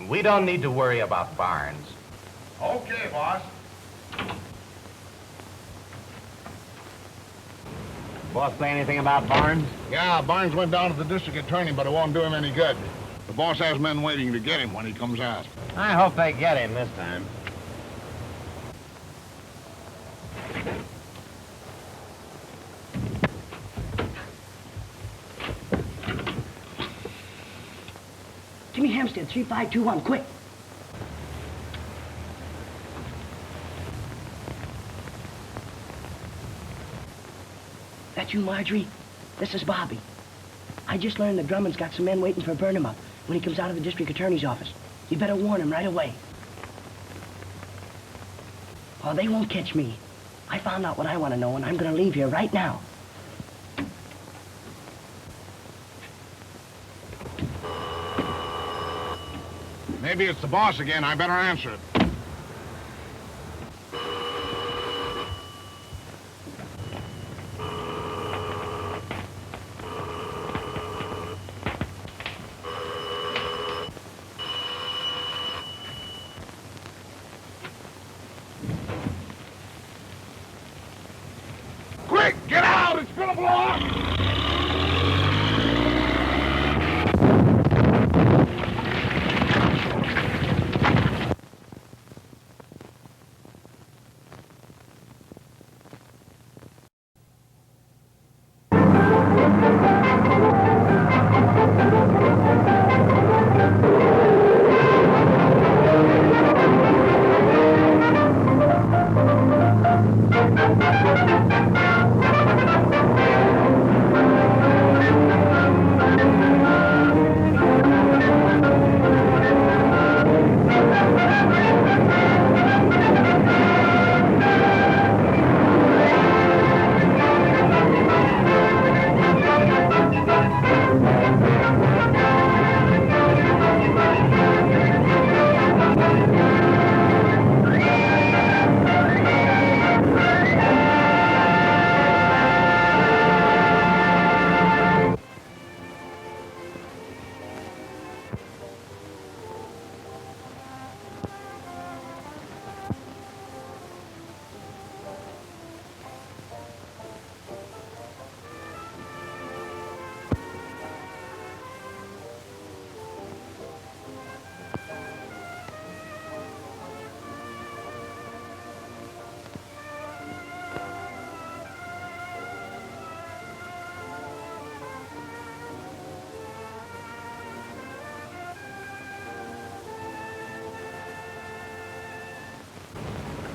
We don't need to worry about Barnes. Okay, boss. Boss say anything about Barnes? Yeah, Barnes went down to the district attorney, but it won't do him any good. The boss has men waiting to get him when he comes out. I hope they get him this time. Jimmy Hampstead, 3521, quick. That you, Marjorie? This is Bobbie. I just learned that Drummond's got some men waiting for Burnham up when he comes out of the district attorney's office. You better warn him right away. Oh, they won't catch me. I found out what I want to know, and I'm going to leave here right now. Maybe it's the boss again. I better answer it. Quick, get out! It's gonna blow up!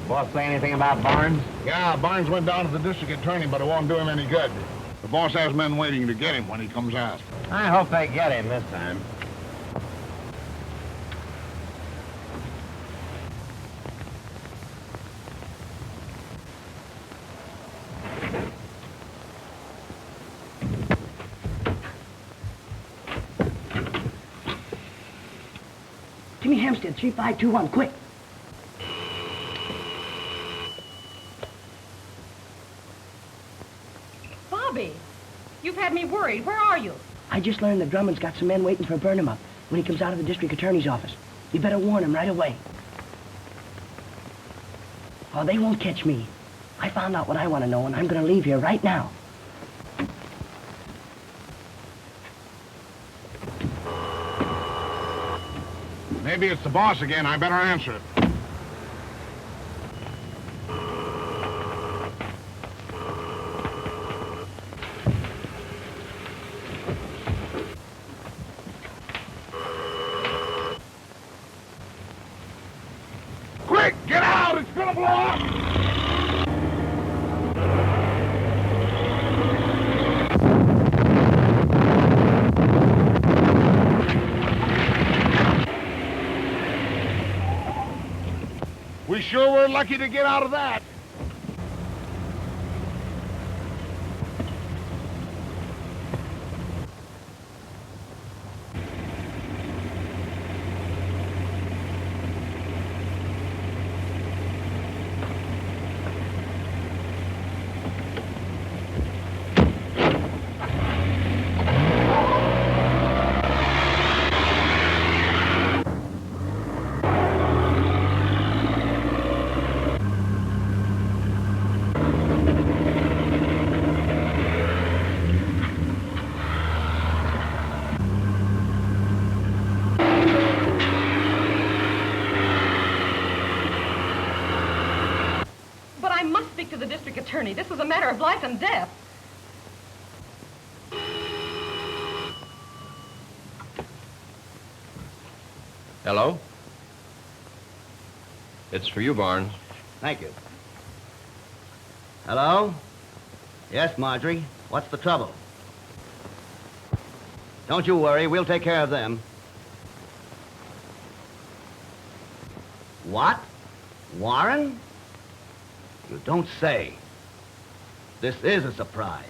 Boss say anything about Barnes? Yeah, Barnes went down to the district attorney, but it won't do him any good. The boss has men waiting to get him when he comes out. I hope they get him this time. Give me Hempstead, 3521, quick. Bobbie, you've had me worried. Where are you? I just learned that Drummond's got some men waiting for Burnham up when he comes out of the district attorney's office. You better warn him right away. Oh, they won't catch me. I found out what I want to know, and I'm going to leave here right now. Maybe it's the boss again. I better answer it. Quick, get out! It's gonna blow up! We sure were lucky to get out of that. To the district attorney. This is a matter of life and death. Hello? It's for you, Barnes. Thank you. Hello? Yes, Marjorie. What's the trouble? Don't you worry. We'll take care of them. What? Warren? You don't say. This is a surprise.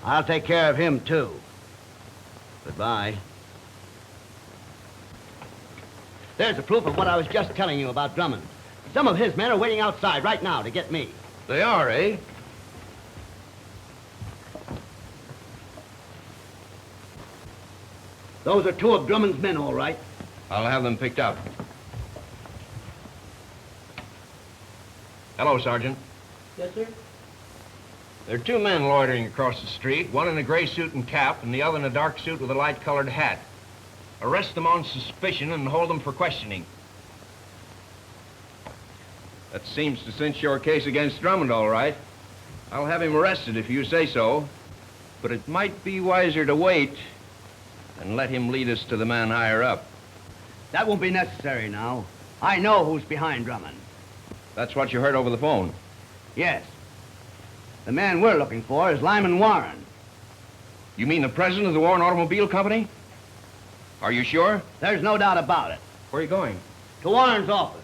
I'll take care of him, too. Goodbye. There's the proof of what I was just telling you about Drummond. Some of his men are waiting outside right now to get me. They are, eh? Those are two of Drummond's men, all right. I'll have them picked up. Hello, Sergeant. Yes, sir? There are two men loitering across the street, one in a gray suit and cap, and the other in a dark suit with a light-colored hat. Arrest them on suspicion and hold them for questioning. That seems to cinch your case against Drummond, all right. I'll have him arrested if you say so, but it might be wiser to wait and let him lead us to the man higher up. That won't be necessary now. I know who's behind Drummond. That's what you heard over the phone? Yes. The man we're looking for is Lyman Warren. You mean the president of the Warren Automobile Company? Are you sure? There's no doubt about it. Where are you going? To Warren's office.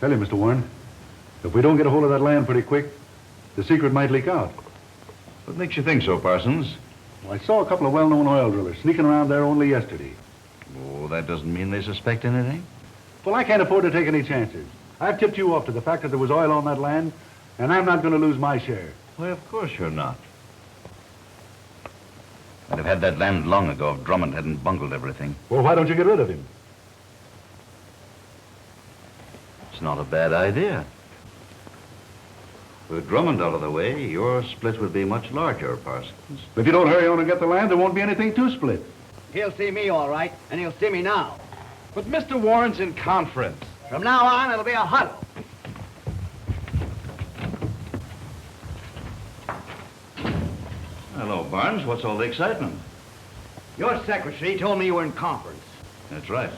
Tell you, Mr. Warren, if we don't get a hold of that land pretty quick, the secret might leak out. What makes you think so, Parsons? Well, I saw a couple of well-known oil drillers sneaking around there only yesterday. Oh, that doesn't mean they suspect anything? Well, I can't afford to take any chances. I've tipped you off to the fact that there was oil on that land, and I'm not going to lose my share. Why, of course you're not. I'd have had that land long ago if Drummond hadn't bungled everything. Well, why don't you get rid of him? It's not a bad idea. With Drummond out of the way, your split would be much larger, Parsons. If you don't hurry on and get the land, there won't be anything to split. He'll see me all right, and he'll see me now. But Mr. Warren's in conference. From now on, it'll be a huddle. Hello, Barnes. What's all the excitement? Your secretary told me you were in conference. That's right.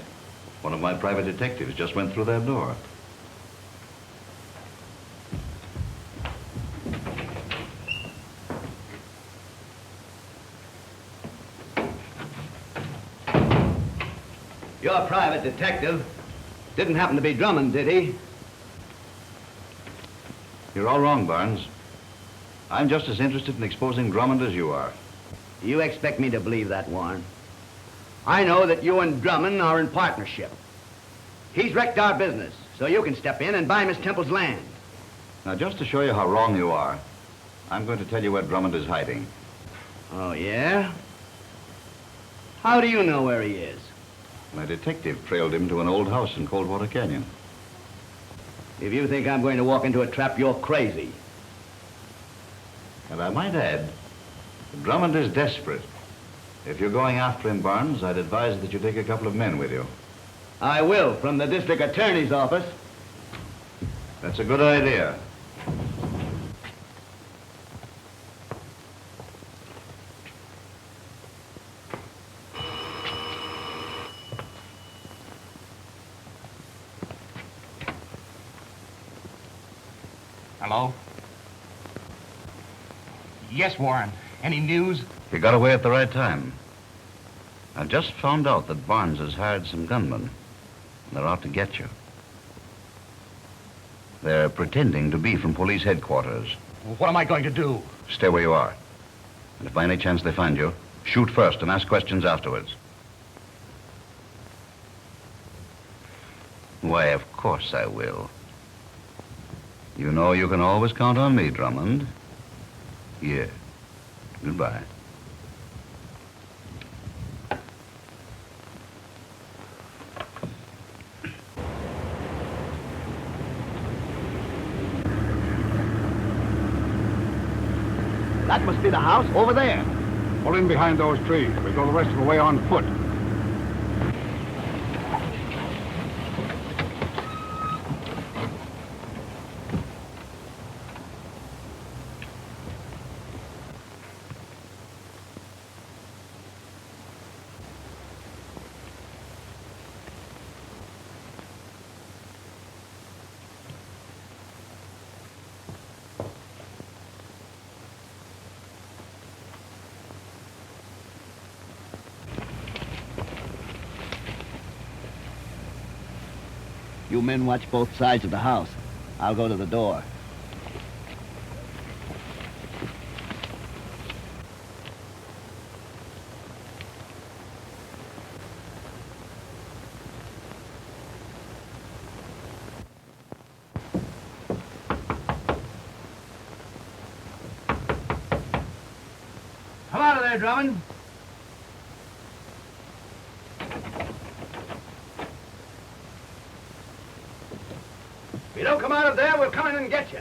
One of my private detectives just went through that door. Your private detective didn't happen to be Drummond, did he? You're all wrong, Barnes. I'm just as interested in exposing Drummond as you are. You expect me to believe that, Warren? I know that you and Drummond are in partnership. He's wrecked our business, so you can step in and buy Miss Temple's land. Now, just to show you how wrong you are, I'm going to tell you where Drummond is hiding. Oh, yeah? How do you know where he is? My detective trailed him to an old house in Coldwater Canyon. If you think I'm going to walk into a trap, you're crazy. And I might add, Drummond is desperate. If you're going after him, Barnes, I'd advise that you take a couple of men with you. I will, from the district attorney's office. That's a good idea. Hello? Yes, Warren. Any news? You got away at the right time. I just found out that Barnes has hired some gunmen. They're out to get you. They're pretending to be from police headquarters. What am I going to do? Stay where you are. And if by any chance they find you, shoot first and ask questions afterwards. Why, of course I will. You know you can always count on me, Drummond. Yes. Goodbye. That must be the house over there. Pull in behind those trees. We go the rest of the way on foot. You men watch both sides of the house. I'll go to the door. Come out of there, Drummond. If you don't come out of there, we'll come in and get you.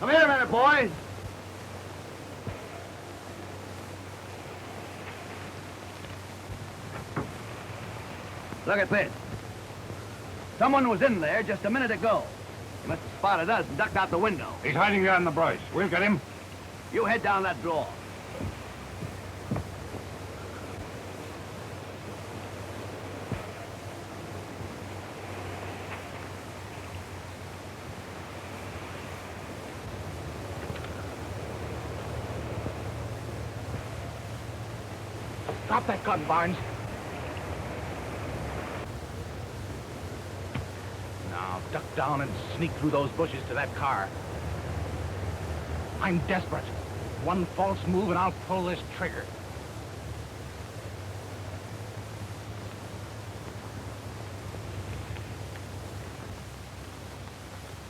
Come here a minute, boys. Look at this. Someone was in there just a minute ago. He must have spotted us and ducked out the window. He's hiding down the brush. We'll get him. You head down that drawer. Drop that gun, Barnes. Now, duck down and sneak through those bushes to that car. I'm desperate. One false move and I'll pull this trigger.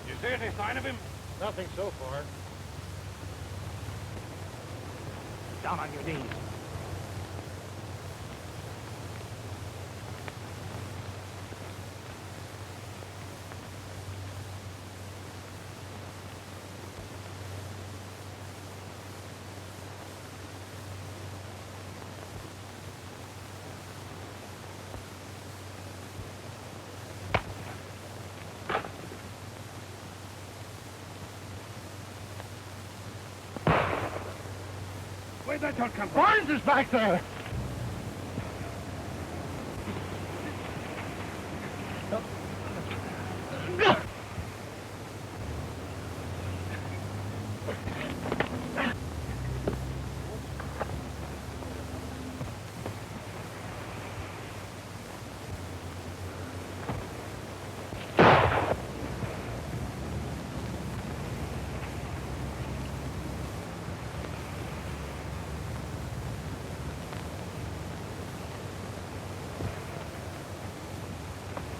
You see any sign of him? Nothing so far. Down on your knees. Where'd that gun come from? Barnes is back there.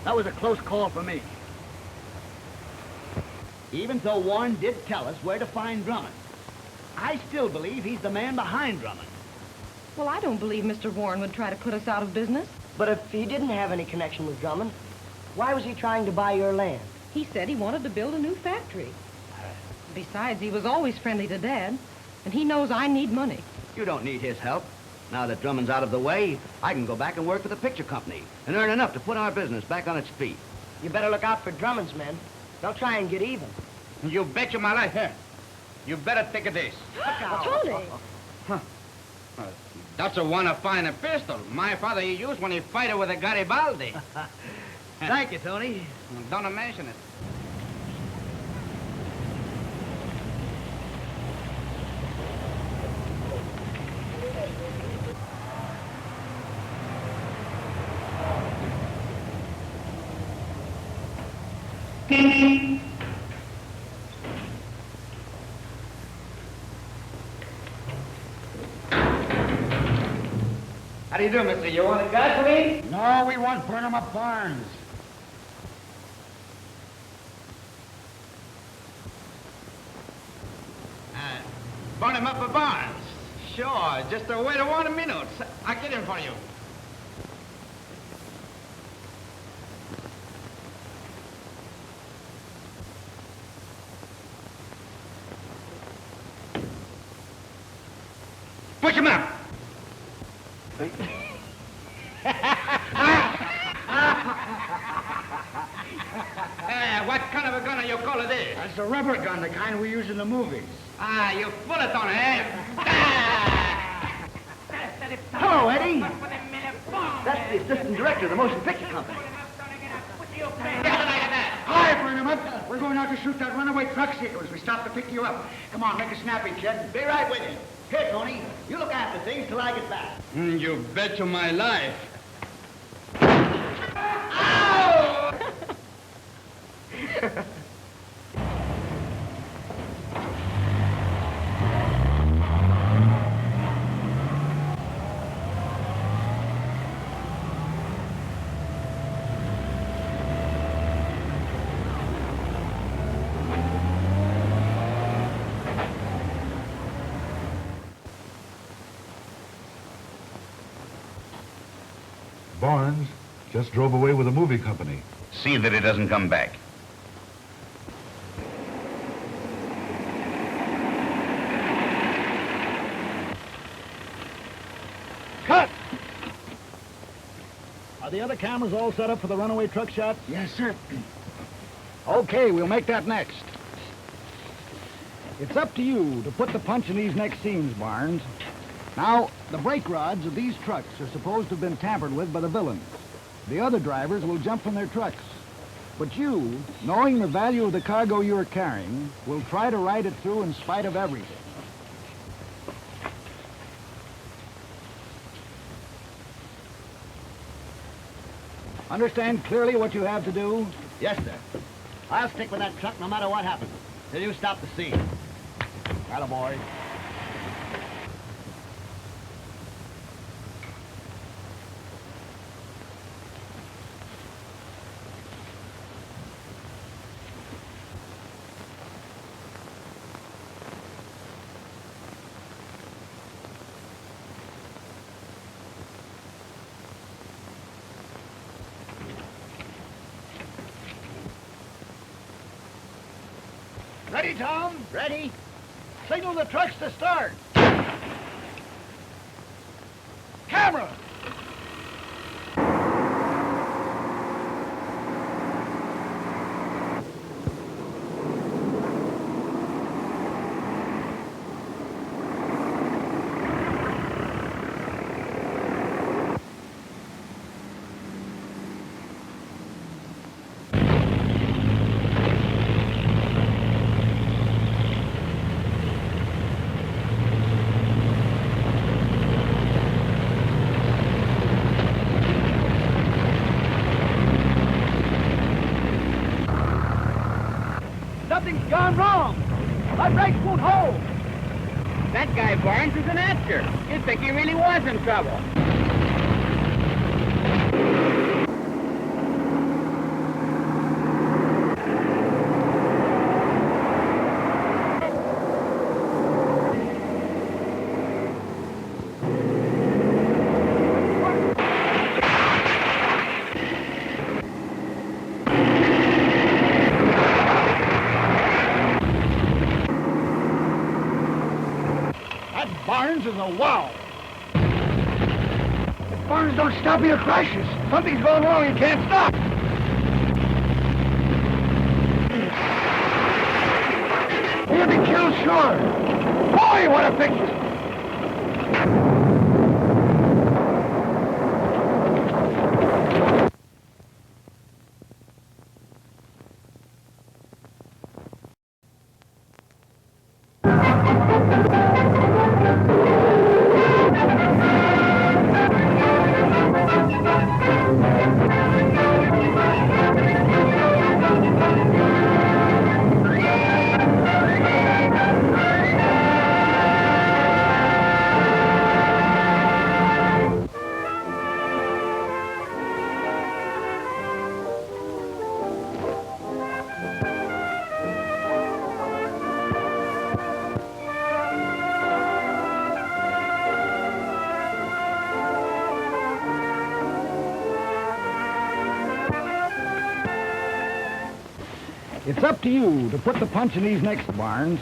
That was a close call for me. Even though Warren did tell us where to find Drummond, I still believe he's the man behind Drummond. Well, I don't believe Mr. Warren would try to put us out of business. But if he didn't have any connection with Drummond, why was he trying to buy your land? He said he wanted to build a new factory. Besides, he was always friendly to Dad, and he knows I need money. You don't need his help. Now that Drummond's out of the way, I can go back and work for the picture company and earn enough to put our business back on its feet. You better look out for Drummond's men. They'll try and get even. You betcha my life, huh? You better take a this. Tony! Huh. That's a one of fine a pistol. My father he used when he fighted with a Garibaldi. Thank you, Tony. Don't mention it. How do you do, mister? You want a gasoline? No, we want Burnham up Barnes. Burn him up a Barnes. Sure, just wait a 1 minute. I'll get him for you. Push him up. What kind of a gun are you calling this? That's a rubber gun, the kind we use in the movies. Ah, you bullet on it. Hello, Eddie. That's the assistant director of the motion picture company. Hi, Burnham up. We're going out to shoot that runaway truck sequence. We stopped to pick you up. Come on, make it snappy, kid. Be right with you. Here, Tony, you look after things till I get back. You bet you my life. Barnes just drove away with a movie company. See that he doesn't come back. Cut! Are the other cameras all set up for the runaway truck shots? Yes, sir. Okay, we'll make that next. It's up to you to put the punch in these next scenes, Barnes. Now, the brake rods of these trucks are supposed to have been tampered with by the villains. The other drivers will jump from their trucks. But you, knowing the value of the cargo you are carrying, will try to ride it through in spite of everything. Understand clearly what you have to do? Yes, sir. I'll stick with that truck no matter what happens. Till you stop the scene. Atta boy. Ready, Tom? Ready? Signal the trucks to start. Camera! Something's gone wrong. My brakes won't hold. That guy Barnes is an actor. You'd think he really was in trouble. Barnes is a wow. If Barnes don't stop, he crashes. Something's going wrong. He can't stop. He'll be killed sure. Boy, what a picture. It's up to you to put the punch in these next, Barnes.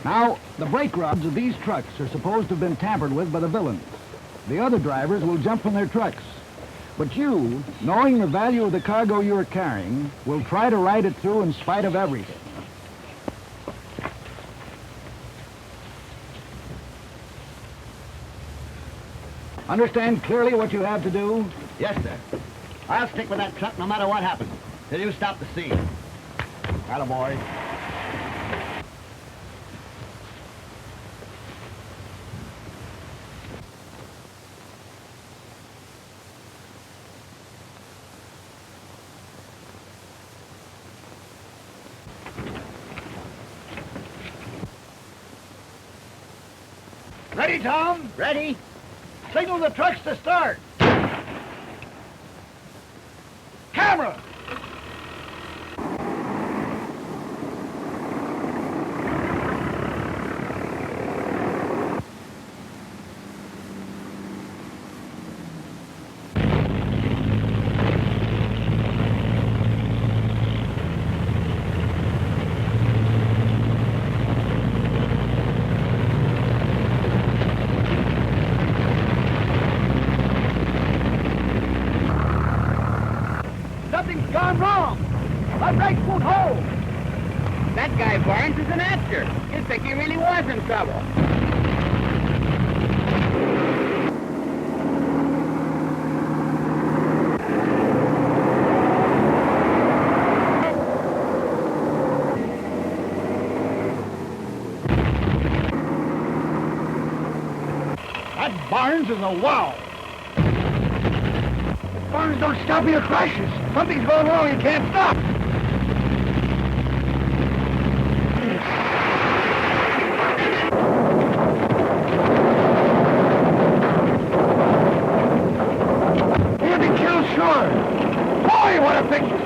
Now, the brake rods of these trucks are supposed to have been tampered with by the villains. The other drivers will jump from their trucks. But you, knowing the value of the cargo you are carrying, will try to ride it through in spite of everything. Understand clearly what you have to do? Yes, sir. I'll stick with that truck no matter what happens, till you stop the scene. Attaboy. Ready, Tom? Ready? Signal the trucks to start. Camera! Something's gone wrong. My brakes won't hold. That guy Barnes is an actor. You'd think he really was in trouble. That Barnes is a wow. If Barnes don't stop me, it crashes. Something's going wrong. He can't stop. He'll be killed sure. Boy, what a picture.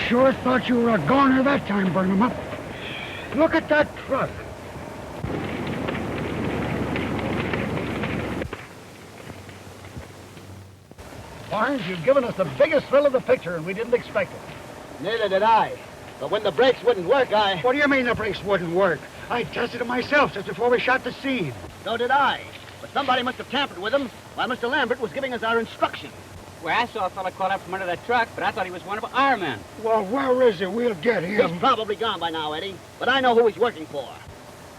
Sure thought you were a goner that time, burn 'em up. Look at that truck. Barnes, you've given us the biggest thrill of the picture, and we didn't expect it. Neither did I. But when the brakes wouldn't work, What do you mean the brakes wouldn't work? I tested them myself just before we shot the scene. So did I. But somebody must have tampered with them while Mr. Lambert was giving us our instructions. Well, I saw a fella caught up from under that truck, but I thought he was one of our men. Well, where is he? We'll get him. He's probably gone by now, Eddie. But I know who he's working for.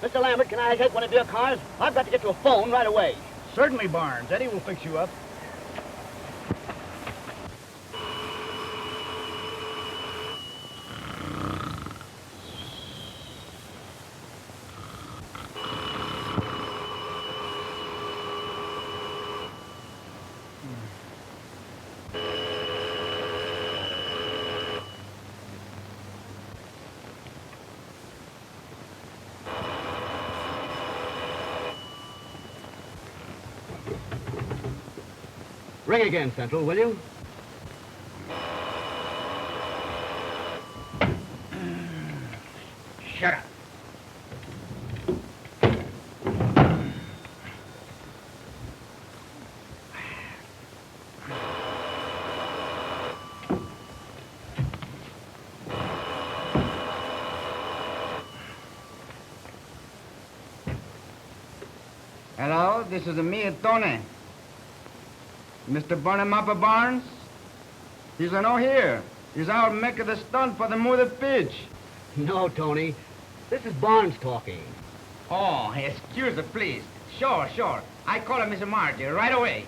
Mr. Lambert, can I take one of your cars? I've got to get to a phone right away. Certainly, Barnes. Eddie will fix you up. Ring again, Central, will you? Shut up. Hello, this is me, Tony. Mr. Barnum Barnes? He's no here. He's out making the stunt for the mother pitch. No, Tony. This is Barnes talking. Oh, excuse me, please. Sure. I call her Miss Marjorie right away.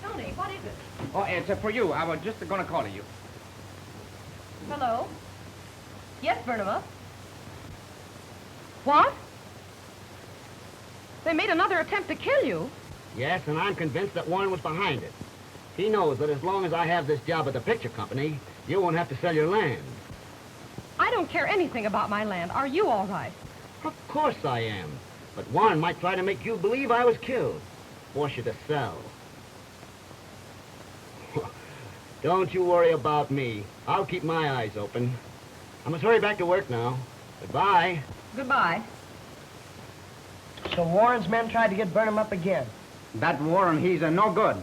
Tony, what is it? Oh, it's for you. I was just going to call you. Hello? Yes, Burnham. What? They made another attempt to kill you? Yes, and I'm convinced that Warren was behind it. He knows that as long as I have this job at the picture company, you won't have to sell your land. I don't care anything about my land. Are you all right? Of course I am. But Warren might try to make you believe I was killed. Force you to sell. Don't you worry about me. I'll keep my eyes open. I must hurry back to work now. Goodbye. Goodbye. So Warren's men tried to get Burnham up again. That Warren, he's a no good.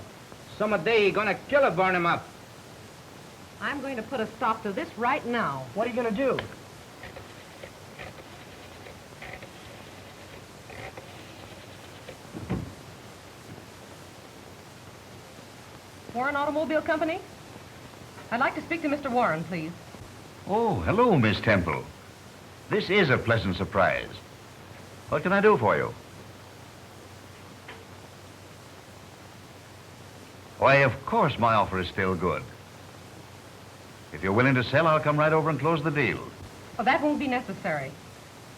Some day he gonna kill a Burnham up. I'm going to put a stop to this right now. What are you gonna do? Warren Automobile Company? I'd like to speak to Mr. Warren, please. Oh, hello, Miss Temple. This is a pleasant surprise. What can I do for you? Why, of course my offer is still good. If you're willing to sell, I'll come right over and close the deal. Oh, that won't be necessary.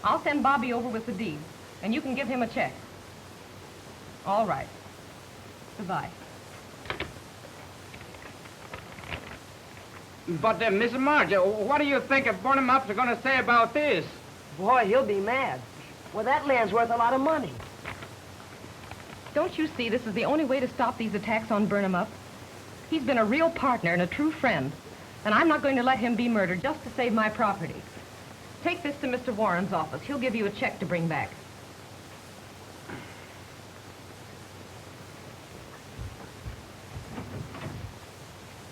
I'll send Bobbie over with the deed, and you can give him a check. All right. Goodbye. But, Miss Marge, what do you think of Burnham Ups are gonna say about this? Boy, he'll be mad. Well, that land's worth a lot of money. Don't you see this is the only way to stop these attacks on Burnham Up? He's been a real partner and a true friend, and I'm not going to let him be murdered just to save my property. Take this to Mr. Warren's office. He'll give you a check to bring back.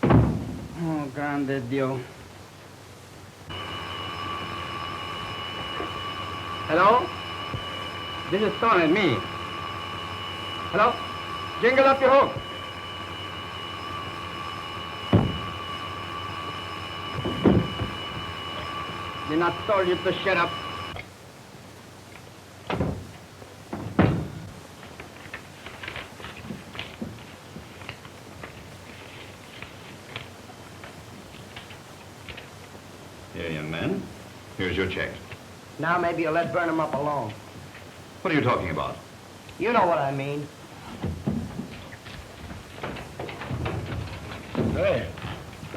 Oh, grande Dio. Hello? This is Stone and me. Hello? Jingle up your hook. Did not told you to shut up. Here, young man. Here's your check. Now maybe you'll let Burnham up alone. What are you talking about? You know what I mean. Hey,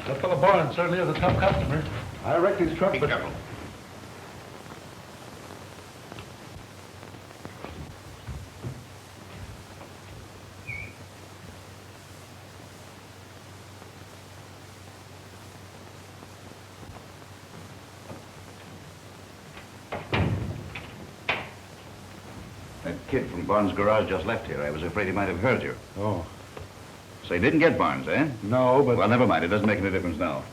that fellow Barnes certainly is a tough customer. I wrecked his truck, but... Careful. That kid from Barnes' garage just left here. I was afraid he might have heard you. Oh. So you didn't get Barnes, eh? No, but... Well, never mind. It doesn't make any difference now.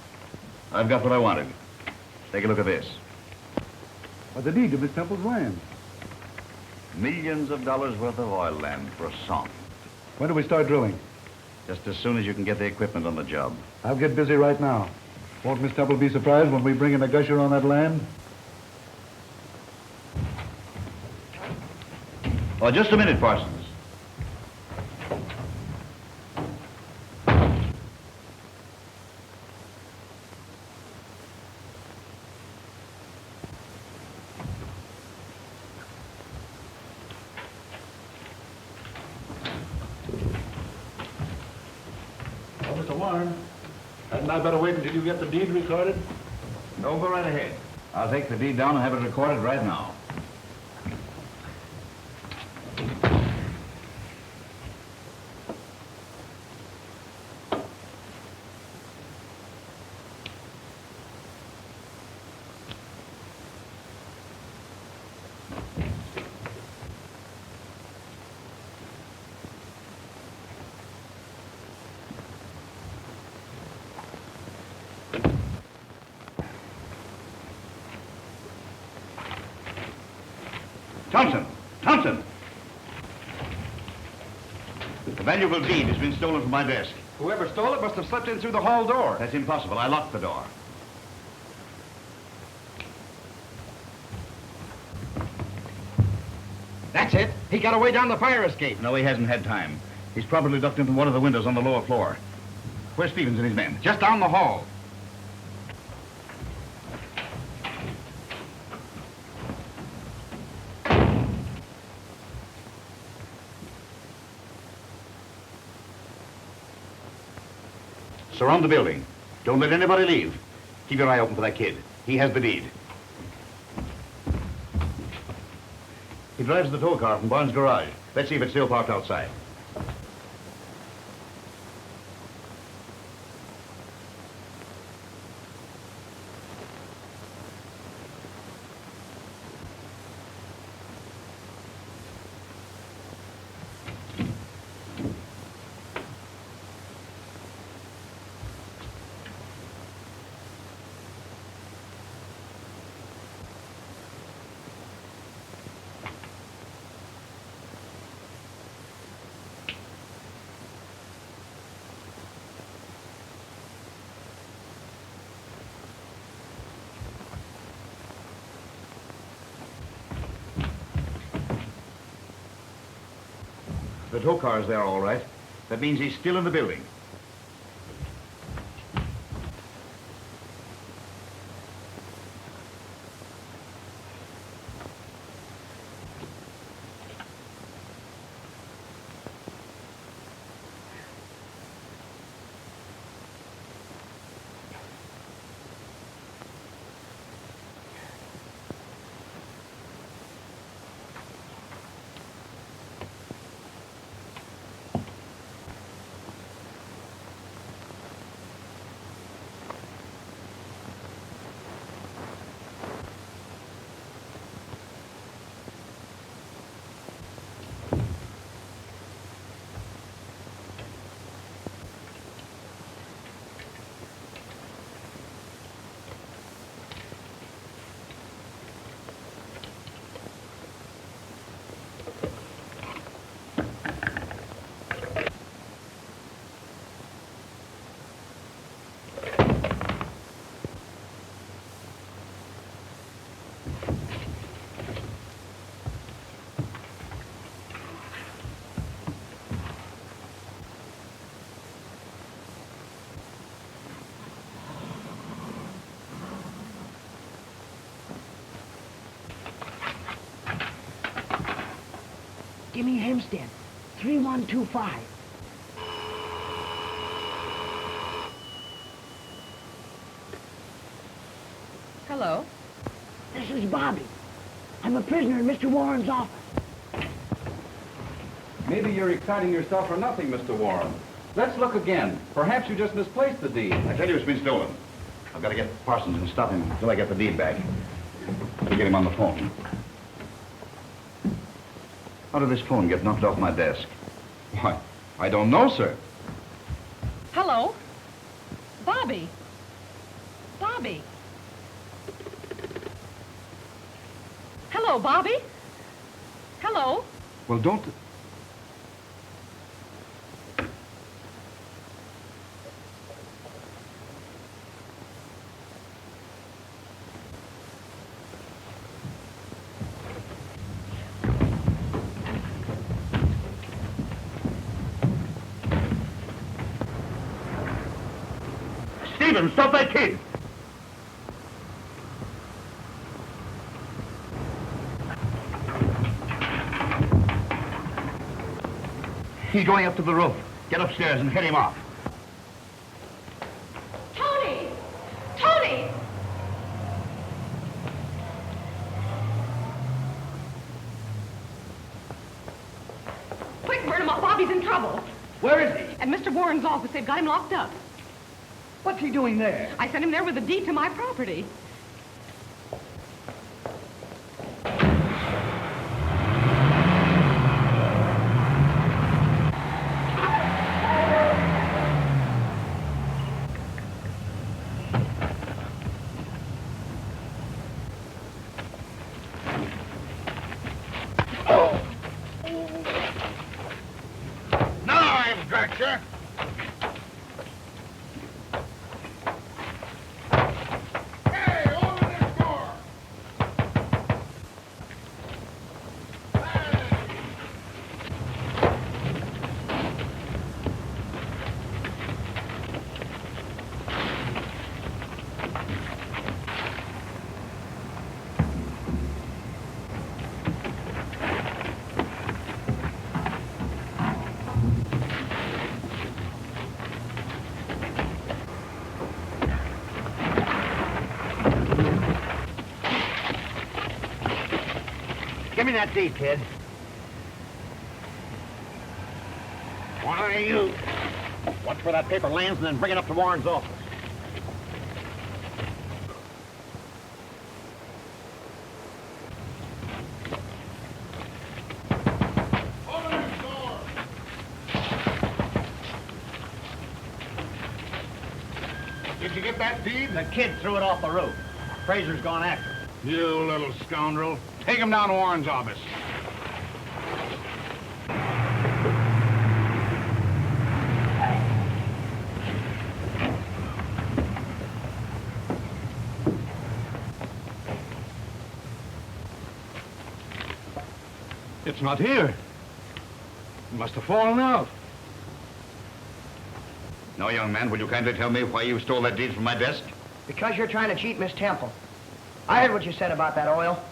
I've got what I wanted. Take a look at this. But the deed to Miss Temple's land. Millions of dollars worth of oil land for a song. When do we start drilling? Just as soon as you can get the equipment on the job. I'll get busy right now. Won't Miss Temple be surprised when we bring in a gusher on that land? Oh, just a minute, Parsons. Well, Mr. Warren, hadn't I better wait until you get the deed recorded? No, go right ahead. I'll take the deed down and have it recorded right now. Thompson! Thompson! The valuable deed has been stolen from my desk. Whoever stole it must have slipped in through the hall door. That's impossible. I locked the door. That's it. He got away down the fire escape. No, he hasn't had time. He's probably ducked into one of the windows on the lower floor. Where's Stevens and his men? Just down the hall. Surround the building. Don't let anybody leave. Keep your eye open for that kid. He has the deed. He drives the tow car from Barnes' garage. Let's see if it's still parked outside. The tow car's there, all right. That means he's still in the building. Give me Hempstead. 3125. Hello. This is Bobbie. I'm a prisoner in Mr. Warren's office. Maybe you're exciting yourself for nothing, Mr. Warren. Let's look again. Perhaps you just misplaced the deed. I tell you it's been stolen. I've got to get Parsons and stop him until I get the deed back. I'll get him on the phone. How did this phone get knocked off my desk? Why, I don't know, sir. Hello. Bobbie. Bobbie. Hello, Bobbie. Hello. Well, don't... Stephen, stop that kid! He's going up to the roof. Get upstairs and head him off. Tony! Tony! Quick, burn him up. Bobbie's in trouble. Where is he? At Mr. Warren's office. They've got him locked up. What's he doing there? I sent him there with a deed to my property. Now I've got you. Give me that deed, kid. Why, you... Watch where that paper lands and then bring it up to Warren's office. Did you get that deed? The kid threw it off the roof. Fraser's gone after it. You little scoundrel. Take him down to Warren's office. It's not here. He must have fallen out. Now, young man, will you kindly tell me why you stole that deed from my desk? Because you're trying to cheat Miss Temple. I heard what you said about that oil.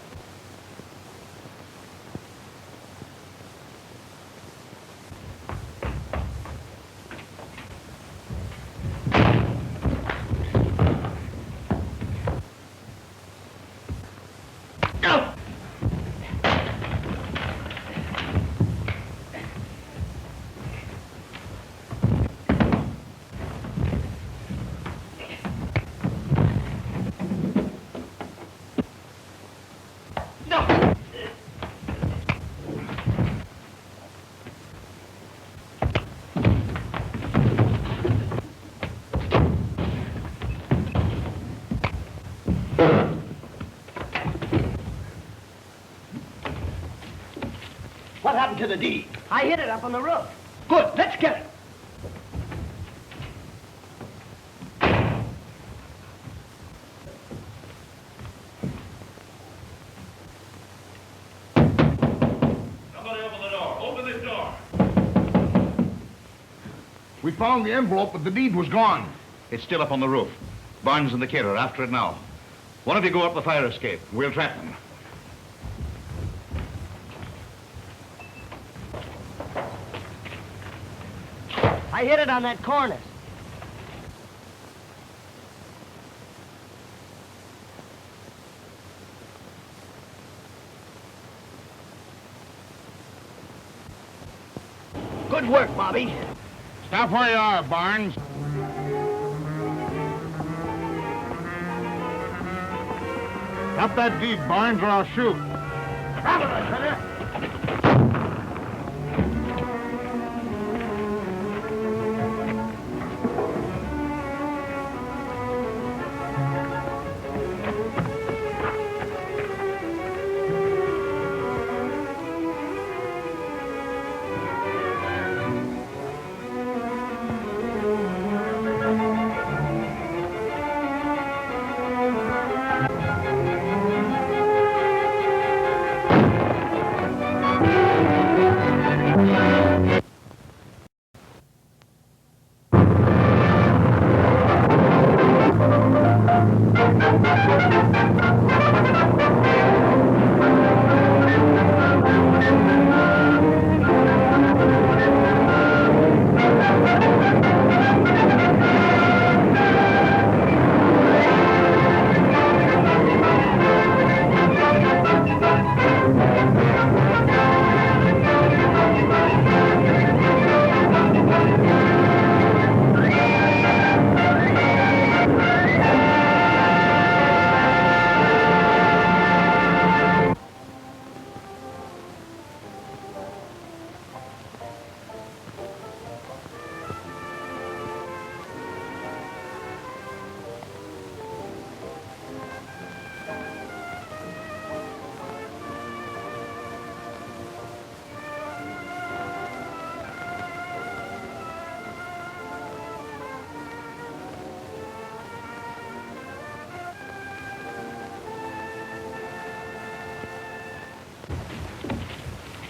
What happened to the deed? I hid it up on the roof. Good, let's get it. Somebody open the door. Open this door. We found the envelope, but the deed was gone. It's still up on the roof. Barnes and the kid are after it now. One of you go up the fire escape. We'll trap them. I hid it on that cornice. Good work, Bobbie. Stop where you are, Barnes. Drop that deed, Barnes, or I'll shoot.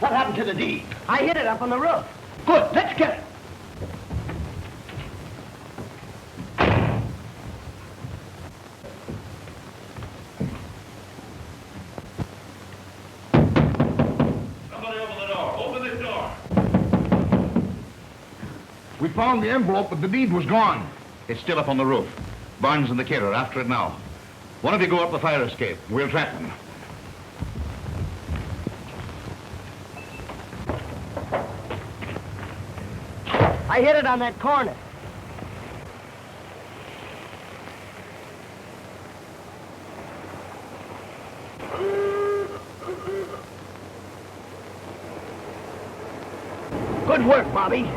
What happened to the deed? I hid it up on the roof. Good, let's get it. Somebody open the door. Open this door. We found the envelope, but the deed was gone. It's still up on the roof. Barnes and the kid are after it now. One of you go up the fire escape. We'll trap them. I hid it on that cornice. Good work, Bobbie.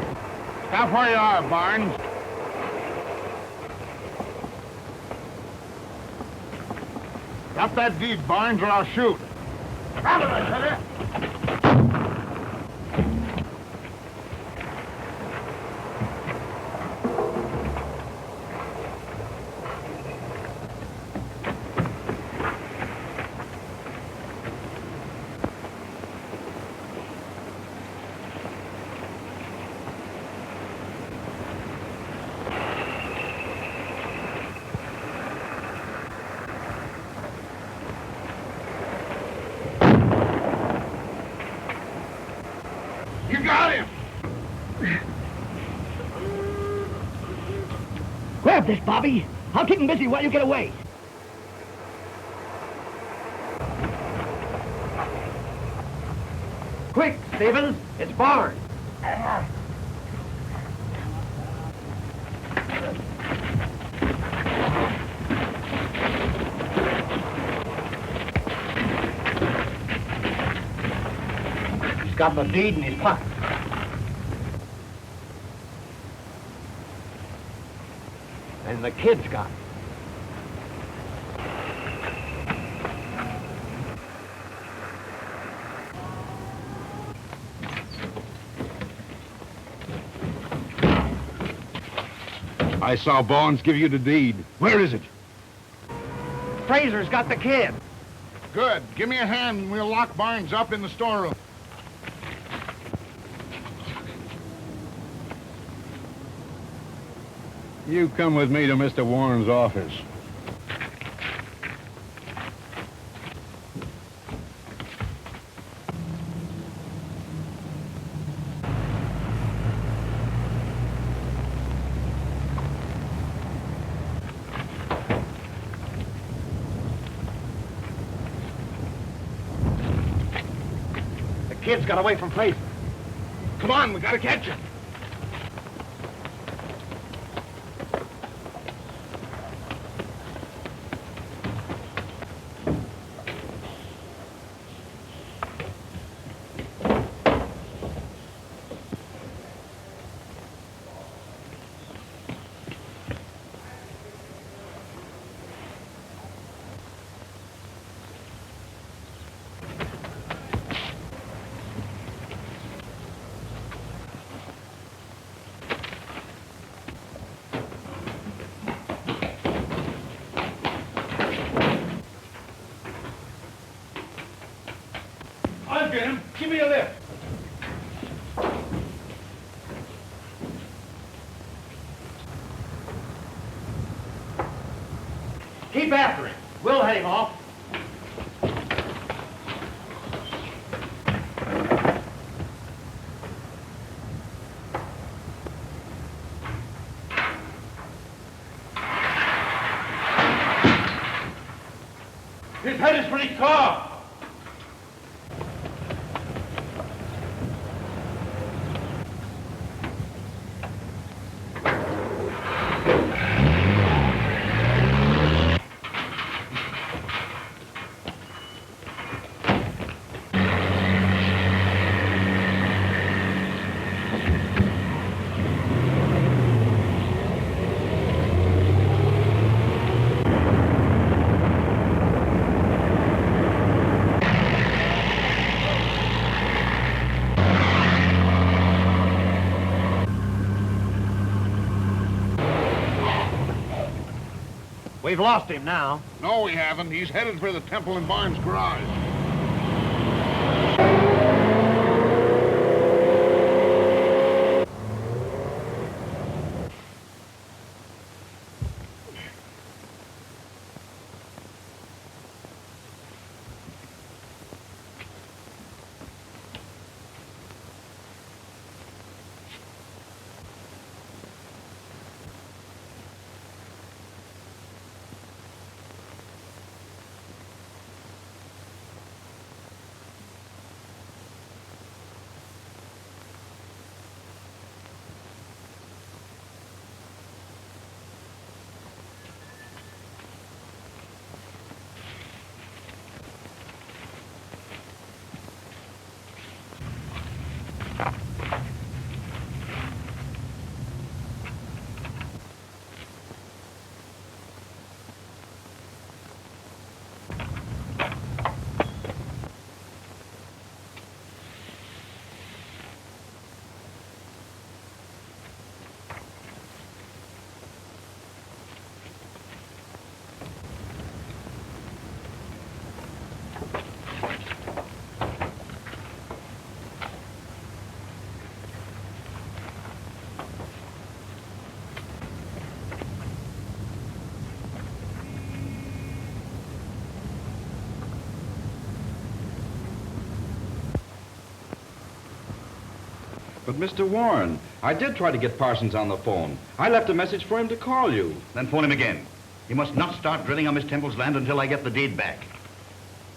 Stop where you are, Barnes. Drop that deed, Barnes, or I'll shoot. You got him! Grab this, Bobbie. I'll keep him busy while you get away. Quick, Stevens. It's Barnes. He's got the deed in his pocket. And the kid's got it. I saw Barnes give you the deed. Where is it? Fraser's got the kid. Good. Give me a hand and we'll lock Barnes up in the storeroom. You come with me to Mr. Warren's office. The kid's got away from Fraser. Come on, we gotta catch him. I'll get him. Give me a lift. Keep after him. We'll head him off. His head is pretty carved. We've lost him now. No, we haven't. He's headed for the Temple and Barnes garage. But, Mr. Warren, I did try to get Parsons on the phone. I left a message for him to call you. Then phone him again. You must not start drilling on Miss Temple's land until I get the deed back.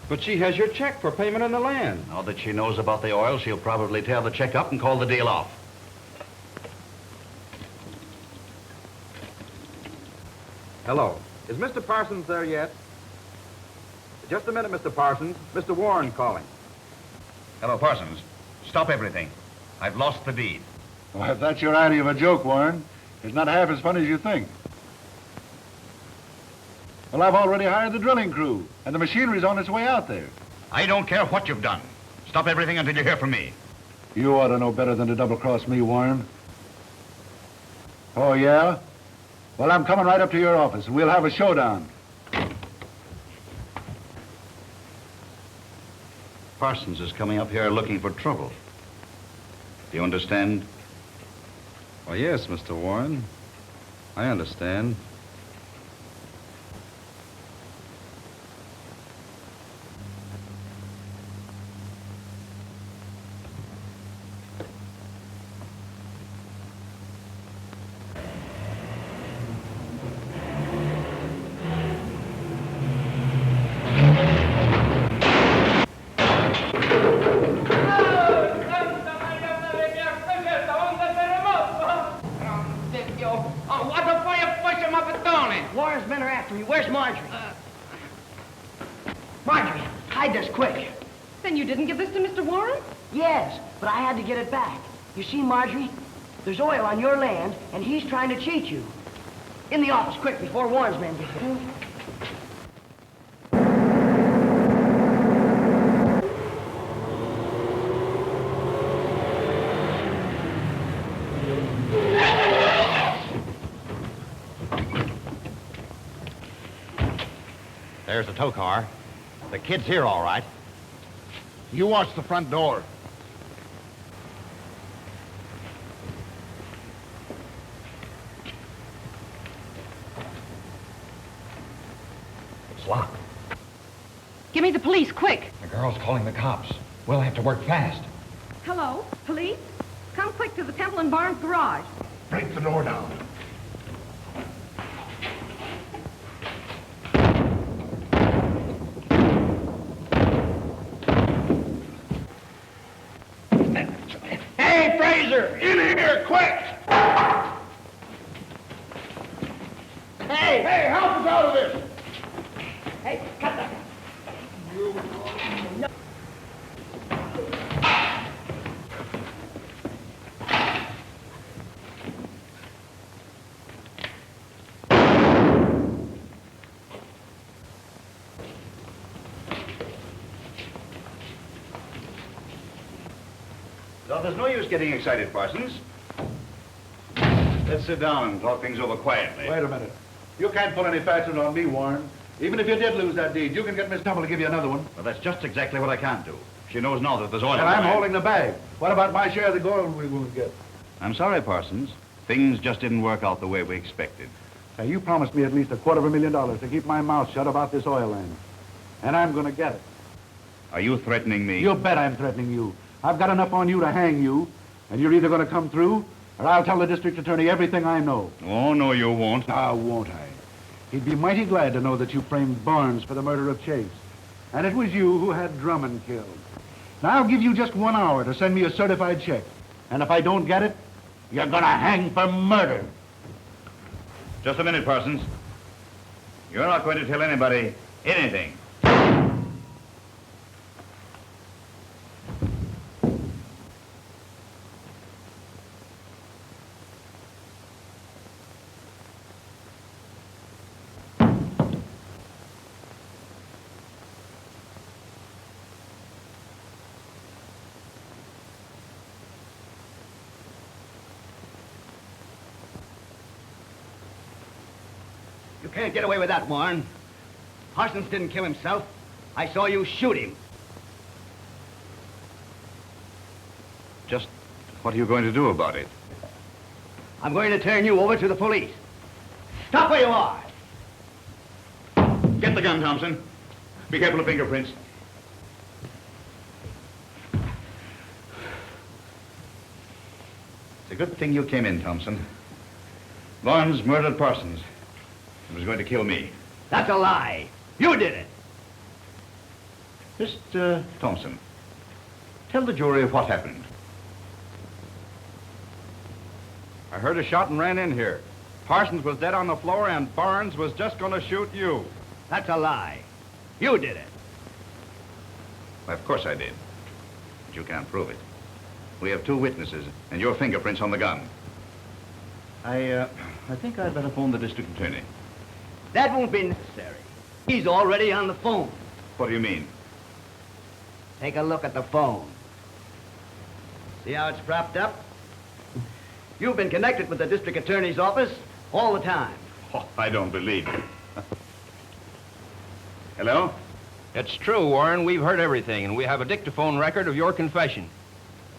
But she has your check for payment on the land. Now that she knows about the oil, she'll probably tear the check up and call the deal off. Hello. Is Mr. Parsons there yet? Just a minute, Mr. Parsons. Mr. Warren calling. Hello, Parsons. Stop everything. I've lost the deed. Well, if that's your idea of a joke, Warren, it's not half as funny as you think. Well, I've already hired the drilling crew, and the machinery's on its way out there. I don't care what you've done. Stop everything until you hear from me. You ought to know better than to double-cross me, Warren. Oh, yeah? Well, I'm coming right up to your office, and we'll have a showdown. Parsons is coming up here looking for trouble. Do you understand? Well, yes, Mr. Warren. I understand. Warren's men are after me. Where's Marjorie? Marjorie, hide this quick. Then you didn't give this to Mr. Warren? Yes, but I had to get it back. You see, Marjorie, there's oil on your land, and he's trying to cheat you. In the office, quick, before Warren's men get here. There's the tow car. The kid's here, all right. You watch the front door. It's locked. Give me the police, quick. The girl's calling the cops. We'll have to work fast. Hello, police? Come quick to the Temple and Barnes garage. Break the door down. Hey, Fraser! In here, quick! Hey! Hey, help us out of this! Hey, cut that. So there's no use getting excited, Parsons. Let's sit down and talk things over quietly. Wait a minute. You can't pull any fastest on me, Warren. Even if you did lose that deed, you can get Miss Temple to give you another one. Well, that's just exactly what I can't do. She knows now that there's oil. And I'm holding the bag. What about my share of the gold we won't get? I'm sorry, Parsons. Things just didn't work out the way we expected. Now, you promised me at least $250,000 to keep my mouth shut about this oil land. And I'm going to get it. Are you threatening me? You bet I'm threatening you. I've got enough on you to hang you, and you're either going to come through, or I'll tell the district attorney everything I know. Oh, no, you won't. Now, won't I? He'd be mighty glad to know that you framed Barnes for the murder of Chase. And it was you who had Drummond killed. Now, I'll give you just 1 hour to send me a certified check. And if I don't get it, you're going to hang for murder. Just a minute, Parsons. You're not going to tell anybody anything. You can't get away with that, Warren. Parsons didn't kill himself. I saw you shoot him. Just what are you going to do about it? I'm going to turn you over to the police. Stop where you are. Get the gun, Thompson. Be careful of fingerprints. It's a good thing you came in, Thompson. Barnes murdered Parsons. He was going to kill me. That's a lie. You did it. Mr. Thompson, tell the jury what happened. I heard a shot and ran in here. Parsons was dead on the floor, and Barnes was just going to shoot you. That's a lie. You did it. Why, of course I did. But you can't prove it. We have 2 witnesses, and your fingerprints on the gun. I think I'd better phone the district attorney. That won't be necessary. He's already on the phone. What do you mean? Take a look at the phone. See how it's propped up? You've been connected with the district attorney's office all the time. Oh, I don't believe it. Hello? It's true, Warren. We've heard everything, and we have a dictaphone record of your confession.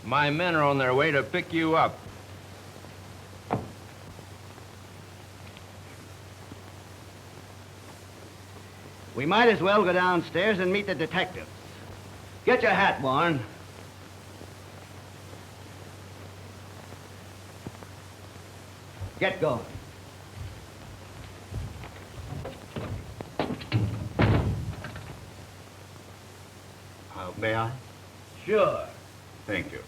My men are on their way to pick you up. We might as well go downstairs and meet the detectives. Get your hat, Warren. Get going. May I? Sure. Thank you.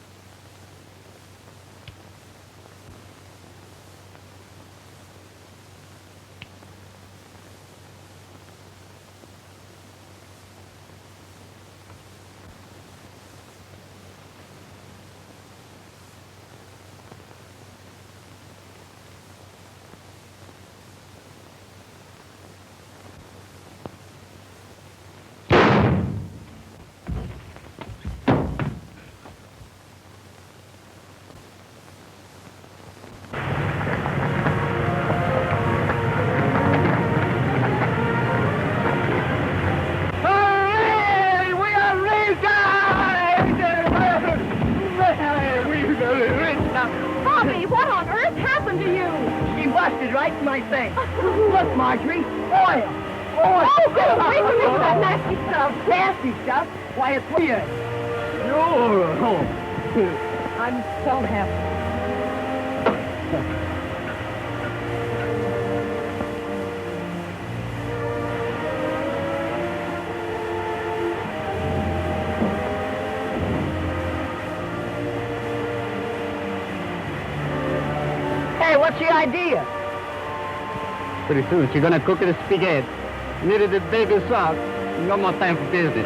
Bobbie, what on earth happened to you? She busted right in my face. Look, Marjorie, oil. Oh, get away from me with that nasty stuff. Nasty stuff? Why, it's weird. I'm so happy. Hey, what's the idea? Pretty soon she's gonna cook the spaghetti. Needed the baby sauce. No more time for business.